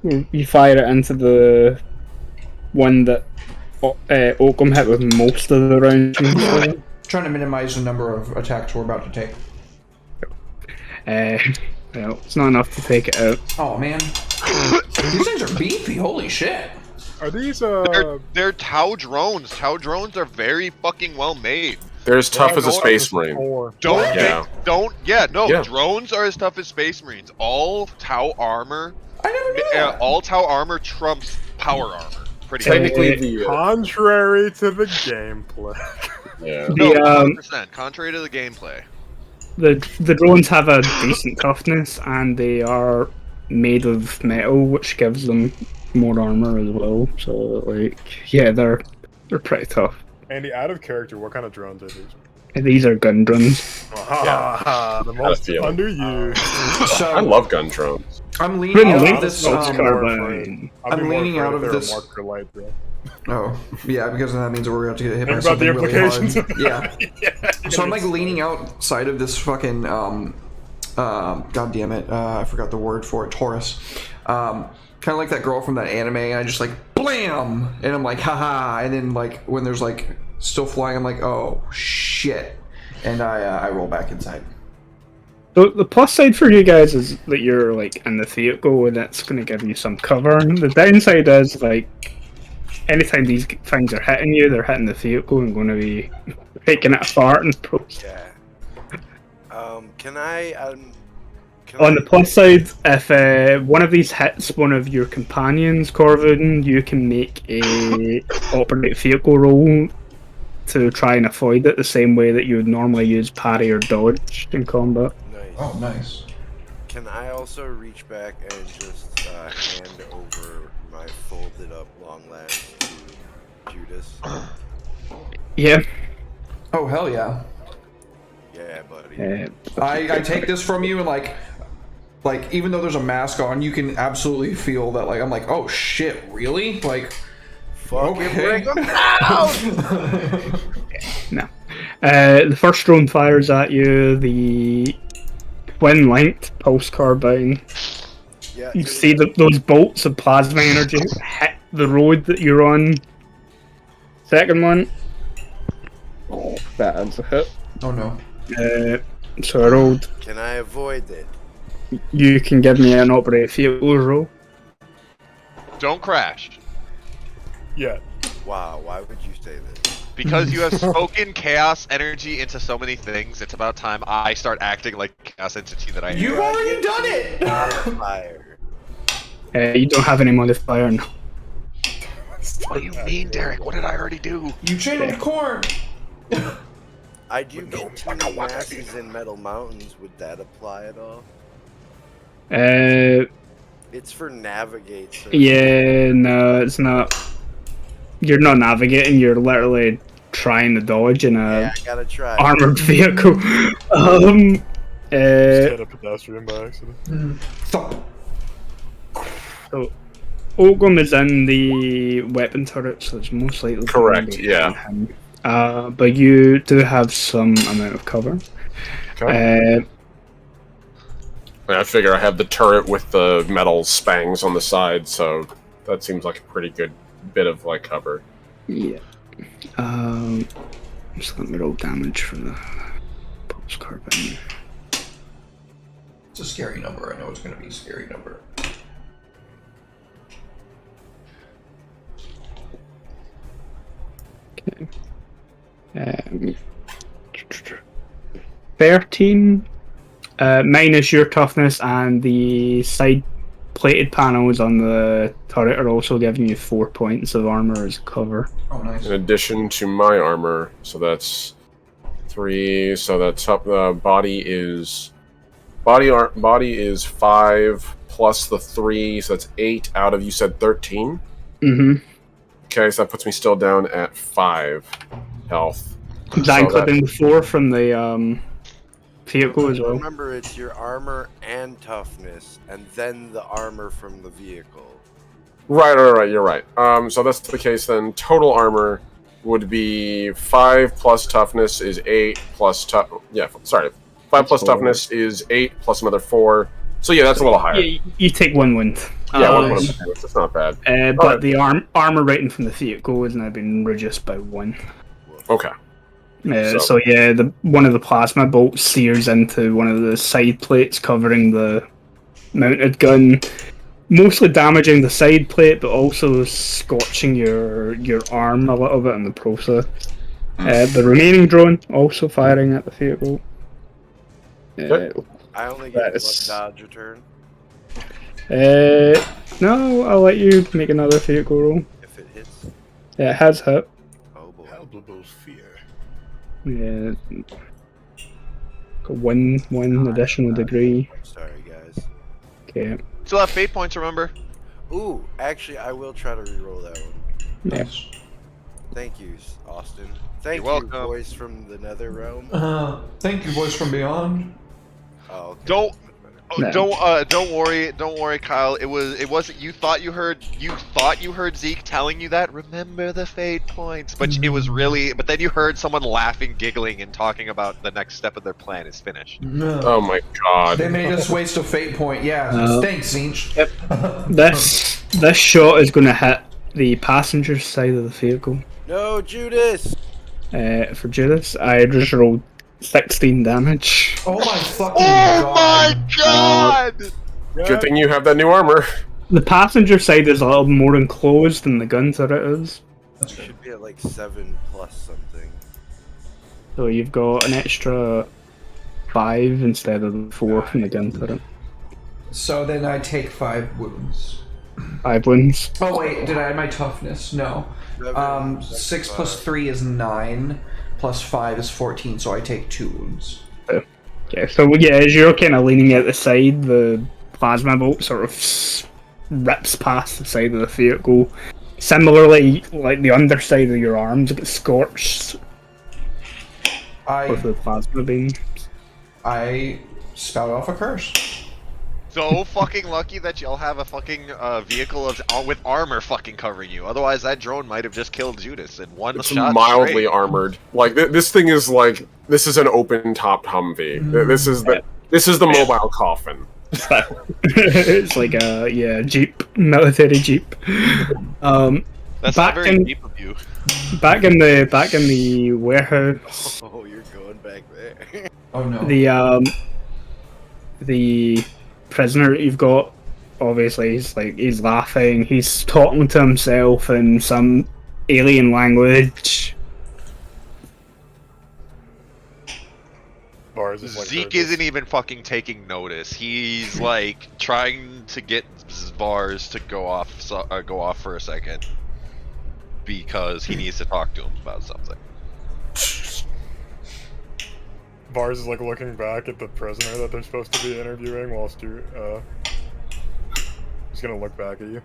You fire it into the one that Oakham hit with most of the rounds. Trying to minimize the number of attacks we're about to take. Well, it's not enough to take it out. Oh man, these things are beefy. Holy shit! Are these They're Tau drones. Tau drones are very fucking well made. They're as tough as a space marine. Drones are as tough as space marines. All Tau armor. I never knew that. All Tau armor trumps power armor. Pretty Technically, contrary to the gameplay. Yeah. No, 100%. Contrary to the gameplay. The drones have a decent toughness, and they are made of metal, which gives them more armor as well. So, like, yeah, they're pretty tough. Andy, out of character, what kind of drones are these? These are gun drones. The most underused. So I love gun drones. I'm leaning out of this. I'm leaning out of this. Light drone. Oh, yeah, because that means we're about to get hit by Think about the something really implications. hard. Yeah. So I'm like leaning outside of this fucking god damn it, I forgot the word for it, Taurus. Kind of like that girl from that anime, and I just like blam, and I'm like haha, and then like when there's like still flying, I'm like oh shit, and I roll back inside. So the plus side for you guys is that you're like in the vehicle, and that's going to give you some cover. The downside is like anytime these things are hitting you, they're hitting the vehicle and going to be taking it apart and Yeah. On the plus side, if one of these hits one of your companions, Corvin, you can make a operate vehicle roll to try and avoid it the same way that you would normally use parry or dodge in combat. Nice. Oh, nice. Can I also reach back and just hand over my folded up long lance to Judas? Yeah. Oh hell yeah. Yeah, buddy. I take this from you and like even though there's a mask on, you can absolutely feel that like I'm like oh shit really like fuck okay. bring them out. No. The first drone fires at you. The twin linked pulse carbine. Yeah, You see those bolts of plasma energy hit the road that you're on. Second one. Oh, that's a hit. Oh no. So I rolled. Can I avoid it? You can give me an operate vehicle roll. Don't crash. Yeah. Wow, why would you say this? Because you have spoken chaos energy into so many things, it's about time I start acting like the chaos entity that I am. You've already done it! Fire. You don't have any modifier now. What do you mean, Derek? What did I already do? You channeled corn! I do get 2 masses in Metal Mountains. Would that apply at all? It's for navigate. So Yeah, no, it's not. You're not navigating. You're literally trying to dodge in a yeah, I gotta try. armored vehicle. Just hit a pedestrian by accident. Thump. So Ogham is in the weapon turret, so it's most likely Correct, gonna be yeah. him. But you do have some amount of cover. Okay. I figure I have the turret with the metal spangs on the side, so that seems like a pretty good bit of like cover. Yeah. Just let me roll damage for the postcard. It's a scary number. I know it's going to be a scary number. Okay. 13 minus your toughness, and the side plated panels on the turret are also giving you 4 points of armor as cover. Oh, nice. In addition to my armor, so that's 3. So that's up. The body is body is 5 plus the 3, so that's 8 out of, you said 13. Mm-hmm. Okay, so that puts me still down at 5 health. Is that including the 4 from the vehicle as well? Remember, it's your armor and toughness, and then the armor from the vehicle. Right, you're right. So that's the case then. Total armor would be 5 plus toughness is 8 plus 5 plus toughness is 8 plus another 4. So yeah, that's a little higher. Yeah, you take 1 wound. Yeah, 1 wound. That's not bad. But the armor rating from the vehicle has now been reduced by 1. Okay. So yeah, one of the plasma bolts sears into one of the side plates covering the mounted gun, mostly damaging the side plate, but also scorching your arm a little bit in the process. The remaining drone also firing at the vehicle. I only get one dodge a turn. No, I'll let you make another vehicle roll. If it hits. Yeah, it has hit. Oh boy. Palpable fear. Yeah. Got one additional degree. I'm sorry, guys. Okay. Still have fate points, remember? Ooh, actually, I will try to reroll that one. Yeah. Thank you, Austin. Thank You're you, welcome. voice from the nether realm. Thank you, voice from beyond. Oh, okay. Don't worry, Kyle. It wasn't. You thought you heard Zeke telling you that. Remember the fate points, but it was really. But then you heard someone laughing, giggling, and talking about the next step of their plan is finished. No. Oh my god. They made us waste a fate point. Yeah, thanks, Zinch. This shot is going to hit the passenger side of the vehicle. No, Judas. For Judas, I just rolled 16 damage. Oh my fucking god. Good thing you have that new armor. The passenger side is a little more enclosed than the gun turret is. That should be at like 7 plus something. So you've got an extra 5 instead of the 4 from the gun turret. So then I take 5 wounds. 5 wounds. Oh wait, did I add my toughness? No. 6 plus 3 is 9, plus 5 is 14, so I take 2 wounds. Okay, so yeah, as you're kind of leaning out the side, the plasma bolt sort of rips past the side of the vehicle. Similarly, like the underside of your arms gets scorched with the plasma beam. I spout off a curse. So fucking lucky that y'all have a fucking vehicle with armor fucking covering you. Otherwise, that drone might have just killed Judas in one It's shot. mildly straight. armored. Like this thing is like this is an open-topped Humvee. This is the mobile coffin. It's like a Jeep, military Jeep. That's not very deep of you. Back in the warehouse. Oh, you're going back there. Oh no. The prisoner that you've got, obviously he's laughing, he's talking to himself in some alien language. Zeke isn't even fucking taking notice. He's like trying to get Vars to go off for a second because he needs to talk to him about something. Vars is like looking back at the prisoner that they're supposed to be interviewing whilst you he's gonna look back at you.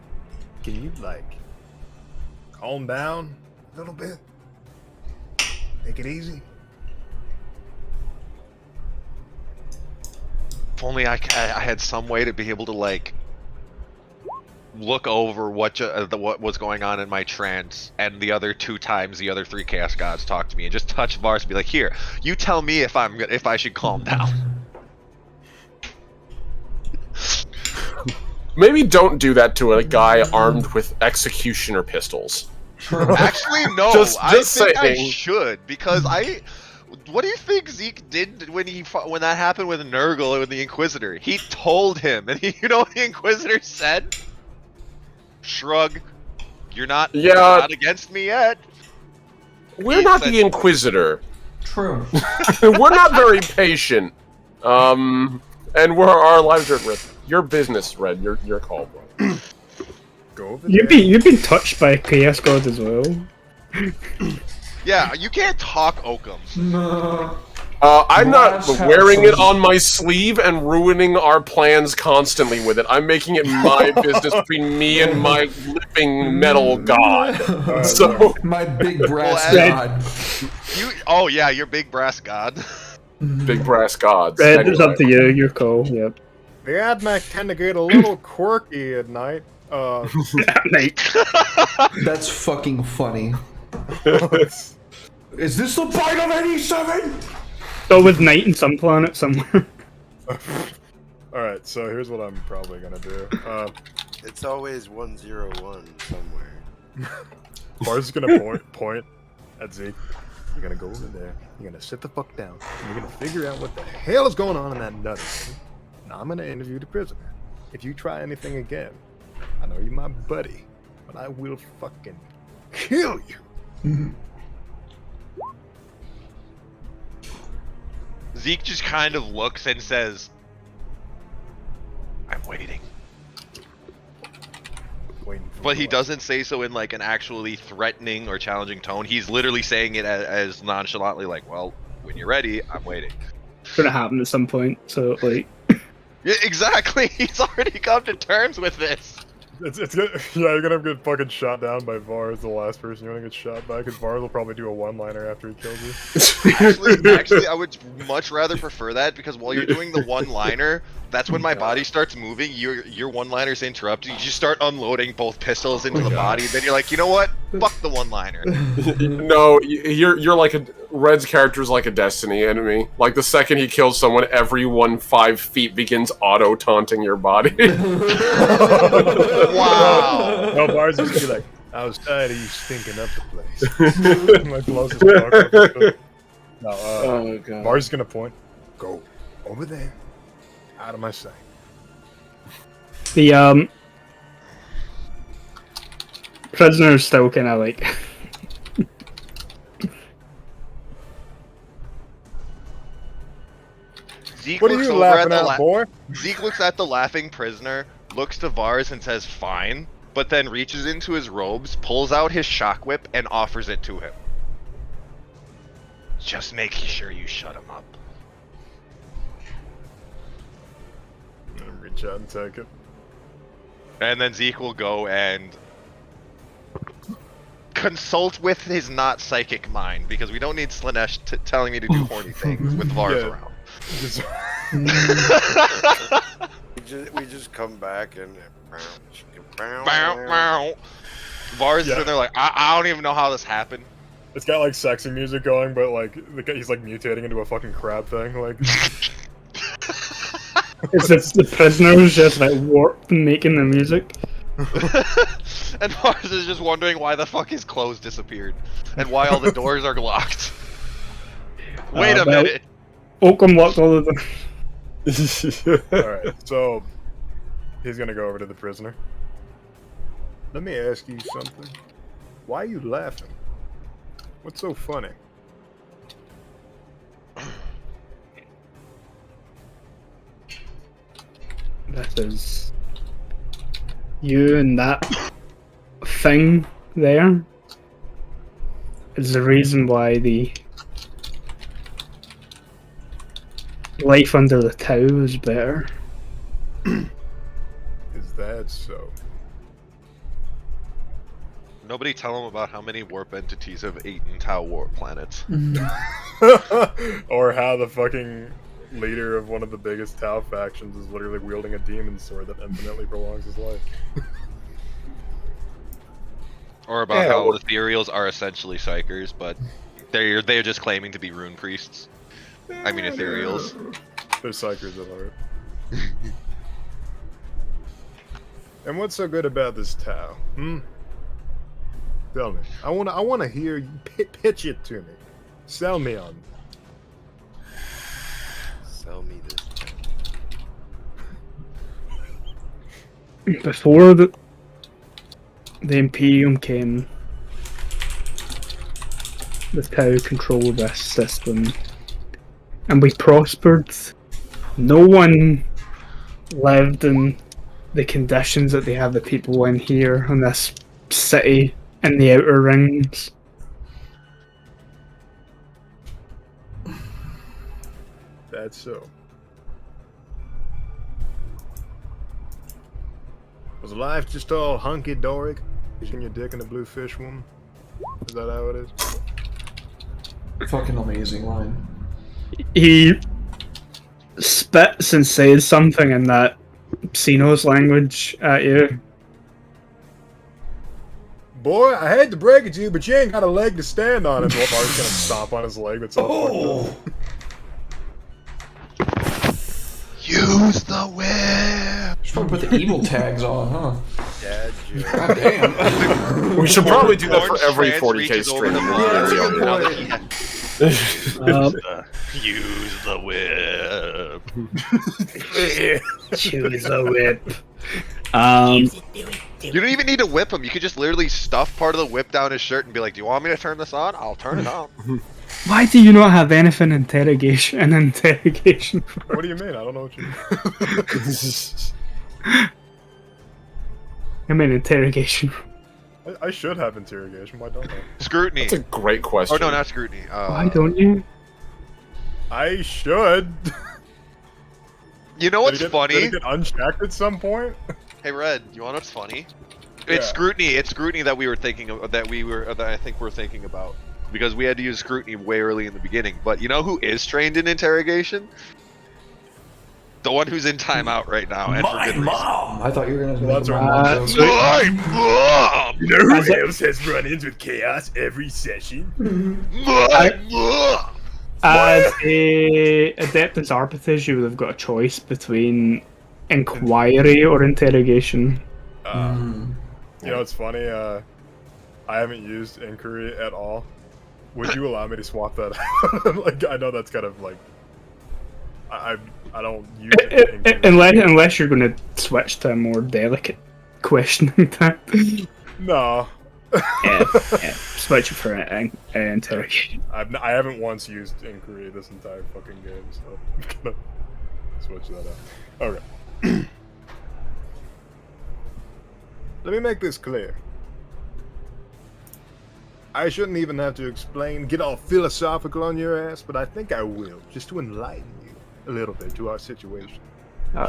Can you like calm down a little bit? Take it easy. If only I had some way to be able to like look over what was going on in my trance, and the other 2 times the other 3 chaos gods talk to me, and just touch Vars and be like, "Here, you tell me if I should calm down." Maybe don't do that to a guy armed with executioner pistols. Actually, no. Just I think I saying. should, because What do you think Zeke did when that happened with Nurgle and the Inquisitor? He told him, and you know what the Inquisitor said? Shrug. You're not against me yet. We're not the Inquisitor. True. We're not very patient. And our lives are at risk. Your business, Red. Your call, bro. Go over You've been touched by chaos gods as well. Yeah, you can't talk Oakham. I'm not Glass wearing it houses. on my sleeve and ruining our plans constantly with it. I'm making it my business between me and my living metal god. So My big brass Well, god. Oh yeah, your big brass god. big brass gods. Red, it's Anyway. up to you. Your call. Yep. The AdMac tend to get a little quirky at night. Night. That's fucking funny. Is this the bite of 87? So with night in some planet somewhere. Alright, so here's what I'm probably gonna do. It's always 101 somewhere. Bar's gonna point at Zeke. You're gonna go over there. You're gonna sit the fuck down. And you're gonna figure out what the hell is going on in that nutter. Now I'm gonna interview the prisoner. If you try anything again, I know you're my buddy, but I will fucking kill you. Zeke just kind of looks and says, "I'm waiting." Waiting for But he what? doesn't say so in like an actually threatening or challenging tone. He's literally saying it as nonchalantly, like, "Well, when you're ready, I'm waiting." It's gonna happen at some point. So like, Yeah, exactly. He's already come to terms with this. It's good. Yeah, you're gonna get fucking shot down by Vars, the last person you wanna get shot by, because Vars will probably do a one-liner after he kills you. Actually, I would much rather prefer that, because while you're doing the one-liner, that's when my body starts moving. Your one-liner's interrupted. You just start unloading both pistols into the body. Then you're like, you know what? Fuck the one-liner. No, you're like Red's character's like a Destiny enemy. Like the second he kills someone, everyone 5 feet begins auto taunting your body. Wow. No, Vars just be like, I was tired of you stinking up the place. My closest dog. No, Oh god. Vars is gonna point. Go over there. Out of my sight. the prisoner's still kind of like. Zeke What are looks you over at laughing the at, boy? Zeke looks at the laughing prisoner, looks to Vars and says, "Fine," but then reaches into his robes, pulls out his shock whip, and offers it to him. Just make sure you shut him up. I'm gonna reach out and take it. And then Zeke will go and consult with his not psychic mind, because we don't need Slanesh telling me to do horny things with Vars Yeah. around. Just- We just come back and Bow, bow. Vars is in there like, I don't even know how this happened. it's got like sexy music going, but like he's like mutating into a fucking crab thing. Like It's the prisoner's just like warped and making the music. And Vars is just wondering why the fuck his clothes disappeared and why all the doors are locked. Wait a well, minute. Oakham locked all of them. Alright, so he's gonna go over to the prisoner. Let me ask you something. Why are you laughing? What's so funny? This is you and that thing there is the reason why the life under the Tau is better. Is that so? Nobody tell him about how many warp entities have eaten Tau warp planets. Or how the fucking leader of one of the biggest Tau factions is literally wielding a demon sword that infinitely prolongs his life. Or about how ethereals are essentially psychers, but they're just claiming to be rune priests. I mean ethereals. They're psychers at heart. And what's so good about this Tau? Tell me. I wanna hear you pitch it to me. Sell me on it. Sell me this. Before the Imperium came, the Tau controlled this system, and we prospered. No one lived in the conditions that they have the people in here in this city in the Outer Rings. That's so. Was life just all hunky-dory? Using your dick in a blue fish woman? Is that how it is? Fucking amazing line. He spits and says something in that Xenos language at you. Boy, I hate to break it to you, but you ain't got a leg to stand on. And Bart's gonna stomp on his leg that's all fucked up. Use the whip! Should probably put the evil tags on, huh? Dad joke. God damn. We should probably do that for Orange every trans 40k reaches over stream. the bar. Yeah, that's a good Now point. that use the whip. Choose a whip. You don't even need to whip him. You could just literally stuff part of the whip down his shirt and be like, "Do you want me to turn this on? I'll turn it on." Why do you not have anything interrogation? What do you mean? I don't know what you mean. I mean interrogation. I should have interrogation. Why don't I? Scrutiny. That's a great question. Oh no, not scrutiny. Why don't you? I should. You know what's Did it funny? get unchecked at some point? Hey Red, you want what's funny? Yeah. It's scrutiny. It's scrutiny that we were thinking of. That I think we're thinking about because we had to use scrutiny way early in the beginning. But you know who is trained in interrogation? The one who's in timeout right now. And for good reason. I thought you were gonna. Well, that's make a right. mom joke. My mom. You know As a- else has run-ins with chaos every session? My mom. As a Adeptus Arbites, you would have got a choice between inquiry or interrogation. You know, it's funny. I haven't used inquiry at all. Would you allow me to swap that out? Like, I know that's kind of like, I don't use inquiry. Unless you're going to switch to a more delicate questioning type. No. yeah, switch it for interrogation. I haven't once used inquiry this entire fucking game, so I'm gonna switch that out. Okay. Let me make this clear. I shouldn't even have to explain, get all philosophical on your ass, but I think I will, just to enlighten you a little bit to our situation.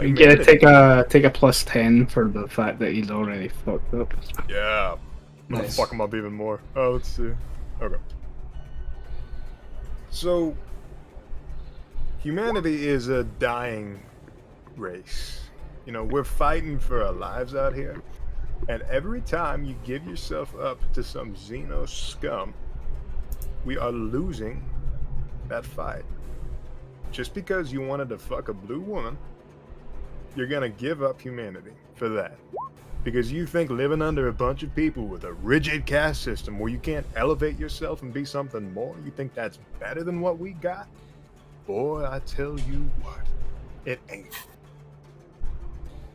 You gotta take a +10 for the fact that he's already fucked up. Yeah. I'll Nice. fuck him up even more. Oh, let's see. Okay. So, humanity is a dying race. You know, we're fighting for our lives out here. And every time you give yourself up to some Xeno scum, we are losing that fight. Just because you wanted to fuck a blue woman, you're gonna give up humanity for that. Because you think living under a bunch of people with a rigid caste system where you can't elevate yourself and be something more, you think that's better than what we got? Boy, I tell you what, it ain't.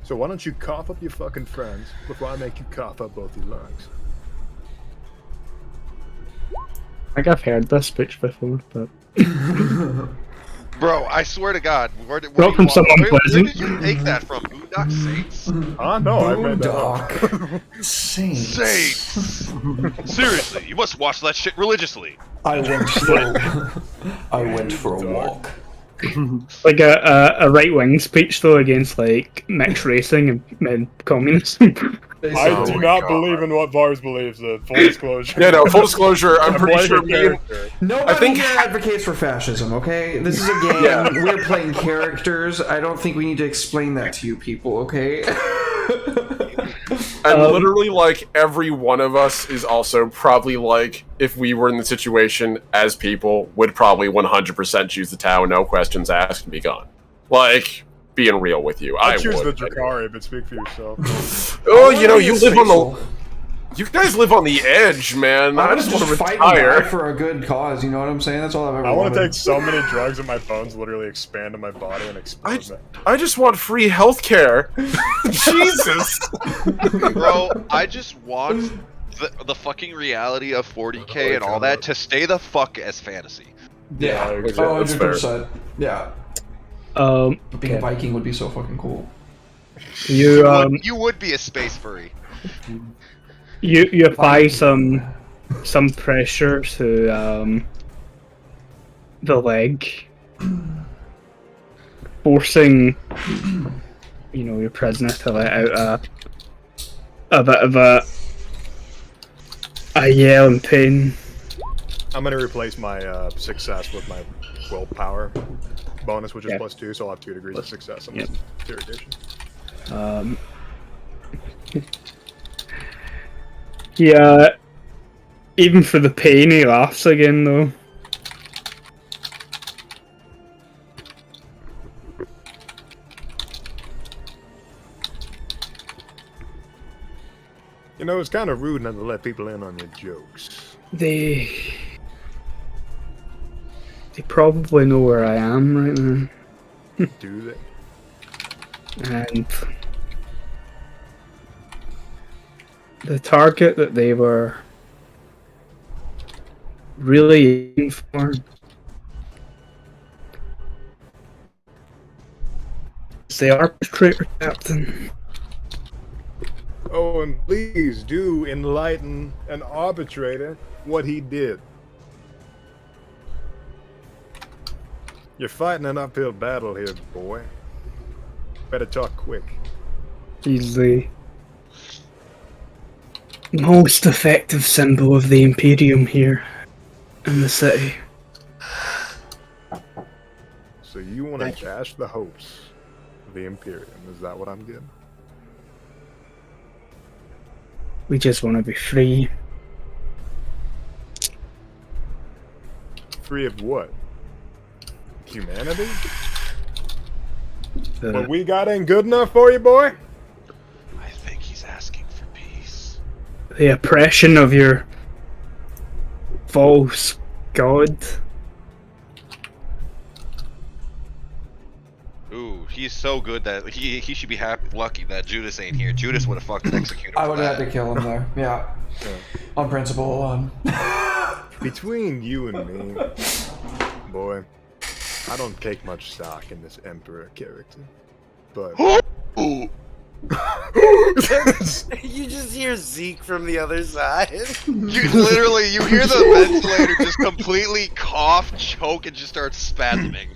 So why don't you cough up your fucking friends before I make you cough up both your lungs? I think I've heard this speech before, but Bro, I swear to God, where Brought from someone where pleasant. did you take that from? Boondock Saints? Ah, no, I made that up. Boondock Saints. Saints! Seriously, you must watch that shit religiously. I went for a walk. like a right wing speech though against like mixed racing and communism. I Oh do my not God. believe in what Vars believes in. Full disclosure. Yeah, no, full disclosure, I'm pretty sure me and... Nobody I think- here advocates for fascism, okay? This is a game. Yeah. We're playing characters. I don't think we need to explain that to you people, okay? I And literally, like, every one of us is also probably, like, if we were in the situation as people, would probably 100% choose the Tau, no questions asked, and be gone. Like, being real with you, I choose would. the Drakari, but speak for yourself. Oh, you know, you live on the... You guys live on the edge, man. I just want to fight and die retire. for a good cause, you know what I'm saying? That's all I've ever I want wanted. to take so many drugs that my bones literally expand in my body and explode me. I just want free healthcare. Jesus. Bro, I just want the fucking reality of 40k and all that to stay the fuck as fantasy. Yeah, Yeah, oh, that's fair. 100%. Yeah. Being a Viking would be so fucking cool. You would be a space furry. You apply some pressure to the leg, forcing your prisoner to let out a bit of a yell in pain. I'm gonna replace my success with my willpower bonus, which is +2, so I'll have 2 degrees of success on this interrogation. Yeah, even for the pain, he laughs again, though. You know, it's kind of rude not to let people in on your jokes. They probably know where I am right now. Do they? And the target that they were really aiming for is the arbitrator, Captain. Oh, and please do enlighten an arbitrator what he did. You're fighting an uphill battle here, boy. Better talk quick. He's the most effective symbol of the Imperium here in the city. So you want to dash the hopes of the Imperium, is that what I'm getting? We just want to be free. Free of what? Humanity? The- What we got ain't good enough for you, boy? I think he's asking for peace. the oppression of your false god. Ooh, he's so good that he should be lucky that Judas ain't here. Judas would have fucking executed him. I for would have that. had to kill him there. Yeah. On principle alone. Between you and me, boy, I don't take much stock in this Emperor character. But You just hear Zeke from the other side. You literally, you hear the ventilator just completely cough, choke, and just start spasming.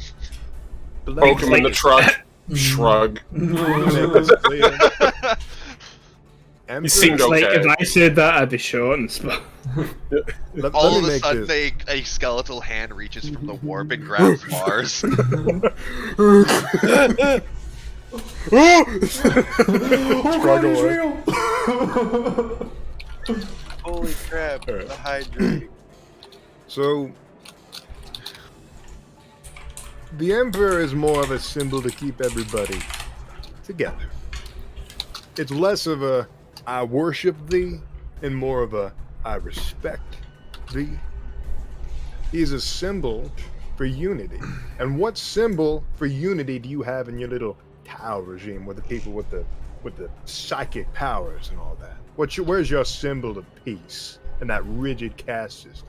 Poke him in the truck. Shrug. Emperor, seemed It's like okay. if I said that, I'd be shot and spot. All me of a make sudden, this. a skeletal hand reaches from the warp and grabs Mars. Struggle away. Holy crap, Alright. the hydrate. So, the Emperor is more of a symbol to keep everybody together. It's less of a I worship thee and more of a I respect thee. He's a symbol for unity. And what symbol for unity do you have in your little Tau regime with the people with the psychic powers and all that? Where's your symbol of peace in that rigid caste system?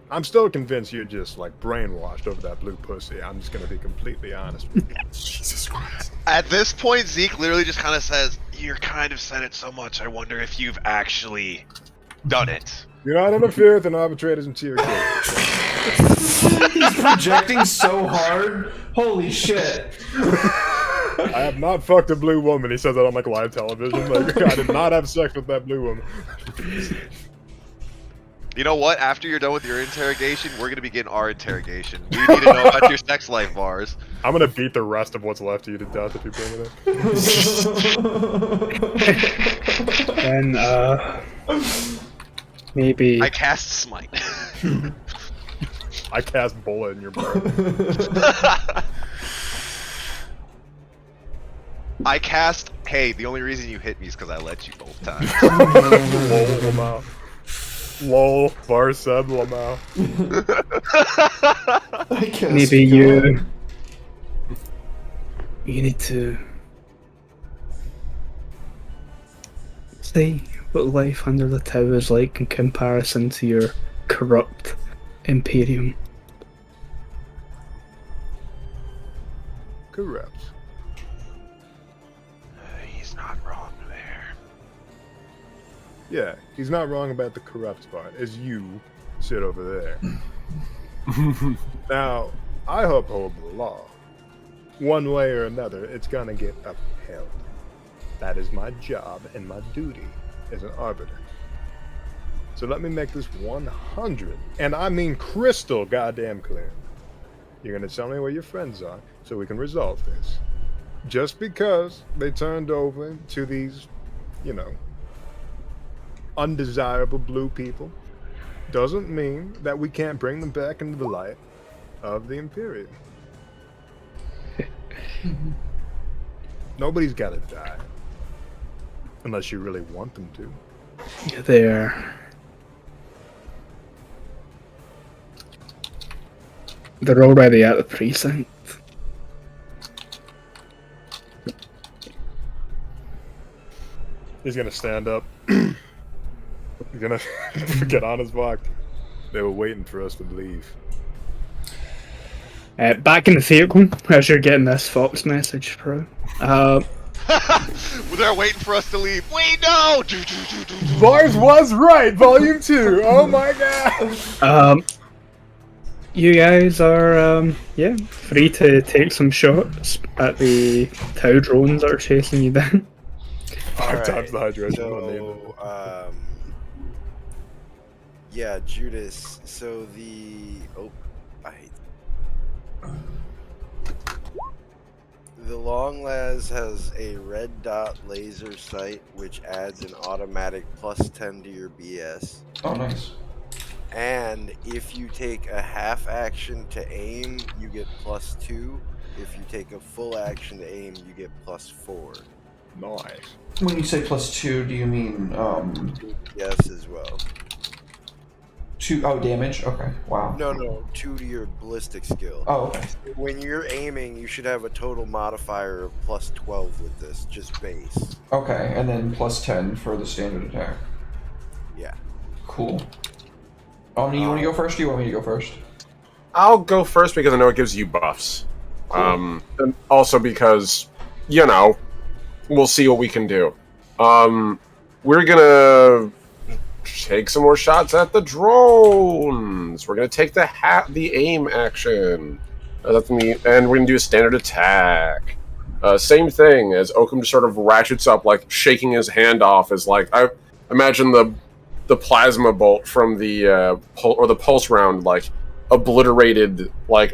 I'm still convinced you're just like brainwashed over that blue pussy. I'm just gonna be completely honest with you. Jesus Christ. At this point, Zeke literally just kind of says, "You kind of said it so much, I wonder if you've actually done it." You're not interfere with an arbitrator's interior. He's projecting so hard. Holy shit. I have not fucked a blue woman. He says that on like live television. Like I did not have sex with that blue woman. You know what? After you're done with your interrogation, we're gonna begin our interrogation. We need to know about your sex life, Mars. I'm gonna beat the rest of what's left of you to death if you bring it And maybe I cast Smite. in. I cast Bullet in your brain. I cast. Hey, the only reason you hit me is because I let you both times. Lol, Lamau. Lol, Var said Lamau. I guess maybe you need to see what life under the tower is like in comparison to your corrupt Imperium. Correct. He's not wrong there. Yeah, he's not wrong about the corrupt part, as you sit over there. Now, I uphold the law. One way or another, it's gonna get upheld. That is my job and my duty as an arbiter. So let me make this 100, and I mean crystal goddamn clear. You're gonna tell me where your friends are, so we can resolve this. Just because they turned over to these, you know, undesirable blue people, doesn't mean that we can't bring them back into the light of the Imperium. Nobody's gotta die. Unless you really want them to. They're already at the precinct. He's gonna stand up. He's gonna get on his walk. They were waiting for us to leave. Back in the vehicle, as you're getting this Fox message, bro. They're waiting for us to leave. Wait, no! Bars was right, Volume 2. Oh my god. You guys are, free to take some shots at the Tau drones that are chasing you down. 5 times the hydration. So, yeah, Judas. So the Long Las has a red dot laser sight, which adds an automatic +10 to your BS. Oh, nice. And if you take a half action to aim, you get +2. If you take a full action to aim, you get +4. Nice. When you say +2, do you mean Yes, as well. 2? Oh, damage. Okay. Wow. No, 2 to your ballistic skill. Oh, okay. When you're aiming, you should have a total modifier of +12 with this, just base. Okay, and then +10 for the standard attack. Yeah. Cool. Omni, you want to go first? Or do you want me to go first? I'll go first because I know it gives you buffs. And also because, you know, we'll see what we can do. We're gonna take some more shots at the drones. We're gonna take the aim action. And we're gonna do a standard attack. Same thing as Oakham just sort of ratchets up, like shaking his hand off as like I imagine the plasma bolt from the pulse round like obliterated like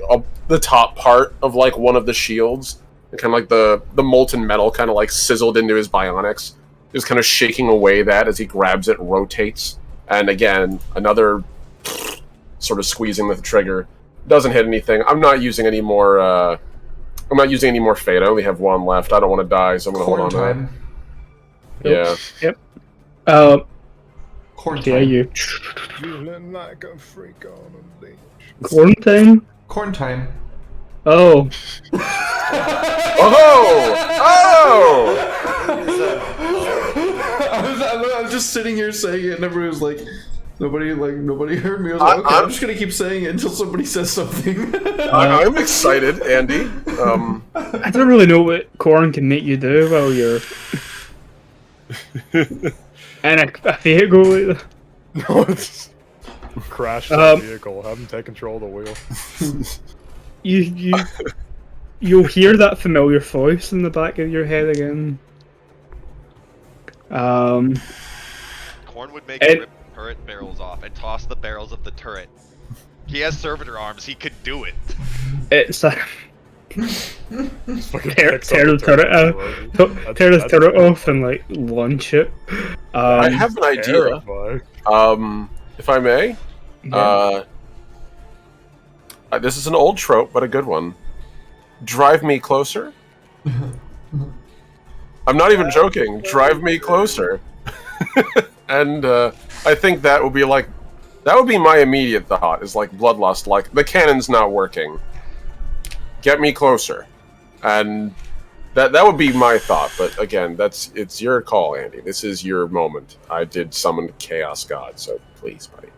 the top part of like one of the shields, and kind of like the molten metal kind of like sizzled into his bionics, just kind of shaking away that as he grabs it, rotates, and again another sort of squeezing the trigger. Doesn't hit anything. I'm not using any more. I'm not using any more fate. I only have one left. I don't want to die, so I'm gonna hold on to it. Yeah. Yep. Quarantine. Yeah, you. Feeling like a freak on a beach. Quarantine? Corn time. Oh. Oh! I was just sitting here saying it, and everybody was like, nobody heard me. I was like, okay, I'm just gonna keep saying it until somebody says something. I'm excited, Andy. I don't really know what corn can make you do while you're in a vehicle like that. No, it's crash the vehicle. Have him take control of the wheel. You'll hear that familiar voice in the back of your head again. Corn would make a turret barrels off and toss the barrels of the turret. He has servitor arms. He could do it. It's a Fucking tear picks up the turret out, That's- tear the that's turret terrifying. off and like launch it. I have an idea. Terrifying. If I may, this is an old trope, but a good one. Drive me closer. I'm not even joking. Drive me closer. And I think that would be like, that would be my immediate thought. Is like bloodlust. Like the cannon's not working. Get me closer, and that would be my thought. But again, it's your call, Andy. This is your moment. I did summon Chaos God, so please, buddy.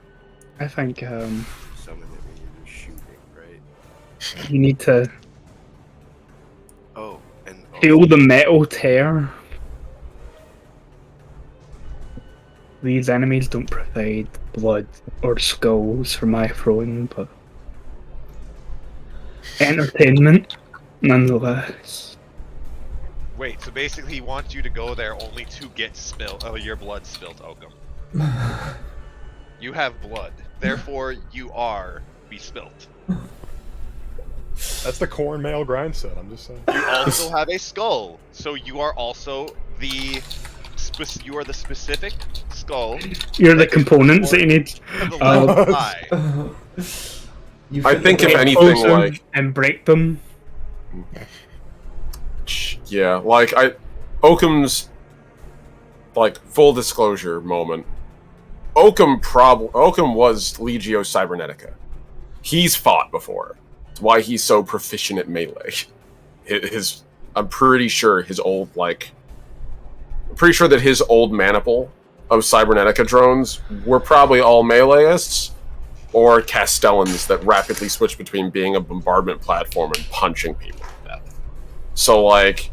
I think Summon it when you're just shooting, right? you need to Oh, and feel the metal tear. These enemies don't provide blood or skulls for my throwing, but entertainment nonetheless. Wait, so basically he wants you to go there only to get your blood spilled, Oakham. You have blood, therefore you are bespilt. That's the cornmeal grind set. I'm just saying. You also have a skull, so you are also the specific skull. You're the components that you need. To the left eye. I think if Get anything, closer like and break them. yeah, like Oakham's like full disclosure moment. Oakham was Legio Cybernetica. He's fought before. That's why he's so proficient at melee. I'm pretty sure his old that his old maniple of Cybernetica drones were probably all meleeists or Castellans that rapidly switch between being a bombardment platform and punching people to death. So, like,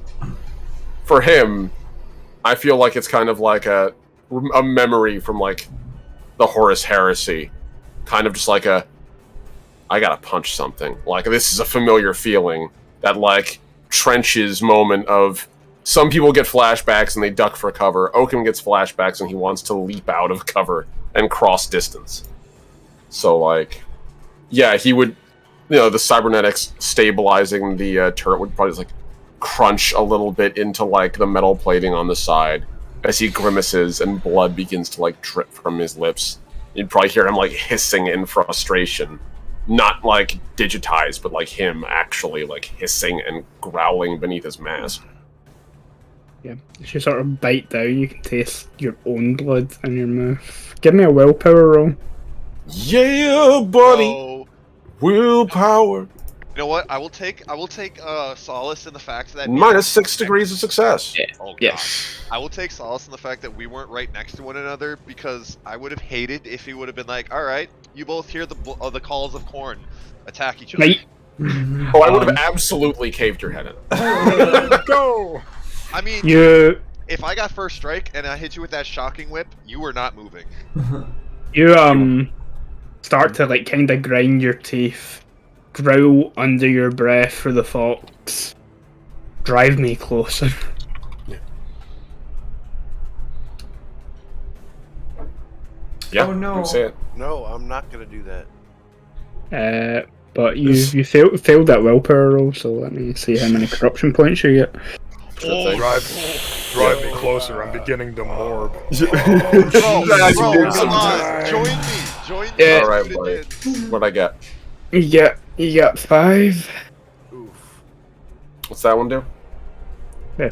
for him, I feel like it's kind of like a memory from, like, the Horus Heresy. Kind of just like I gotta punch something. Like, this is a familiar feeling. That, like, Trench's moment of some people get flashbacks and they duck for cover. Oakham gets flashbacks and he wants to leap out of cover and cross distance. So, like, yeah, he would, the cybernetics stabilizing the turret would probably just, like, crunch a little bit into, like, the metal plating on the side as he grimaces and blood begins to, like, drip from his lips. You'd probably hear him, like, hissing in frustration. Not, like, digitized, but, like, him actually, like, hissing and growling beneath his mask. Yeah, if you sort of bite down, you can taste your own blood in your mouth. Give me a willpower roll. Yeah, buddy! So, Willpower! you know what? I will take solace in the fact that Minus 6 degrees of success. Yeah. Oh, God. Yes. I will take solace in the fact that we weren't right next to one another because I would have hated if he would have been like, all right, you both hear the calls of corn, attack each other. Right. Oh, I would have absolutely caved your head in. Go! I mean, You if I got first strike and I hit you with that shocking whip, you were not moving. start to like kind of grind your teeth, growl under your breath for the thoughts. Drive me closer. Yeah, Oh, no. you say it. No, I'm not gonna do that. But you failed that willpower roll, so let me see how many corruption points you get. Drive me closer. I'm beginning to morb. Bro, come on, join me. All right, Do it buddy. again. What'd I get? You got 5. Oof. What's that one do?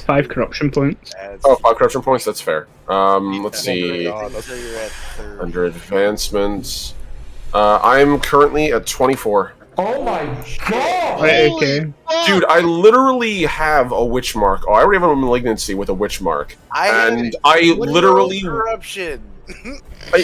5 corruption points. Adds Oh, 5 corruption points. That's fair. Let's see. God, until you're at third. Under advancements, I'm currently at 24. Oh my god! Right, okay. Dude, I literally have a witch mark. Oh, I already have a malignancy with a witch mark. And I What literally, corruption.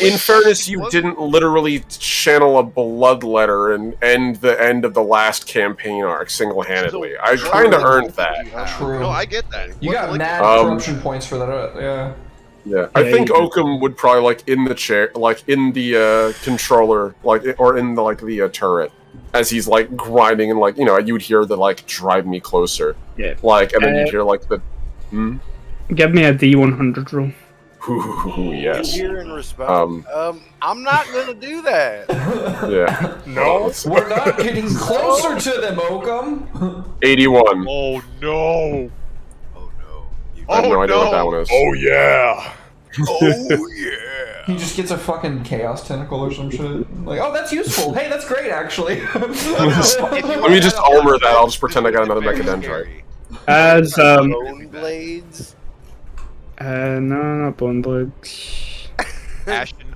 in fairness, you didn't literally channel a blood letter and end the end of the last campaign arc single-handedly. I kind of earned that. True. No, I get that. You got Like, mad corruption points for that, yeah. Yeah, I Yeah, think you- Oakham would probably like in the chair, like in the controller, like or in the the turret, as he's like grinding and like you'd hear the like drive me closer, Yeah. like, and then you'd hear like the. Give me a D100 roll. Ooh, yes. You hear in response, I'm not gonna do that. Yeah. No. We're not getting closer to them, Oakham. 81. Oh no! Oh no. You I have no idea what that no. one is. Oh yeah. Oh yeah. He just gets a fucking chaos tentacle or some shit. Like, oh, that's useful. Hey, that's great, actually. Let me just armor that. I'll just pretend I got another mechadendrite. As Bone blades. no, not bone blood. Ashton.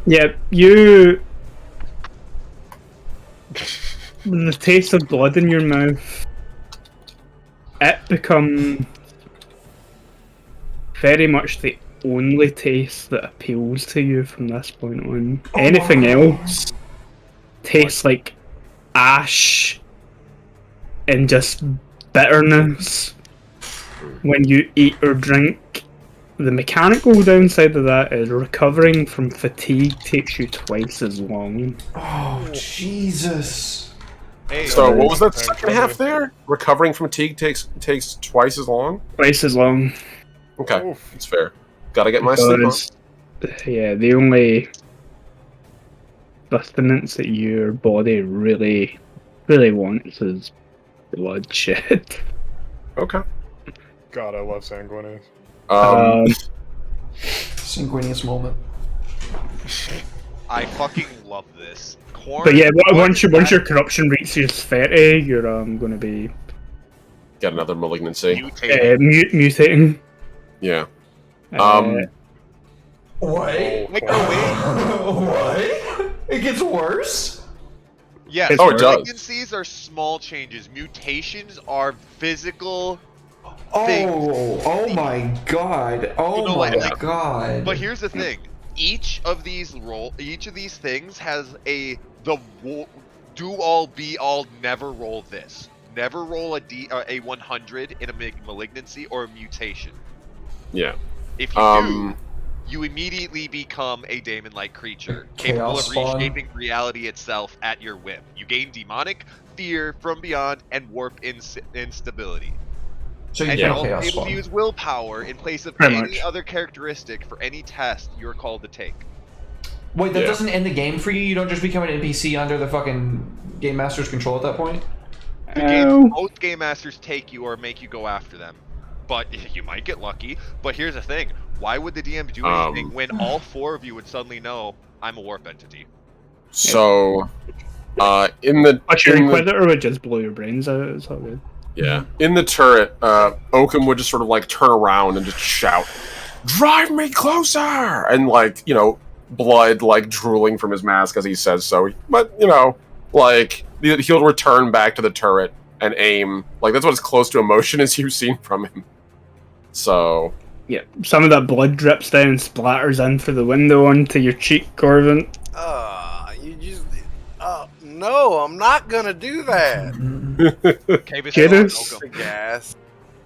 Yeah, you. The taste of blood in your mouth, it becomes very much the only taste that appeals to you from this point on. Anything else tastes like ash and just bitterness when you eat or drink. The mechanical downside of that is recovering from fatigue takes you twice as long. Oh, Jesus. Hey, So what was that second half there? Recovering from fatigue takes twice as long? Twice as long. Okay, that's fair. Gotta get my sleep on. Because, yeah, the only sustenance that your body really wants is bloodshed. Okay. God, I love Sanguinius. Sanguinius moment. I fucking love this. Corn, But yeah, once your corn corruption reaches 30, you're going to be Got another malignancy. mutating. mutating. Yeah. What? Wait, no, wait. What? It gets worse? Yes, Oh, it does. malignancies are small changes. Mutations are physical. Oh my god. Oh You know, my like- god. But here's the thing: each of these things has do all, be all, never roll this. Never roll a 100 in a malignancy or a mutation. Yeah. If you do, you immediately become a daemon-like creature, capable Chaos of spawn. reshaping reality itself at your whim. You gain demonic, fear from beyond, and warp instability. So you And can you're also chaos able to spawn. use willpower in place of Pretty any much. other characteristic for any test you're called to take. Wait, that Yeah. doesn't end the game for you? You don't just become an NPC under the fucking Game Master's control at that point? Most game masters take you or make you go after them, but you might get lucky. But here's the thing: why would the DM do anything when all four of you would suddenly know I'm a warp entity? So, in the But your in the- Inquisitor would just blow your brains out. It's all good. yeah, in the turret, Oakham would just sort of like turn around and just shout, "Drive me closer!" and like blood like drooling from his mask as he says so. But like he'll return back to the turret and aim. Like that's what as close to emotion as you've seen from him. So Yeah, some of that blood drips down and splatters in through the window onto your cheek, Corvin. You just. No, I'm not gonna do that. Judas? The gas.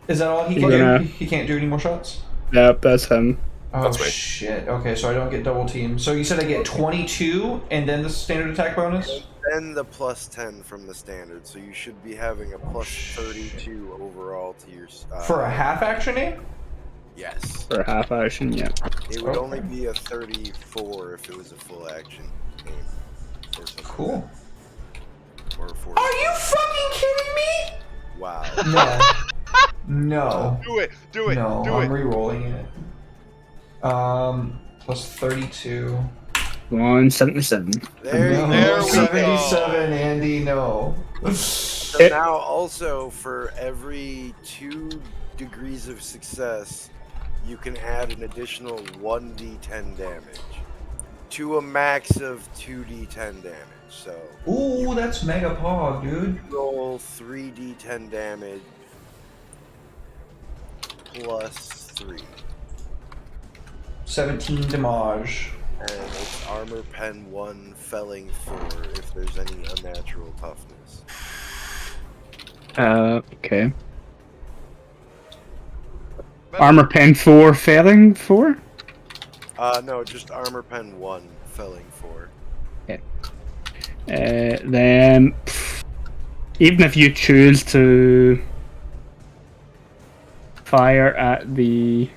Is that all he can Yeah. do? He can't do any more shots? Yep, that's him. Oh That's me. shit. Okay, so I don't get double team. So you said I get 22 and then the standard attack bonus? Then the plus 10 from the standard, so you should be having a plus 32 overall to your. For a half action aim? Yes. For a half action, yeah. It would only be a 34 if it was a full action aim. Or something. Cool. Or a 40. Are you fucking kidding me? Wow. No. No. Do it! Do it! No, do I'm it! re-rolling it. Plus 32. 177. There you No, There go. we 77, Andy, no. So now also for every 2 degrees of success, you can add an additional 1d10 damage to a max of 2d10 damage. So Ooh, that's mega pog, dude. roll 3d10 damage plus 3. 17 damage. And it's armor pen 1, felling 4 if there's any unnatural toughness. Okay. Armor pen 4, failing 4? No, just armor pen 1, felling 4. Then, even if you choose to fire at the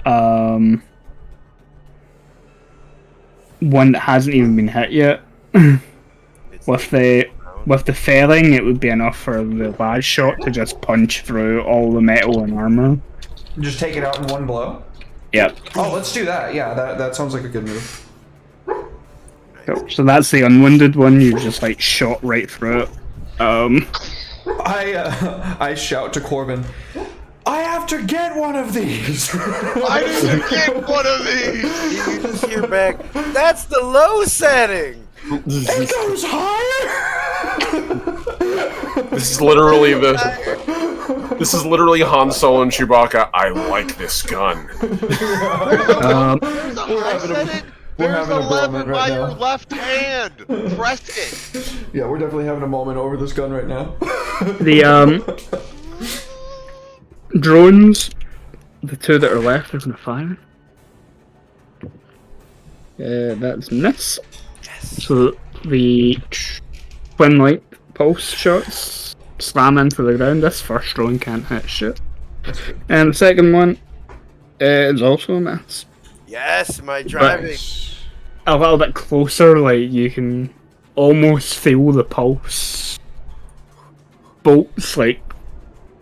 one that hasn't even been hit yet. With the failing, it would be enough for the last shot to just punch through all the metal and armor. Just take it out in one blow? Yep. Oh, let's do that. Yeah, that sounds like a good move. So that's the unwounded one. You just like shot right through it. I shout to Corbin, I have to get one of these! I need to get one of these! You just hear back, that's the low setting! It goes higher! This is literally This is literally Han Solo and Chewbacca. I like this gun. There's a lever by your left hand! Press it! Yeah, we're definitely having a moment over this gun right now. The drones, the two that are left, are gonna fire. That's miss. Yes. So the twin light pulse shots slam into the ground. This first drone can't hit shit. And the second one is also a miss. Yes, my driving. A little bit closer, like you can almost feel the pulse bolts like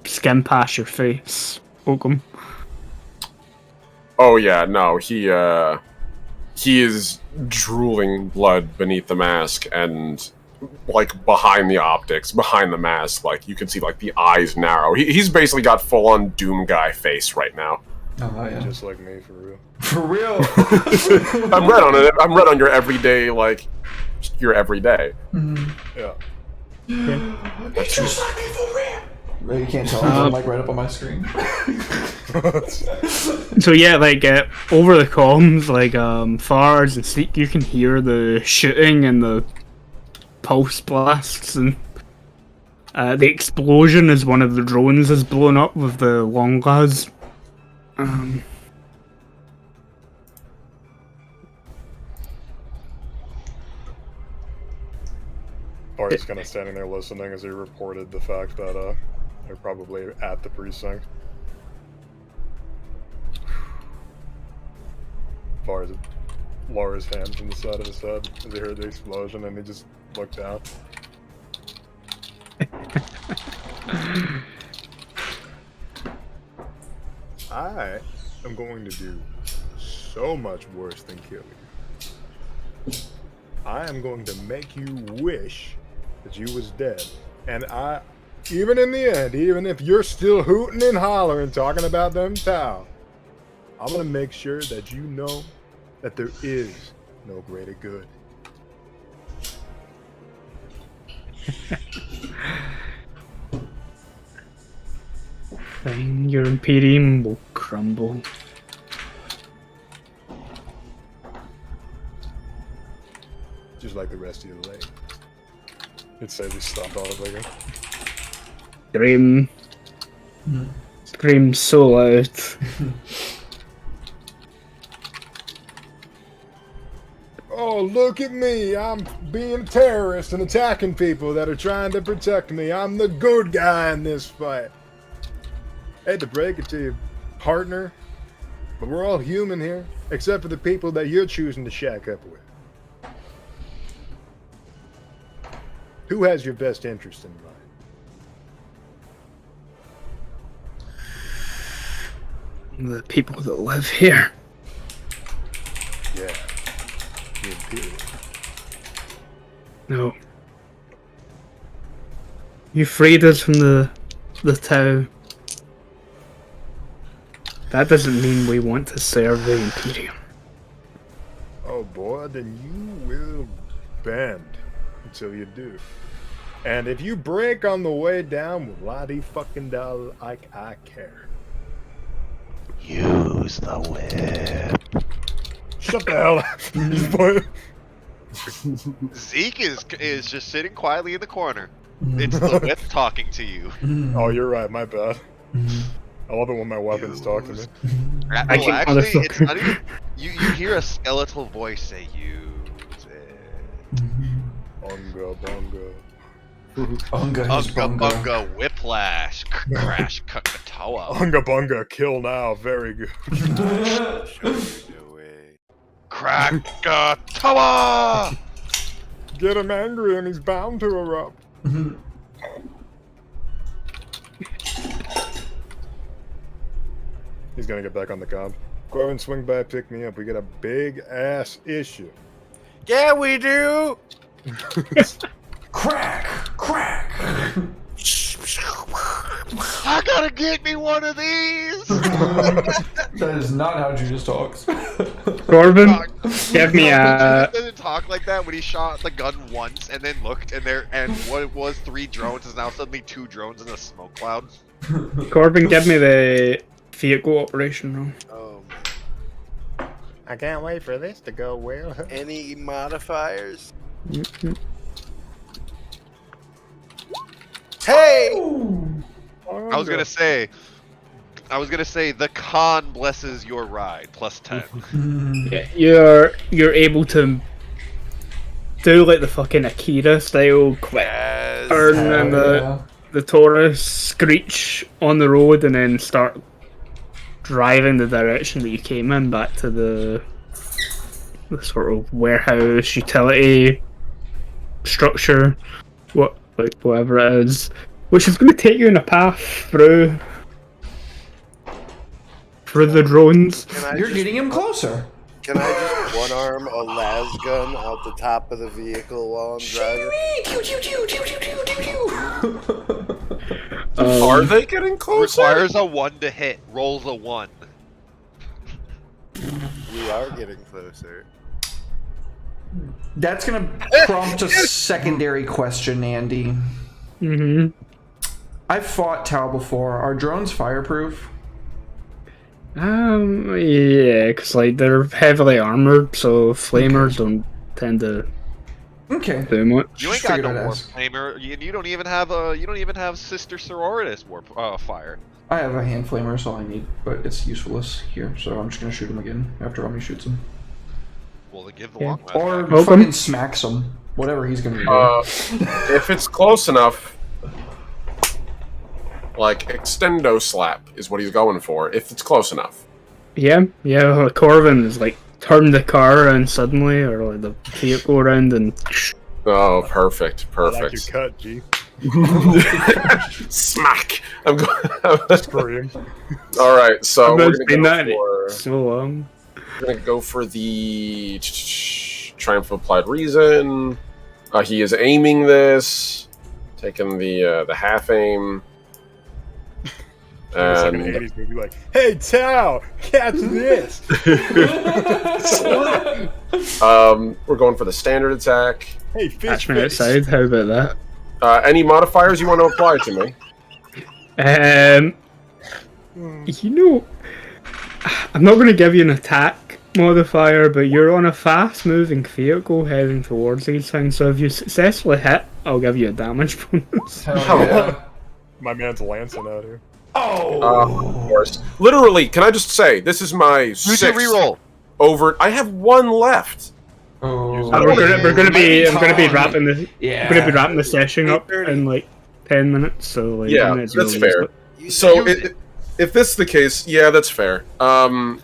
skim past your face. Welcome. Oh yeah, no, he is drooling blood beneath the mask and like behind the optics, behind the mask, like you can see like the eyes narrow. He's basically got full on Doom guy face right now. Oh yeah. Just like me, for real. For real? I'm red on it. I'm red on your everyday, like your everyday. Mm-hmm. Yeah. It's just like me for real. You can't tell. I'm like right up on my screen. So yeah, like over the comms, like Fars and Seek, you can hear the shooting and the pulse blasts, and the explosion as one of the drones is blown up with the long las. Bart's kind of standing there listening as he reported the fact that they're probably at the precinct. Bart lowered his hand from the side of his head as he heard the explosion, and he just looked down. I am going to do so much worse than kill you. I am going to make you wish that you was dead. And even in the end, even if you're still hooting and hollering, talking about them Tau, I'm going to make sure that you know that there is no greater good. Then your Imperium will crumble. Just like the rest of your leg. It says he stomped all of it. Scream so loud. Oh, look at me. I'm being a terrorist and attacking people that are trying to protect me. I'm the good guy in this fight. Hate to break it to you, partner, but we're all human here, except for the people that you're choosing to shack up with. Who has your best interest in mind? The people that live here. Yeah. The Imperium. No. You freed us from the Tau. That doesn't mean we want to serve the Imperium. Oh boy, then you will bend until you do. And if you break on the way down, well, la-di-fucking-da, like I care. Use the whip. Shut the hell up. Zeke is just sitting quietly in the corner. It's the whip talking to you. Oh, you're right, my bad. I love it when my weapons talk to me. Well, actually, it's not even... You hear a skeletal voice say, use it. Bunga, bunga. Bunga, bunga, whiplash, crash, kakata. Toa. Unga bunga, kill now. Very good. No way. Krakatoa! Get him angry and he's bound to erupt. He's gonna get back on the comp. Go ahead and swing by, pick me up. We got a big ass issue. Yeah, we do. Crack! Crack! I gotta get me one of these! That is not how Judas talks. Corbin, give me Judas a. didn't talk like that when he shot the gun once and then looked and what it was 3 drones is now suddenly 2 drones in a smoke cloud. Corbin, give me the vehicle operation roll. I can't wait for this to go well. Any modifiers? Hey! I was gonna say the con blesses your ride +10. Yeah, you're able to do like the fucking Akira style quick turn and the Taurus screech on the road and then start driving the direction that you came in back to the sort of warehouse utility structure, whatever it is, which is going to take you in a path through the drones. You're getting him closer. Can I just one-arm a las gun out the top of the vehicle while I'm driving? Are they getting closer? Requires a 1 to hit, rolls a 1. We are getting closer. That's gonna prompt a secondary question, Andy. I've fought Tau before. Are drones fireproof? Yeah, because like they're heavily armored, so flamers don't tend to do much. You ain't got no warp flamer. You don't even have sister sororitas warp fire. I have a hand flamer, that's all I need, but it's useless here, so I'm just gonna shoot him again after Omni shoots him. Well, they give the long last. Or back. fucking smacks him. Whatever he's gonna do. If it's close enough, like extendo slap is what he's going for. If it's close enough. Yeah. Corvin is like turn the car around suddenly, or like the vehicle around and. Oh, perfect. I like your cut, G. Smack! I'm going. Scream. All right, so we're been gonna that go for. so long. We're gonna go for the triumph of applied reason. He is aiming this, taking the half aim. Like an 80s movie, like, hey Tau, catch this! We're going for the standard attack. Hey, fish Catch me face. outside. How about that? Any modifiers you want to apply to me? You know, I'm not going to give you an attack modifier, but you're on a fast-moving vehicle heading towards these things. So if you successfully hit, I'll give you a damage bonus. My man's lancing out here. Of course. Literally, can I just say, this is my Use your 6th reroll. over. I have 1 left. Oh, We're gonna be wrapping the Yeah. we're gonna be wrapping the session up in like 10 minutes. So like, Yeah, minutes that's really fair. is- So if this is the case, yeah, that's fair.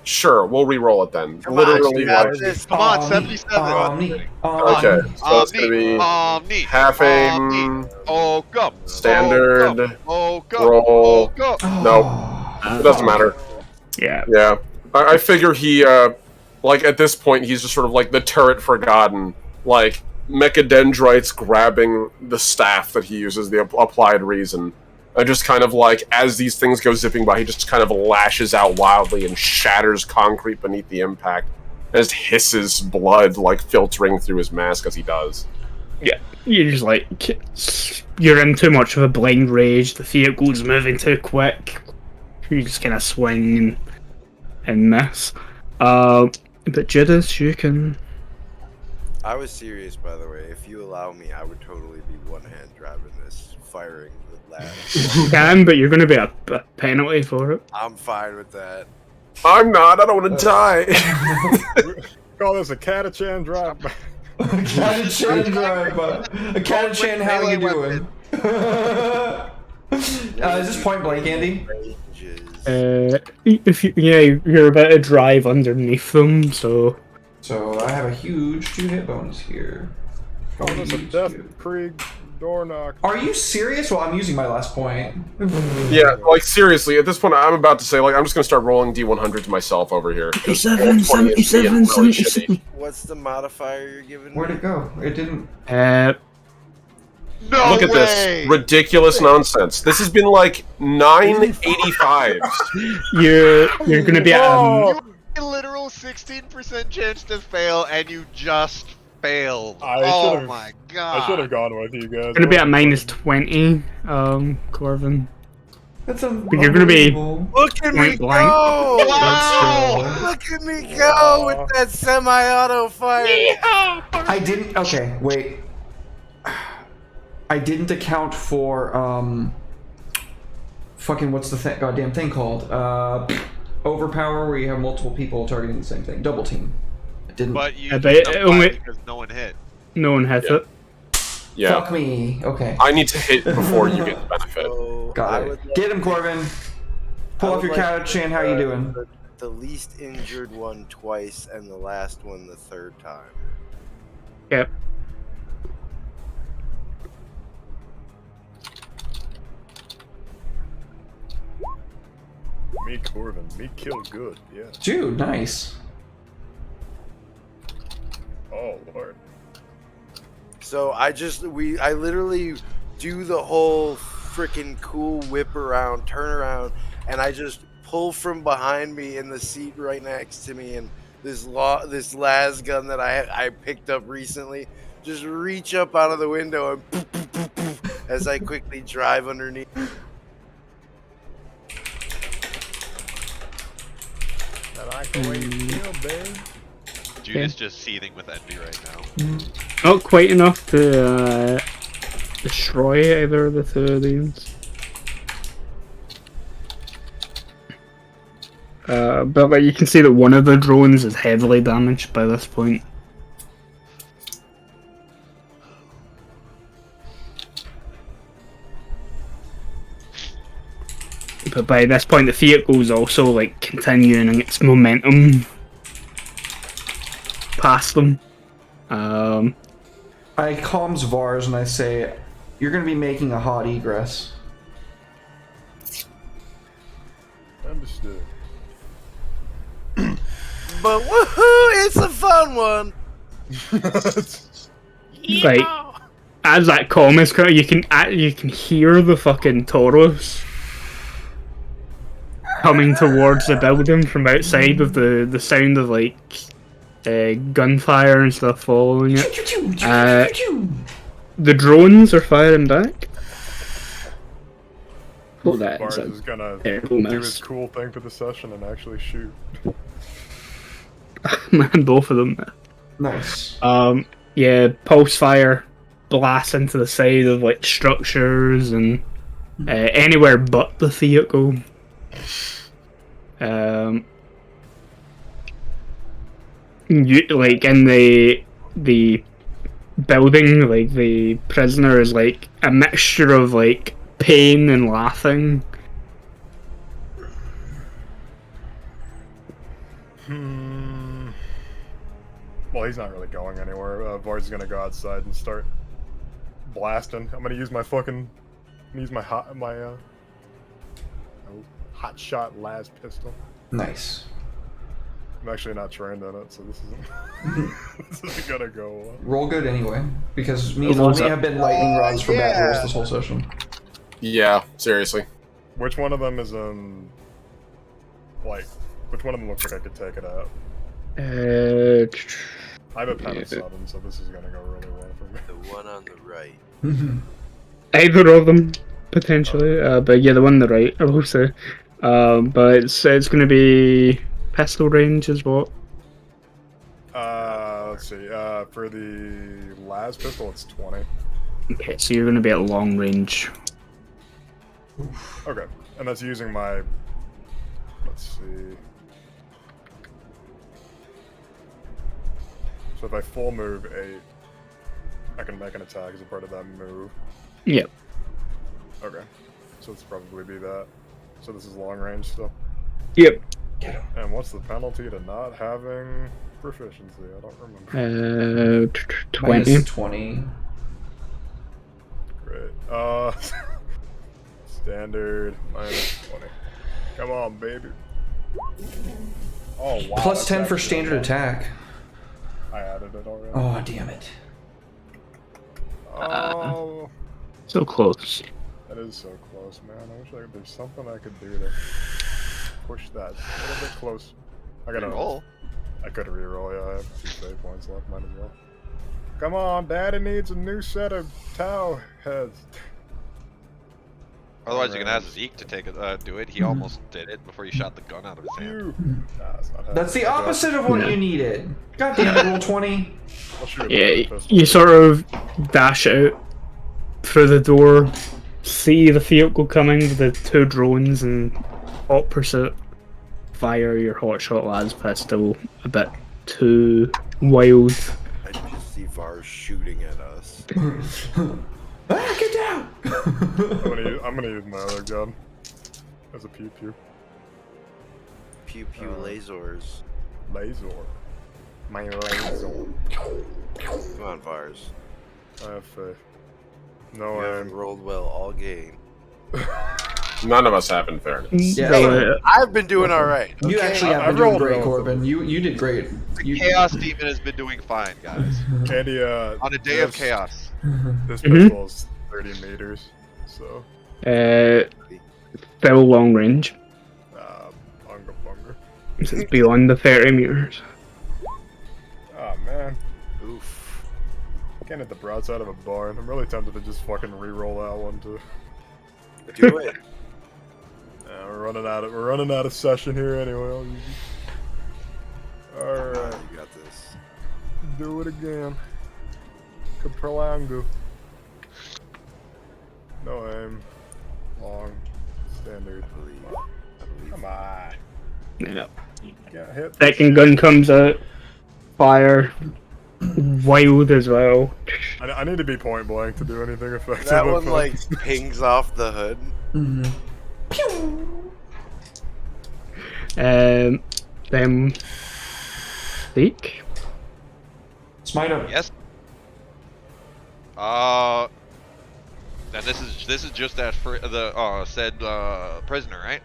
Sure, we'll re-roll it then. Literally, Come on, 77. Omni. okay, so it's gonna be Omni. half aim, Oh, go. standard, Oh, go. roll. Oh, go. No, it doesn't matter. Yeah. Yeah, I figure he, like at this point, he's just sort of like the turret forgotten, like mechadendrites grabbing the staff that he uses, the applied reason. And just kind of like, as these things go zipping by, he just kind of lashes out wildly and shatters concrete beneath the impact. And just hisses blood, like, filtering through his mask as he does. Yeah. You're just like, you're in too much of a blind rage, the vehicle's moving too quick. You just kind of swing and miss. But Judas, you can... I was serious, by the way. If you allow me, I would totally be one-hand driving this, firing the lads. You can, but you're going to be a penalty for it. I'm fine with that. I'm not, I don't want to die. Call this a Catachan drive. Catachan drive. Catachan, how you doing? Is this point blank, Andy? ranges. If you're about to drive underneath them, so. So I have a huge 2-hit bonus here. Oh, that's a Death Krieg door knock. Are you serious? Well, I'm using my last point. Yeah, like seriously, at this point, I'm about to say, like, I'm just gonna start rolling D100s myself over here. 77, 77, 77. What's the modifier you're giving Where'd me? it go? It didn't. No Look at way! this ridiculous nonsense. This has been like 985s. You're gonna be at You a literal 16% chance to fail, and you just failed. Oh should've- my I god! should have gone with you guys. gonna be at minus 20, Corvin. That's You're gonna be unbelievable. Look at me point blank. go! Wow! Look at me go with that semi-auto fire. I didn't. Okay, wait. I didn't account for fucking what's the goddamn thing called? Overpower, where you have multiple people targeting the same thing. Double team. I didn't. But you I just bet don't only- buy because no one hit. No one hits it. Yeah, Fuck me. Okay. I need to hit before you get the benefit. So I Got would it. Get him, Corbin. Pull I off would your like couch, and how you doing? the least injured one twice and the last one the third time. Yep. Me Corvin. Me kill good. Yeah. Dude, nice. Oh lord. So I literally do the whole freaking cool whip around, turn around, and I just pull from behind me in the seat right next to me, and this las gun that I picked up recently, just reach up out of the window and poof, poof, poof, poof, as I quickly drive underneath. I like the way you feel, babe. Jude's just seething with envy right now. Not quite enough to destroy either of the two of these. But like you can see that one of the drones is heavily damaged by this point. But by this point, the vehicle is also like continuing its momentum past them. I calms Vars and I say, "You're gonna be making a hot egress." Understood. But woohoo! It's a fun one. Like as that comm is coming, you can hear the fucking Tauros coming towards the building from outside with the sound of like gunfire and stuff following it. The drones are firing back. Oh, that Bart is is gonna terrible do his miss. cool thing for the session and actually shoot. Man, both of them. Nice. Yeah, pulse fire blasts into the side of like structures and anywhere but the vehicle. Like in the building, like the prisoner is like a mixture of like pain and laughing. Well, he's not really going anywhere. Vars is gonna go outside and start blasting. I'm gonna use my hot shot las pistol. Nice. I'm actually not trained on it, so this isn't this isn't gonna go well. Roll good anyway, because me and Rolls Omni up. have been lightning rods for bad yeah. rolls this whole session. Yeah, seriously. Which one of them is which one of them looks like I could take it out? I have a pen of sudden, so this is gonna go really well for me. The one on the right. Either of them, potentially. But yeah, the one on the right, I will say. But it's going to be pistol range is what? Let's see. For the las pistol, it's 20. Okay, so you're going to be at long range. Okay, and that's using my. Let's see. So if I full move 8, I can make an attack as a part of that move. Yep. Okay, so let's probably be that. So this is long range still. Yep. And what's the penalty to not having proficiency? I don't remember. 20. Minus 20. Great. Standard minus 20. Come on, baby. Oh wow. Plus that's 10 for actually standard a lot. attack. I added it already. Oh, damn it. Oh, So close. that is so close, man. I wish there's something I could do to push that a little bit close. I gotta Roll. I could reroll. Yeah, I have 2 save points left. Might as well. Come on, Daddy needs a new set of Tau heads. Otherwise, you can ask Zeke to take it, do it. He almost did it before you shot the gun out of his hand. Nah, it's not That's the happening. opposite of what you needed. God damn it, roll 20. I'll shoot a Yeah, pistol. you sort of dash out through the door, see the vehicle coming with the 2 drones and hot pursuit. Fire your hotshot las pistol a bit too wild. I just see Vars shooting at us. Ah, get down! I'm gonna use my other gun as a pew pew. Pew pew lasers. Laser. My laser. Come on, Vars. I have faith. You No haven't aim. rolled well all game. None of us have, in fairness. Yeah. So, I've been doing all right. You okay? actually have I been doing rolled great, relatively. Corbin. You did great. You, Chaos Demon has been doing fine, guys. Candy, On a day of chaos. This Mhm. pistol is 30 meters, so still long range. bunga bunga. This is beyond the 30 meters. Oh man, Oof. can't hit the broadside of a barn. I'm really tempted to just fucking re-roll that one too. Do it. We're running out of session here anyway. Alright, You got this. do it again. Caprolongo. No aim. Long. Standard. I believe. Come on. Yeah. Can't hit. Second gun comes out. Fire. Wild as well. I need to be point blank to do anything effective. That one with like it. pings off the hood. Mhm. Then Zeke. Smite him. Yes. Then this is just that for the said prisoner, right?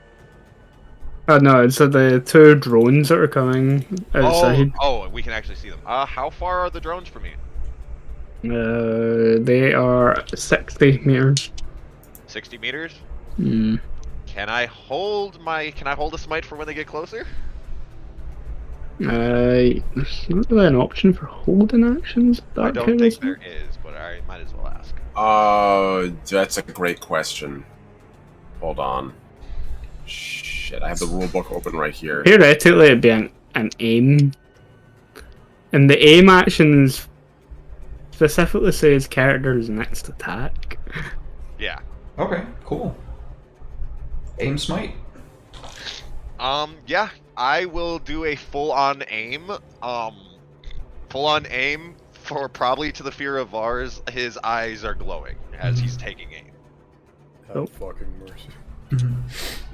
Oh no, it's the 2 drones that are coming outside. Oh, we can actually see them. How far are the drones from me? They are 60 meters. 60 meters. Hmm. Can I hold a smite for when they get closer? There's not really an option for holding actions. I Dark don't Heresy? think there is, but I might as well ask. That's a great question. Hold on. Shit, I have the rule book open right here. Theoretically, it'd be an aim. And the aim actions specifically says character's next attack. Yeah. Okay, cool. Aim smite. Yeah, I will do a full-on aim. Full-on aim for probably to the fear of Vars. His eyes are glowing as he's taking aim. Have Oh. fucking mercy.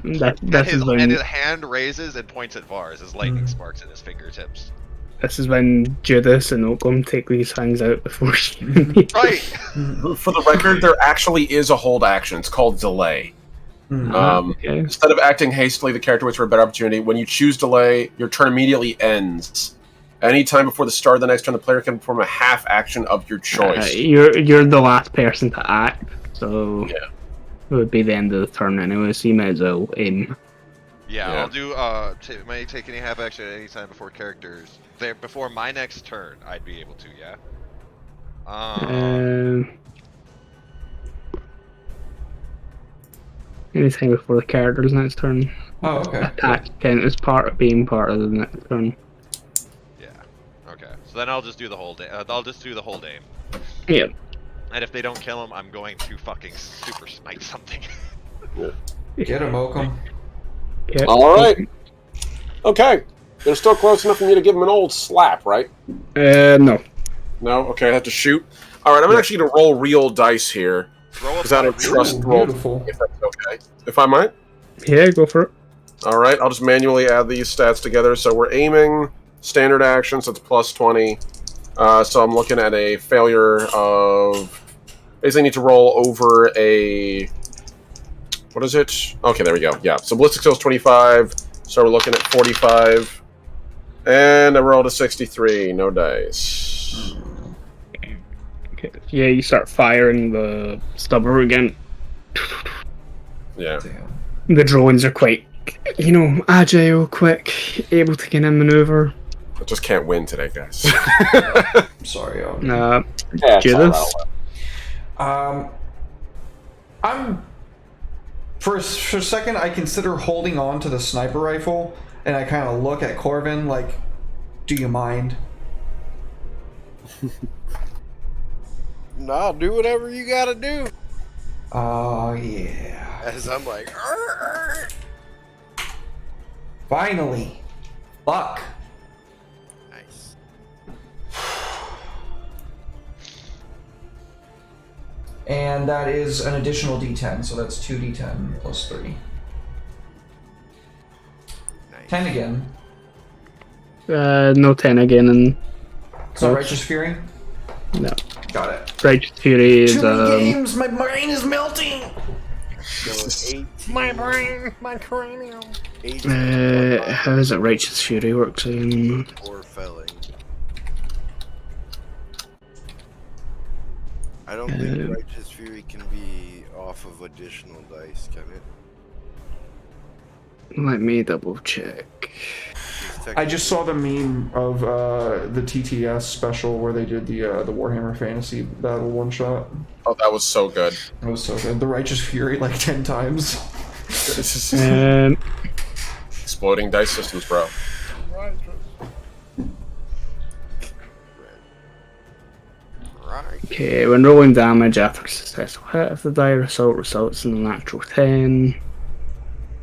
This is And when his hand raises and points at Vars as lightning sparks in his fingertips. Judas and Oakham take these things out before Right. For the record, there actually is a hold action. It's called delay. Okay. Instead of acting hastily, the character waits for a better opportunity. When you choose delay, your turn immediately ends. Anytime before the start of the next turn, the player can perform a half action of your choice. You're the last person to act, so Yeah. it would be the end of the turn anyway. So you might as well aim. Yeah, Yeah. I'll do. May take any half action at any time before characters. There before my next turn, I'd be able to. Yeah. Anything before the character's next turn. Oh, okay. Attack count as part of being part of the next turn. Yeah. Okay. So then I'll just do the whole day. I'll just do the whole day. Yep. And if they don't kill him, I'm going to fucking super smite something. Get him, Oakham. Yep. All right. Okay. They're still close enough for me to give him an old slap, right? No. No? Okay, I have to shoot. All right, I'm actually going to roll real dice here. Roll Because I don't trust roll. Beautiful. If that's okay. If I might? Yeah, go for it. All right, I'll just manually add these stats together. So we're aiming standard action, so it's plus 20. So I'm looking at a failure of... Basically, I need to roll over a... What is it? Okay, there we go. Yeah, so ballistic skill is 25, so we're looking at 45. And I rolled a 63, no dice. Okay. Yeah, you start firing the stubber again. Yeah. Damn. The drones are quite, agile, quick, able to get in maneuver. I just can't win today, guys. I'm sorry. Yeah, it's Judas? all I'm for a second I consider holding on to the sniper rifle, and I kind of look at Corvin like, "Do you mind?" Nah, do whatever you gotta do. Oh yeah. As I'm like, "Arr!" Finally, fuck. Nice. And that is an additional D10, so that's 2d10 plus 3. Nice. 10 again. No 10 again, and It's not Righteous Fury? no. Got it. Righteous Fury is, Too many games, my brain is melting! So 18. My brain, my cranium. 18 how is it Righteous Fury works in? or felling. I don't think Righteous Fury can be off of additional dice, can it? Let me double check. I just saw the meme of the TTS special where they did the Warhammer Fantasy Battle one shot. Oh, that was so good. It was so good. The Righteous Fury like 10 times. And Exploding dice systems, bro. Right. okay, when rolling damage after a successful hit, if the die result results in a natural 10,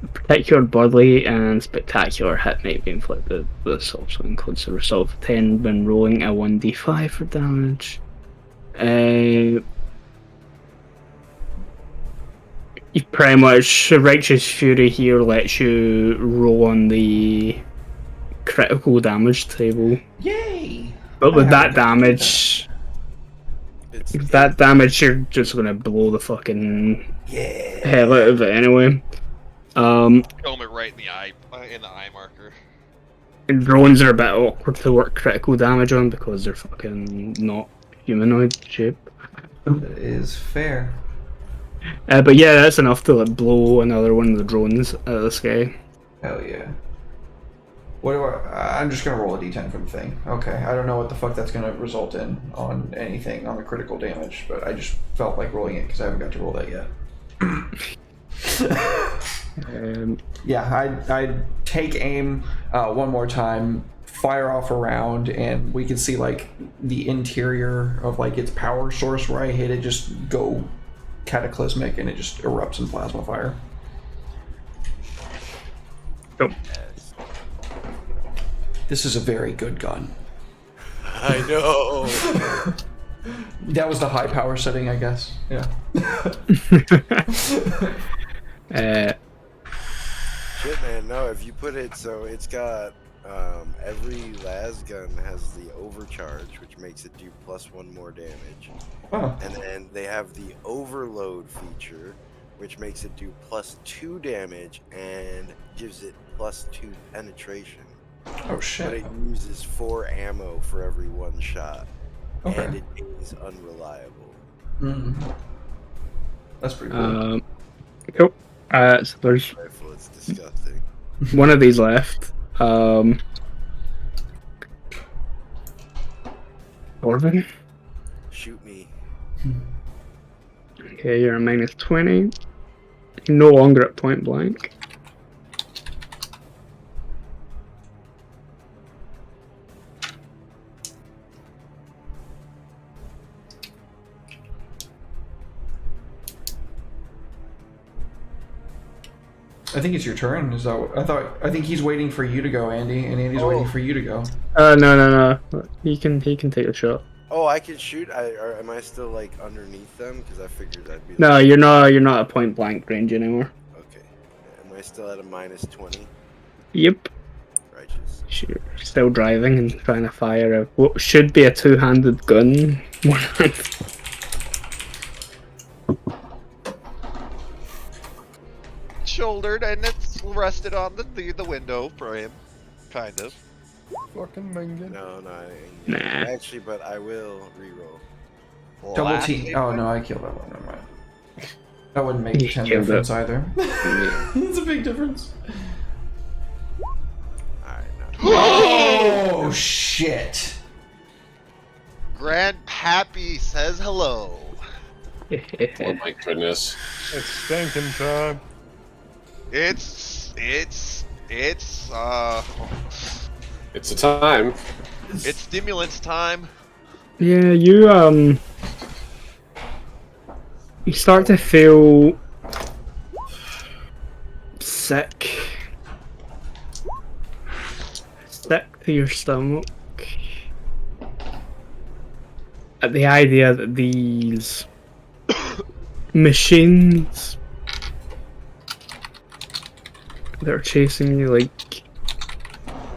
a particular bodily and spectacular hit may be inflicted. This also includes the result of 10 when rolling a 1d5 for damage. You pretty much, Righteous Fury here lets you roll on the critical damage table. Yay! But with I that haven't done damage, It's that damage, you're just gonna blow the fucking Yeah. hell out of it anyway. Helmet right in the eye marker. And drones are a bit awkward to work critical damage on because they're fucking not humanoid shape. That is fair. But yeah, that's enough to like, blow another one of the drones out of the sky. Hell yeah. What do I'm just gonna roll a d10 for the thing. Okay, I don't know what the fuck that's gonna result in on anything on the critical damage, but I just felt like rolling it because I haven't got to roll that yet. Yeah, I'd take aim one more time, fire off a round, and we can see like the interior of like its power source where I hit it just go cataclysmic, and it just erupts in plasma fire. Nope. This is a very good gun. I know. That was the high power setting, I guess. Yeah. Shit, man. No, if you put it so it's got every las gun has the overcharge, which makes it do +1 more damage, Oh. and then they have the overload feature, which makes it do +2 damage and gives it +2 penetration. Oh But shit. it uses 4 ammo for every 1 shot, and Okay. it is unreliable. That's pretty cool. Cool. So there's Rifle, it's disgusting. one of these left. Orvin? Shoot me. Okay, you're a -20. You're no longer at point blank. I think it's your turn. Is that what, I think he's waiting for you to go, Andy, and Andy's waiting for you to go. No. He can take a shot. Oh, I can shoot. Or am I still like underneath them? Because I figured I'd be. No, you're not at point blank range anymore. Okay. Am I still at a minus 20? Yep. Righteous. Sure. Still driving and trying to fire a what should be a two-handed gun. Shouldered and it's rested on the window frame, kind of. Fucking mingin. No, Nah. actually, but I will reroll. Double Last T. Oh no, I killed that one. Never mind. That wouldn't make You 10 killed difference either. It's a big difference. Alright, now. Oh shit! Grandpappy says hello. Oh my goodness. It's stinking time. It's It's a time. it's stimulants time. Yeah, you start to feel sick to your stomach at the idea that these machines that are chasing you, like,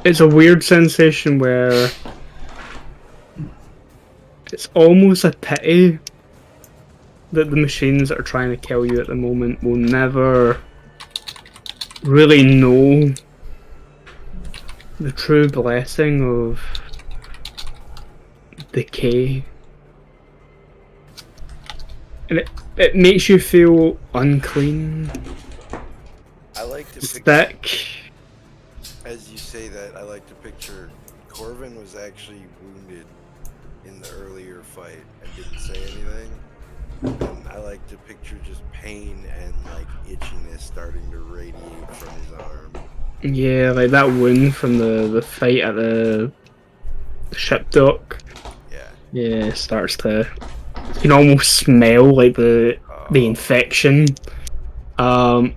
it's a weird sensation where it's almost a pity that the machines that are trying to kill you at the moment will never really know the true blessing of decay. And it makes you feel unclean, I like to picture, sick. as you say that, I like to picture Corvin was actually wounded in the earlier fight and didn't say anything. And I like to picture just pain and like itchiness starting to radiate from his arm. Yeah, like that wound from the fight at the ship dock. Yeah. Yeah, it starts to. You can almost smell like the infection. But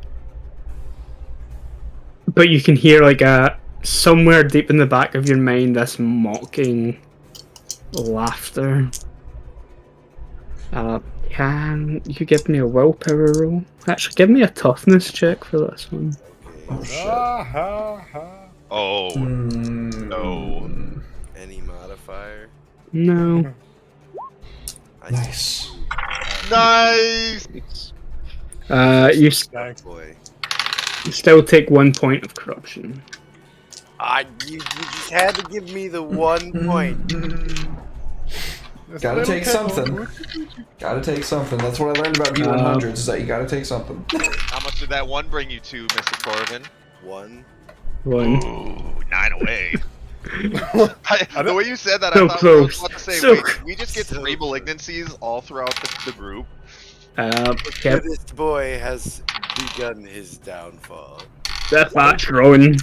you can hear like somewhere deep in the back of your mind this mocking laughter. Can you give me a willpower roll? Actually, give me a toughness check for this one. Oh shit. Oh no. Any modifier? No. Nice. Nice. You Thanks. Boy. still take 1 point of corruption. You just had to give me the 1 point. Gotta take something. Gotta take something. That's what I learned about D100s, is that you gotta take something. How much did that one bring you to, Mr. Corvin? 1. 1. Ooh, 9 away. The way you said that, So I thought I was close. about to say, So wait, did we just get so 3 close. malignancies all throughout the group? Yep. This boy has begun his downfall. That's Ron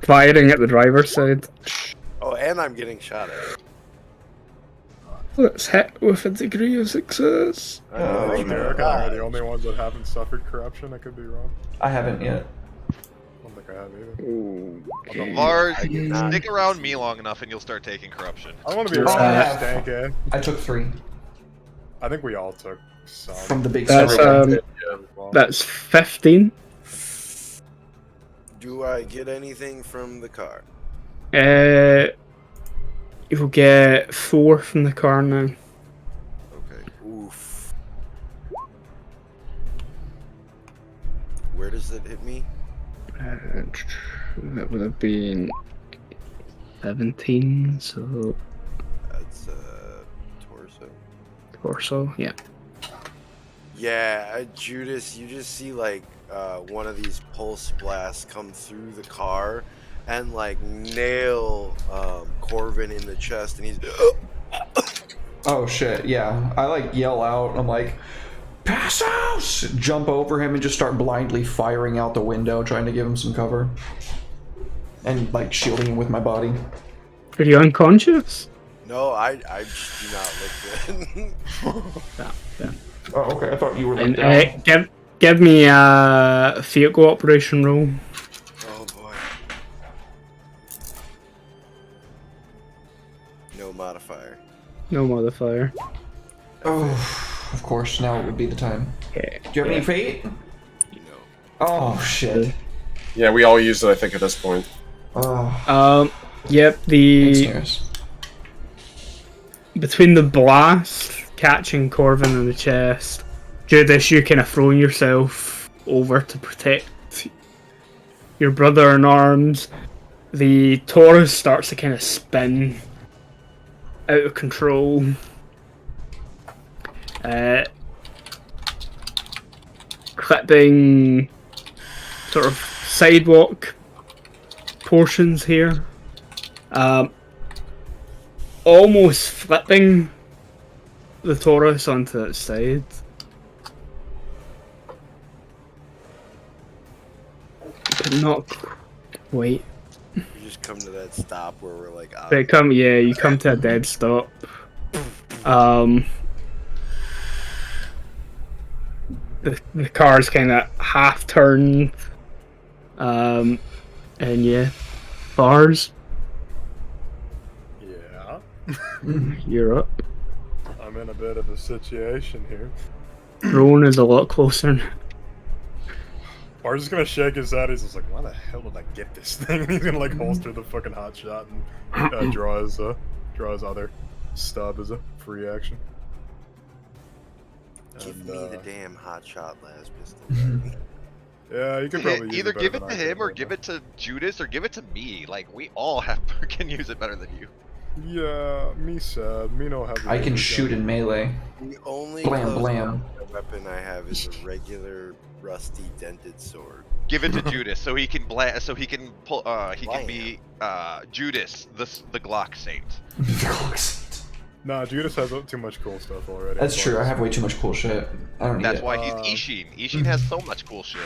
firing at the driver's side. Oh, and I'm getting shot at. Let's hit with a degree of success. I know Oh, you Derek and I are the dodged. only ones that haven't suffered corruption. I could be wrong. I haven't yet. I don't think I have either. Lars, I did not. stick around me long enough and you'll start taking corruption. I want to be Oh, I around have. stank, eh? I took 3 I think we all took some. from the big That's circle. that's 15. Do I get anything from the car? You'll get 4 from the car now. Okay. Oof. Where does it hit me? That would have been 17, so That's torso. torso, yeah. Yeah, Judas, you just see like one of these pulse blasts come through the car and like nail Corvin in the chest, and he's Oh shit, yeah. I like yell out, I'm like, pass out! Jump over him and just start blindly firing out the window, trying to give him some cover. And like shielding him with my body. Are you unconscious? no, I just do not look good. Yeah. Oh, okay, I thought you were like And down. give me a vehicle operation roll. Oh boy. No modifier. No modifier. Oh, of course, now would be the time. Okay. Do you have any fate? No. Oh shit. Yeah, we all used it, I think, at this point. Yep, between the blast, catching Corvin in the chest, Judas, you kind of throwing yourself over to protect your brother in arms. The Taurus starts to kind of spin out of control. Clipping sort of sidewalk portions here. Almost flipping the Taurus onto its side. But not quite. We just come to that stop where we're like, You come to a dead stop. The car's kind of half turned. And yeah, bars. Yeah. You're up. I'm in a bit of a situation here. Rowan is a lot closer. Bar's just gonna shake his head. He's just like, "Why the hell did I get this thing?" And he's gonna like holster the fucking hot shot and draw his other stub as a free action. Give me the damn hot shot last pistol. Yeah, you could probably either give it to him or give it to Judas or give it to me. Like we all can use it better than you. Yeah, me sad. Me no have. I can shoot in melee. The only Blam. weapon I have is a regular rusty dented sword. Give it to Judas so he can pull. He can be Judas, the Glock Saint. Nah, Judas has too much cool stuff already. That's true. I have way too much cool shit. I don't need That's it. why he's Ishin. Ishin has so much cool shit.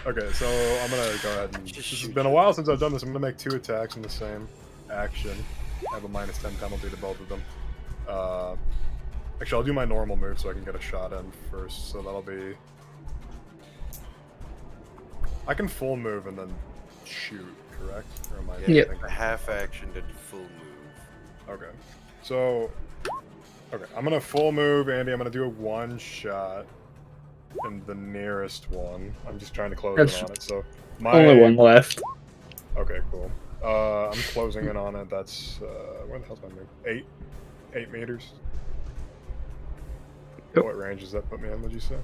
Okay, so I'm gonna go ahead and. This has been a while since I've done this. I'm gonna make 2 attacks in the same action. I have a -10 penalty to both of them. Actually, I'll do my normal move so I can get a shot in first. So that'll be. I can full move and then shoot, correct? Or am I A half action to full move. Okay. So. Okay, I'm gonna full move, Andy. I'm gonna do a 1 shot. And the nearest one. I'm just trying to close in on it. So only one left. Okay, cool. I'm closing in on it. That's where the hell's my move? 8 meters. Yep. What range does that put me in? Would you say?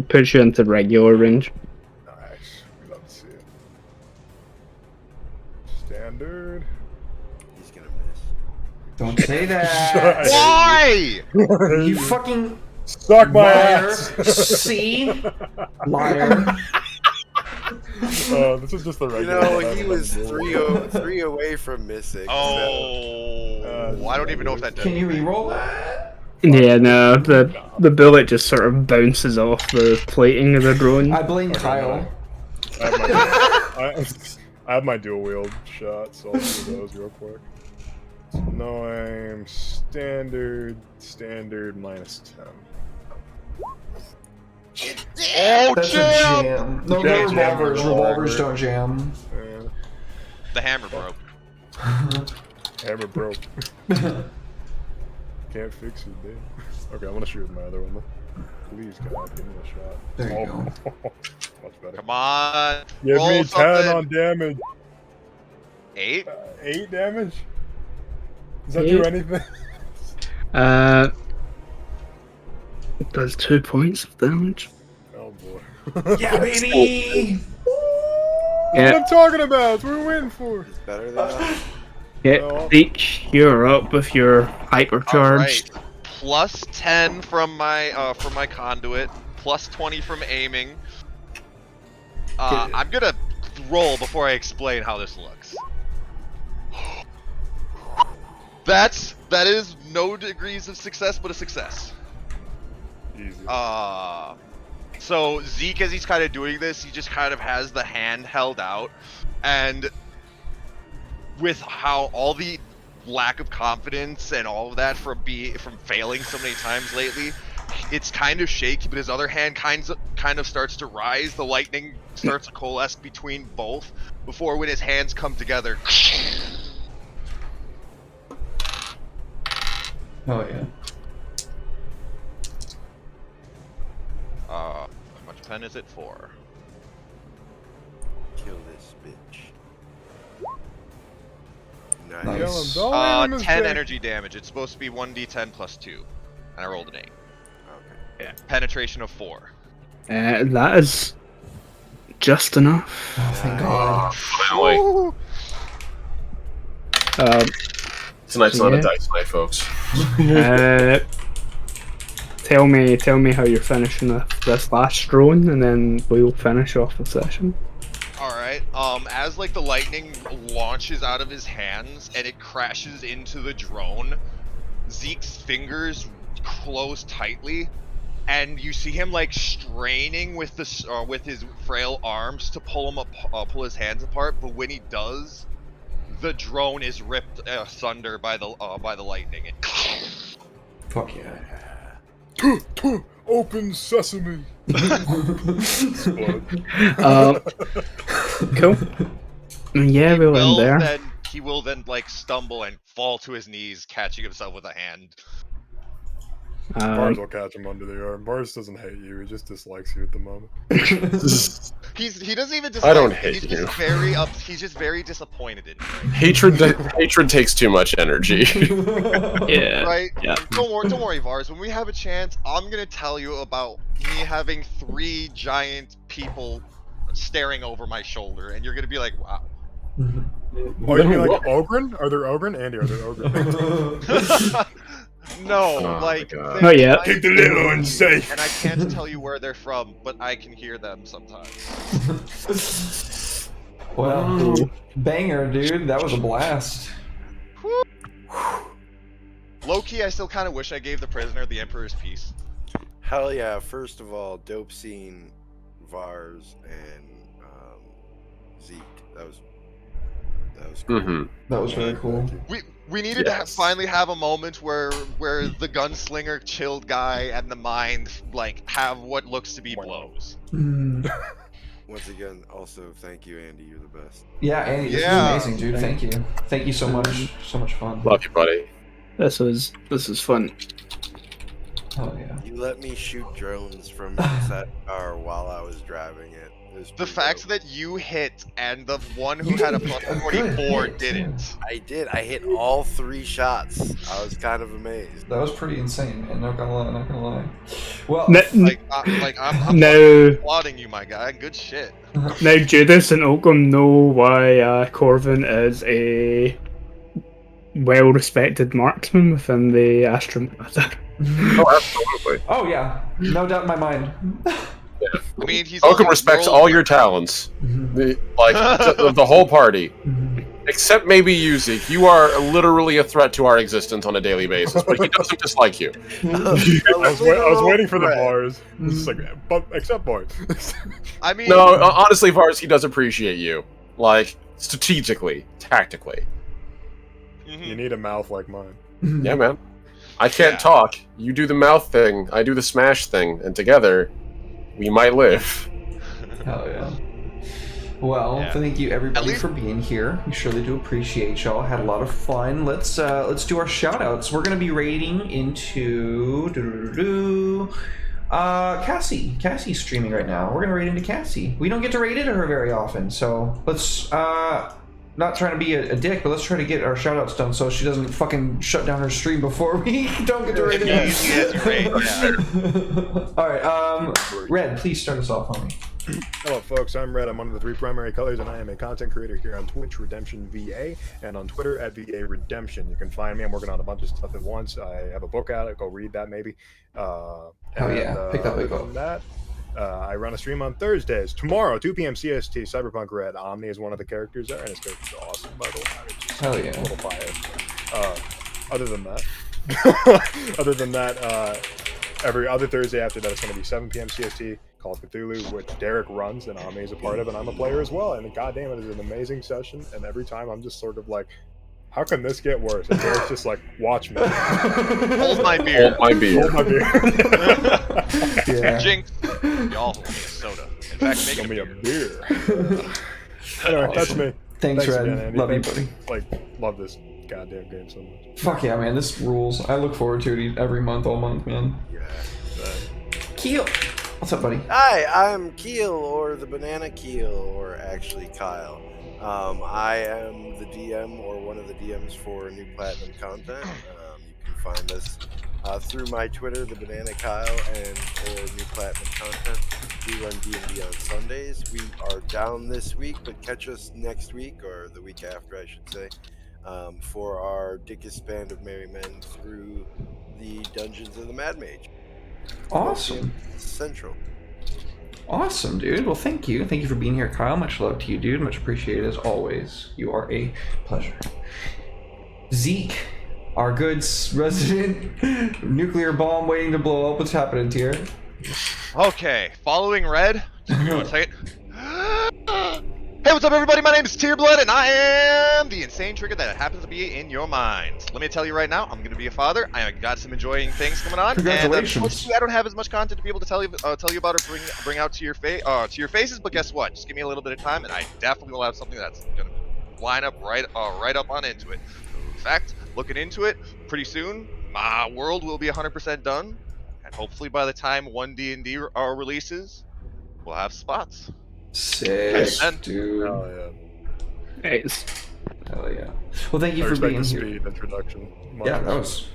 Puts you into regular range. Nice. We love to see it. Standard. He's gonna miss. Don't say that. Why? You fucking suck my liar. ass. See? Liar. This is just the regular. He was 3 away from missing. Oh, I don't even know if that does. Can you reroll that? Yeah, no, the bullet just sort of bounces off the plating of the drone. I blame Kyle. I have my dual wield shot, so I'll do those real quick. No aim, standard, -10. Oh, That's jam! a jam. No, Can't no jam revolvers. revolver. Revolvers don't jam. The hammer broke. Hammer broke. Can't fix it, dude. Okay, I'm gonna shoot with my other one. Please, God, give me a shot. There you go. Much better. Come on. Give roll me 10 something. on damage. 8? 8 damage? Does that do anything? It does 2 points of damage. Oh boy. Yeah, baby! That's what I'm talking about. That's what we're waiting for. It's better than that. Yeah, Zeke, you're up with your hypercharged. All right. Plus 10 from my conduit. Plus 20 from aiming. I'm gonna roll before I explain how this looks. That is no degrees of success, but a success. Easy. So Zeke, as he's kind of doing this, he just kind of has the hand held out, and with how all the lack of confidence and all of that from failing so many times lately, it's kind of shaky. But his other hand kind of starts to rise. The lightning starts to coalesce between both before, when his hands come together. Oh yeah. How pen is it for? Kill this bitch. Nice. Kill him. Don't leave him 10 mistake. energy damage. It's supposed to be 1d10 plus 2. And I rolled an 8. Okay. Penetration of 4. That is just enough. Oh, thank God. Finally. Tonight's not Yeah. a dice night, folks. Tell me how you're finishing this last drone, and then we'll finish off the session. Alright, as like the lightning launches out of his hands and it crashes into the drone, Zeke's fingers close tightly, and you see him like straining with the with his frail arms to pull him up, pull his hands apart. But when he does, the drone is ripped asunder by the lightning. Fuck yeah. Open sesame. Cool. Yeah, we'll end there. He will then like stumble and fall to his knees, catching himself with a hand. Bars will catch him under the arm. Bars doesn't hate you; he just dislikes you at the moment. He doesn't even dislike. I don't you. hate He's you. just he's just very disappointed in you. Hatred takes too much energy. Yeah. Right? Yeah. Don't worry, Vars. When we have a chance, I'm gonna tell you about me having 3 giant people staring over my shoulder, and you're gonna be like, "Wow." Oh, you mean like Ogren? Are there Ogren? Andy, are there Ogren? No, Oh, like my God. they're Not yet. Keep the little one safe. And I can't tell you where they're from, but I can hear them sometimes. Well, banger, dude. That was a blast. Low-key, I still kind of wish I gave the prisoner the Emperor's Peace. Hell yeah! First of all, dope seeing Vars and Zeke. That was cool. Mm-hmm. That was very cool. We needed to finally have a moment where the gunslinger chilled guy and the mind like have what looks to be blows. Once again, also thank you, Andy. You're the best. Yeah, Andy, this Yeah. was amazing, dude. Thank you. Thank you so much. So much fun. Love you, buddy. This is fun. Oh yeah. You let me shoot drones from inside the car while I was driving it. It was The pretty fact dope. that you hit and the one who You had a did plus a good 44 hit, didn't. I did. I hit all 3 shots. I was kind of amazed. That was pretty insane, man. Not gonna lie. Well, I'm Now, applauding you, my guy. Good shit. now Judas and Oakham know why Corvin is a well-respected marksman within the Astromata. Oh, absolutely. oh yeah, no doubt in my mind. I mean, he's Oakham also respects world- all your talents. Mhm. The whole party. Mhm. Except maybe you, Zeke. You are literally a threat to our existence on a daily basis, but he doesn't dislike you. I was waiting for the bars. It's like, but except bars. I mean, No, honestly, Vars, he does appreciate you. Like, strategically, tactically. mhm. You need a mouth like mine. Yeah, man. I can't Yeah. talk. You do the mouth thing, I do the smash thing, and together, we might live. Hell yeah. Well, Yeah. thank you everybody least- for being here. We surely do appreciate y'all. Had a lot of fun. Let's do our shout outs. We're gonna be raiding into Cassie. Cassie's streaming right now. We're gonna raid into Cassie. We don't get to raid into her very often, so let's not trying to be a dick, but let's try to get our shout outs done so she doesn't fucking shut down her stream before we don't get to raid Yeah, you raid, into Alright, Red, please start us off, homie. Hello, folks. I'm Red. I'm one of the 3 primary colors, and I am a content creator here on Twitch, Redemption VA, and on Twitter at VA Redemption. You can find me. I'm working on a bunch of stuff at once. I have a book out. Go read that, maybe. Hell yeah. Pick that other book than up. that, I run a stream on Thursdays. Tomorrow, 2 p.m. CST, Cyberpunk Red. Omni is one of the characters there, and his character's awesome, by the way. It's just Hell a yeah. little biased. Other than that, every other Thursday after that, it's going to be 7 p.m. CST, Call of Cthulhu, which Derek runs and Ami is a part of, and I'm a player as well. And goddamn, it is an amazing session. And every time I'm just sort of like, how can this get worse? And Derek's just like, watch me. Hold my beer. Hold my beer. Hold my beer. Yeah. Jinx. Y'all hold me a soda. In fact, make Give it me a a beer. beer. Anyway, that's me. Thanks, Red. again, Andy. Love you, Thanks. buddy. Love this goddamn game so much. Fuck yeah, man. This rules. I look forward to it every month, all month, man. Yeah. Keel. What's up, buddy? Hi, I'm Keel, or the Banana Keel, or actually Kyle. I am the DM, or one of the DMs for New Platinum content. You can find us through my Twitter, the Banana Kyle, and or New Platinum content. We run D&D on Sundays. We are down this week, but catch us next week, or the week after, I should say, for our Dickest Band of Merry Men through the Dungeons of the Mad Mage. Awesome. Central. Awesome, dude. Well, thank you. Thank you for being here, Kyle. Much love to you, dude. Much appreciated as always. You are a pleasure. Zeke, our good resident nuclear bomb waiting to blow up. What's happening here? Okay, following red. Just give me 1 second. Hey, what's up, everybody? My name is Tearblood, and I am the insane trigger that happens to be in your minds. Let me tell you right now, I'm going to be a father. I got some enjoying things coming on. Congratulations. And unfortunately, I don't have as much content to be able to tell you about or bring out to your faces. But guess what? Just give me a little bit of time, and I definitely will have something that's going to line up right up on into it. In fact, looking into it, pretty soon, my world will be 100% done, and hopefully by the time 1 D&D releases, we'll have spots. Sick, dude. Oh yeah. Nice. Hell yeah. Well, thank you I for respect being the here. speed introduction. Yeah, that was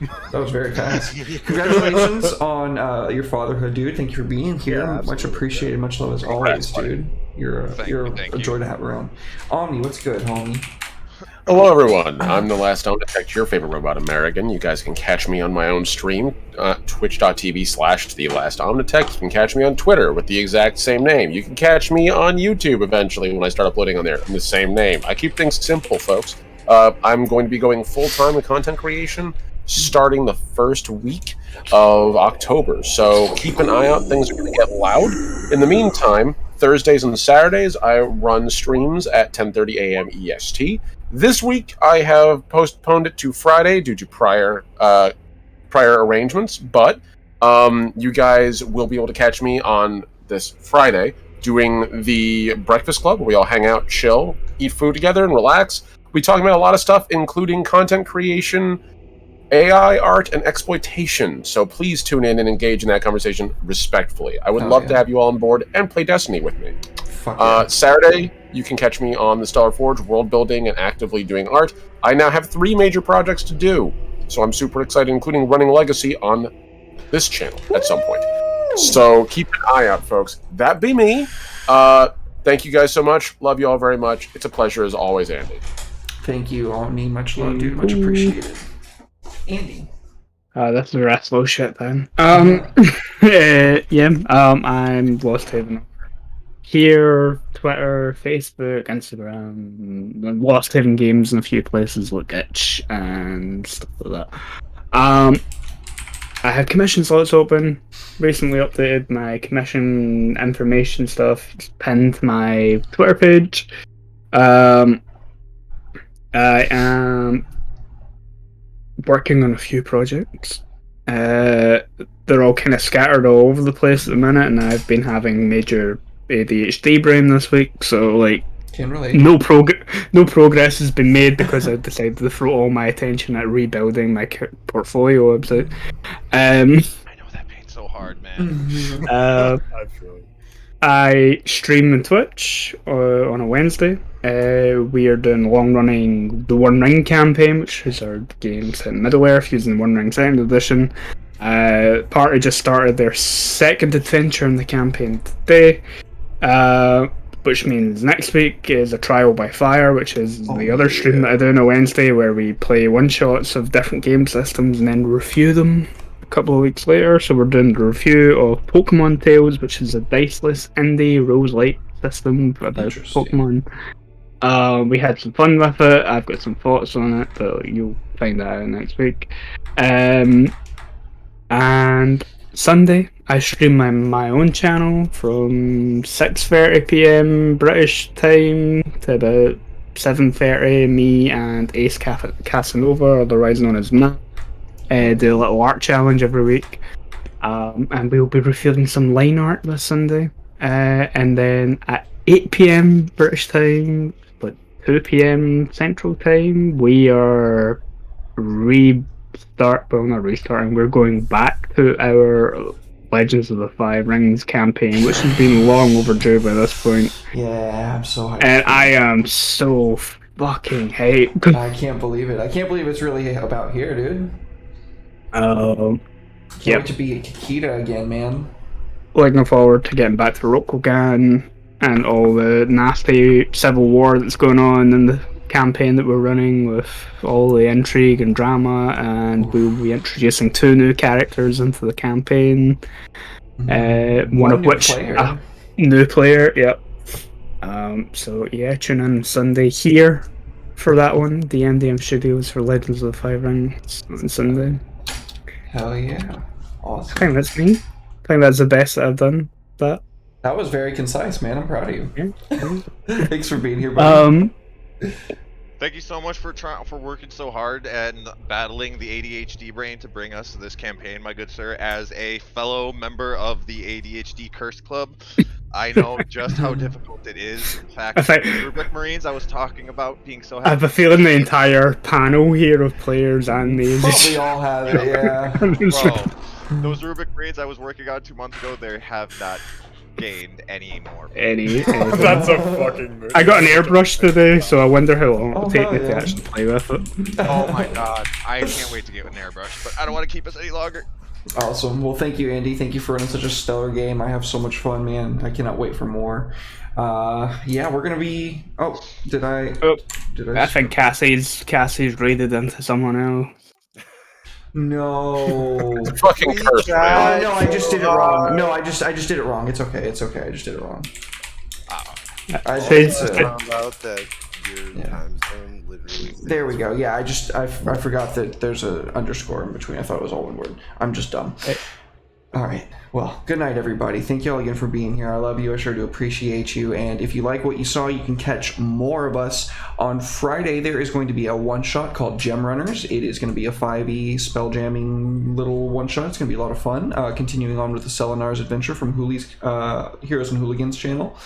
very fast. Congratulations on your fatherhood, dude. Thank you for being here. Yeah, much absolutely, appreciated. yeah. Much love as always, dude. You're a joy to have around. Omni, what's good, homie? Hello, everyone. I'm the last Omnitech, your favorite robot American. You guys can catch me on my own stream, twitch.tv/TheLastOmnitech. You can catch me on Twitter with the exact same name. You can catch me on YouTube eventually when I start uploading on there in the same name. I keep things simple, folks. I'm going to be going full-time in content creation starting the first week of October. So keep an eye out. Things are going to get loud. In the meantime, Thursdays and Saturdays, I run streams at 10:30 a.m. EST. This week, I have postponed it to Friday due to prior arrangements, but you guys will be able to catch me on this Friday doing the Breakfast Club, where we all hang out, chill, eat food together, and relax. We talk about a lot of stuff, including content creation, AI art, and exploitation. So please tune in and engage in that conversation respectfully. I would love to have you all on board and play Destiny with me. Saturday, you can catch me on the Stellar Forge, world building and actively doing art. I now have 3 major projects to do, so I'm super excited, including running Legacy on this channel at some point. So keep an eye out, folks. That be me. Thank you guys so much. Love you all very much. It's a pleasure as always, Andy. Thank you, Omni. Much love, dude. Much appreciated. Andy. That's the rest of shit then. I'm Lost Haven. Here, Twitter, Facebook, Instagram, Lost Haven Games in a few places like Itch and stuff like that. I have commission slots open. Recently updated my commission information stuff. It's pinned to my Twitter page. I am working on a few projects. They're all kind of scattered all over the place at the minute, and I've been having major ADHD brain this week, so like can relate. No progress has been made because I decided to throw all my attention at rebuilding my portfolio website. I know that pain's so hard, man. I feel it. I stream on Twitch on a Wednesday. We are doing long-running The One Ring campaign, which is our game set in Middle-earth using the One Ring 2nd edition. Party just started their 2nd adventure in the campaign today, which means next week is a Trial by Fire, which is the other stream that I do on a Wednesday, where we play one-shots of different game systems and then review them a couple of weeks later. So we're doing the review of Pokemon Tales, which is a diceless indie roguelite system about Pokemon. We had some fun with it. I've got some thoughts on it, but you'll find that out next week. And Sunday, I stream my own channel from 6:30 PM British time to about 7:30. Me and Ace Casanova, otherwise known as Matt, do a little art challenge every week. And we'll be revealing some line art this Sunday. And then at 8 PM British time, but 2 PM Central time, we are not restarting, we're going back to our Legends of the Five Rings campaign, which has been long overdue by this point. Yeah, I'm so hyped. And I am so fucking hyped. I can't believe it. I can't believe it's really about here, dude. Can't wait to be Kikita again, man. Looking forward to getting back to Rokugan and all the nasty civil war that's going on in the campaign that we're running with all the intrigue and drama, and we'll be introducing 2 new characters into the campaign. One of which new player, yep. So yeah, tune in Sunday here for that one. The MDM Studios for Legends of the Five Rings on Sunday. Hell yeah. Awesome. I think that's me. I think that's the best that I've done. That was very concise, man. I'm proud of you. Yeah. Thanks for being here, buddy. Thank you so much for working so hard and battling the ADHD brain to bring us to this campaign, my good sir. As a fellow member of the ADHD Curse Club, I know just how difficult it is. In fact, the Rubric Marines I was talking about being so happy. I have a feeling the entire panel here of players and names. Probably all have it, yeah. Bro, those Rubric Marines I was working on 2 months ago, they have not gained any more. That's a fucking movie. I got an airbrush today, so I wonder how long it'll take me to actually play with it. Oh my god, I can't wait to get an airbrush, but I don't want to keep us any longer. Awesome. Well, thank you, Andy. Thank you for running such a stellar game. I have so much fun, man. I cannot wait for more. Yeah, we're gonna be. Oh, did I? I think Cassie's raided into someone else. No. It's a fucking curse, man. Oh no, I just did it wrong. No, I just did it wrong. It's okay. It's okay. I just did it wrong. There we go. Yeah, I forgot that there's an underscore in between. I thought it was all one word. I'm just dumb. All right. Well, good night, everybody. Thank you all again for being here. I love you. I sure do appreciate you. And if you like what you saw, you can catch more of us on Friday. There is going to be a one-shot called Gem Runners. It is going to be a 5e spell jamming little one-shot. It's going to be a lot of fun. Continuing on with the Selenar's adventure from Hooli's Heroes and Hooligans channel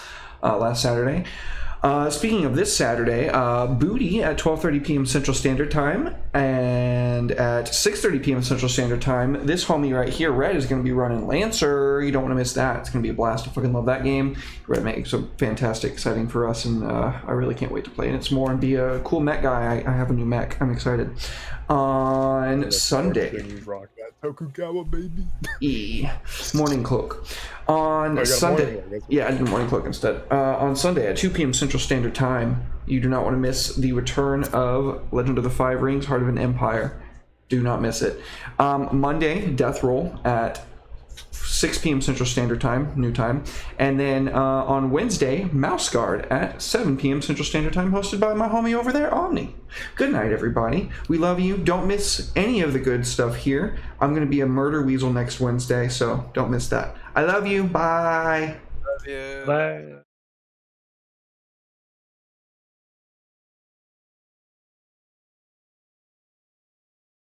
last Saturday. Speaking of this Saturday, Booty at 12:30 p.m. Central Standard Time, and at 6:30 p.m. Central Standard Time, this homie right here, Red, is going to be running Lancer. You don't want to miss that. It's going to be a blast. I fucking love that game. Red makes it fantastic, exciting for us, and I really can't wait to play. And it's more and be a cool mech guy. I have a new mech. I'm excited. On Sunday. Rock that Tokugawa, baby. Morning Cloak. On Sunday. Yeah, I did Morning Cloak instead. On Sunday at 2 p.m. Central Standard Time, you do not want to miss the return of Legend of the Five Rings, Heart of an Empire. Do not miss it. Monday, Death Roll at 6 p.m. Central Standard Time, new time. And then on Wednesday, Mouse Guard at 7 p.m. Central Standard Time, hosted by my homie over there, Omni. Good night, everybody. We love you. Don't miss any of the good stuff here. I'm going to be a murder weasel next Wednesday, so don't miss that. I love you. Bye. Love you. Bye.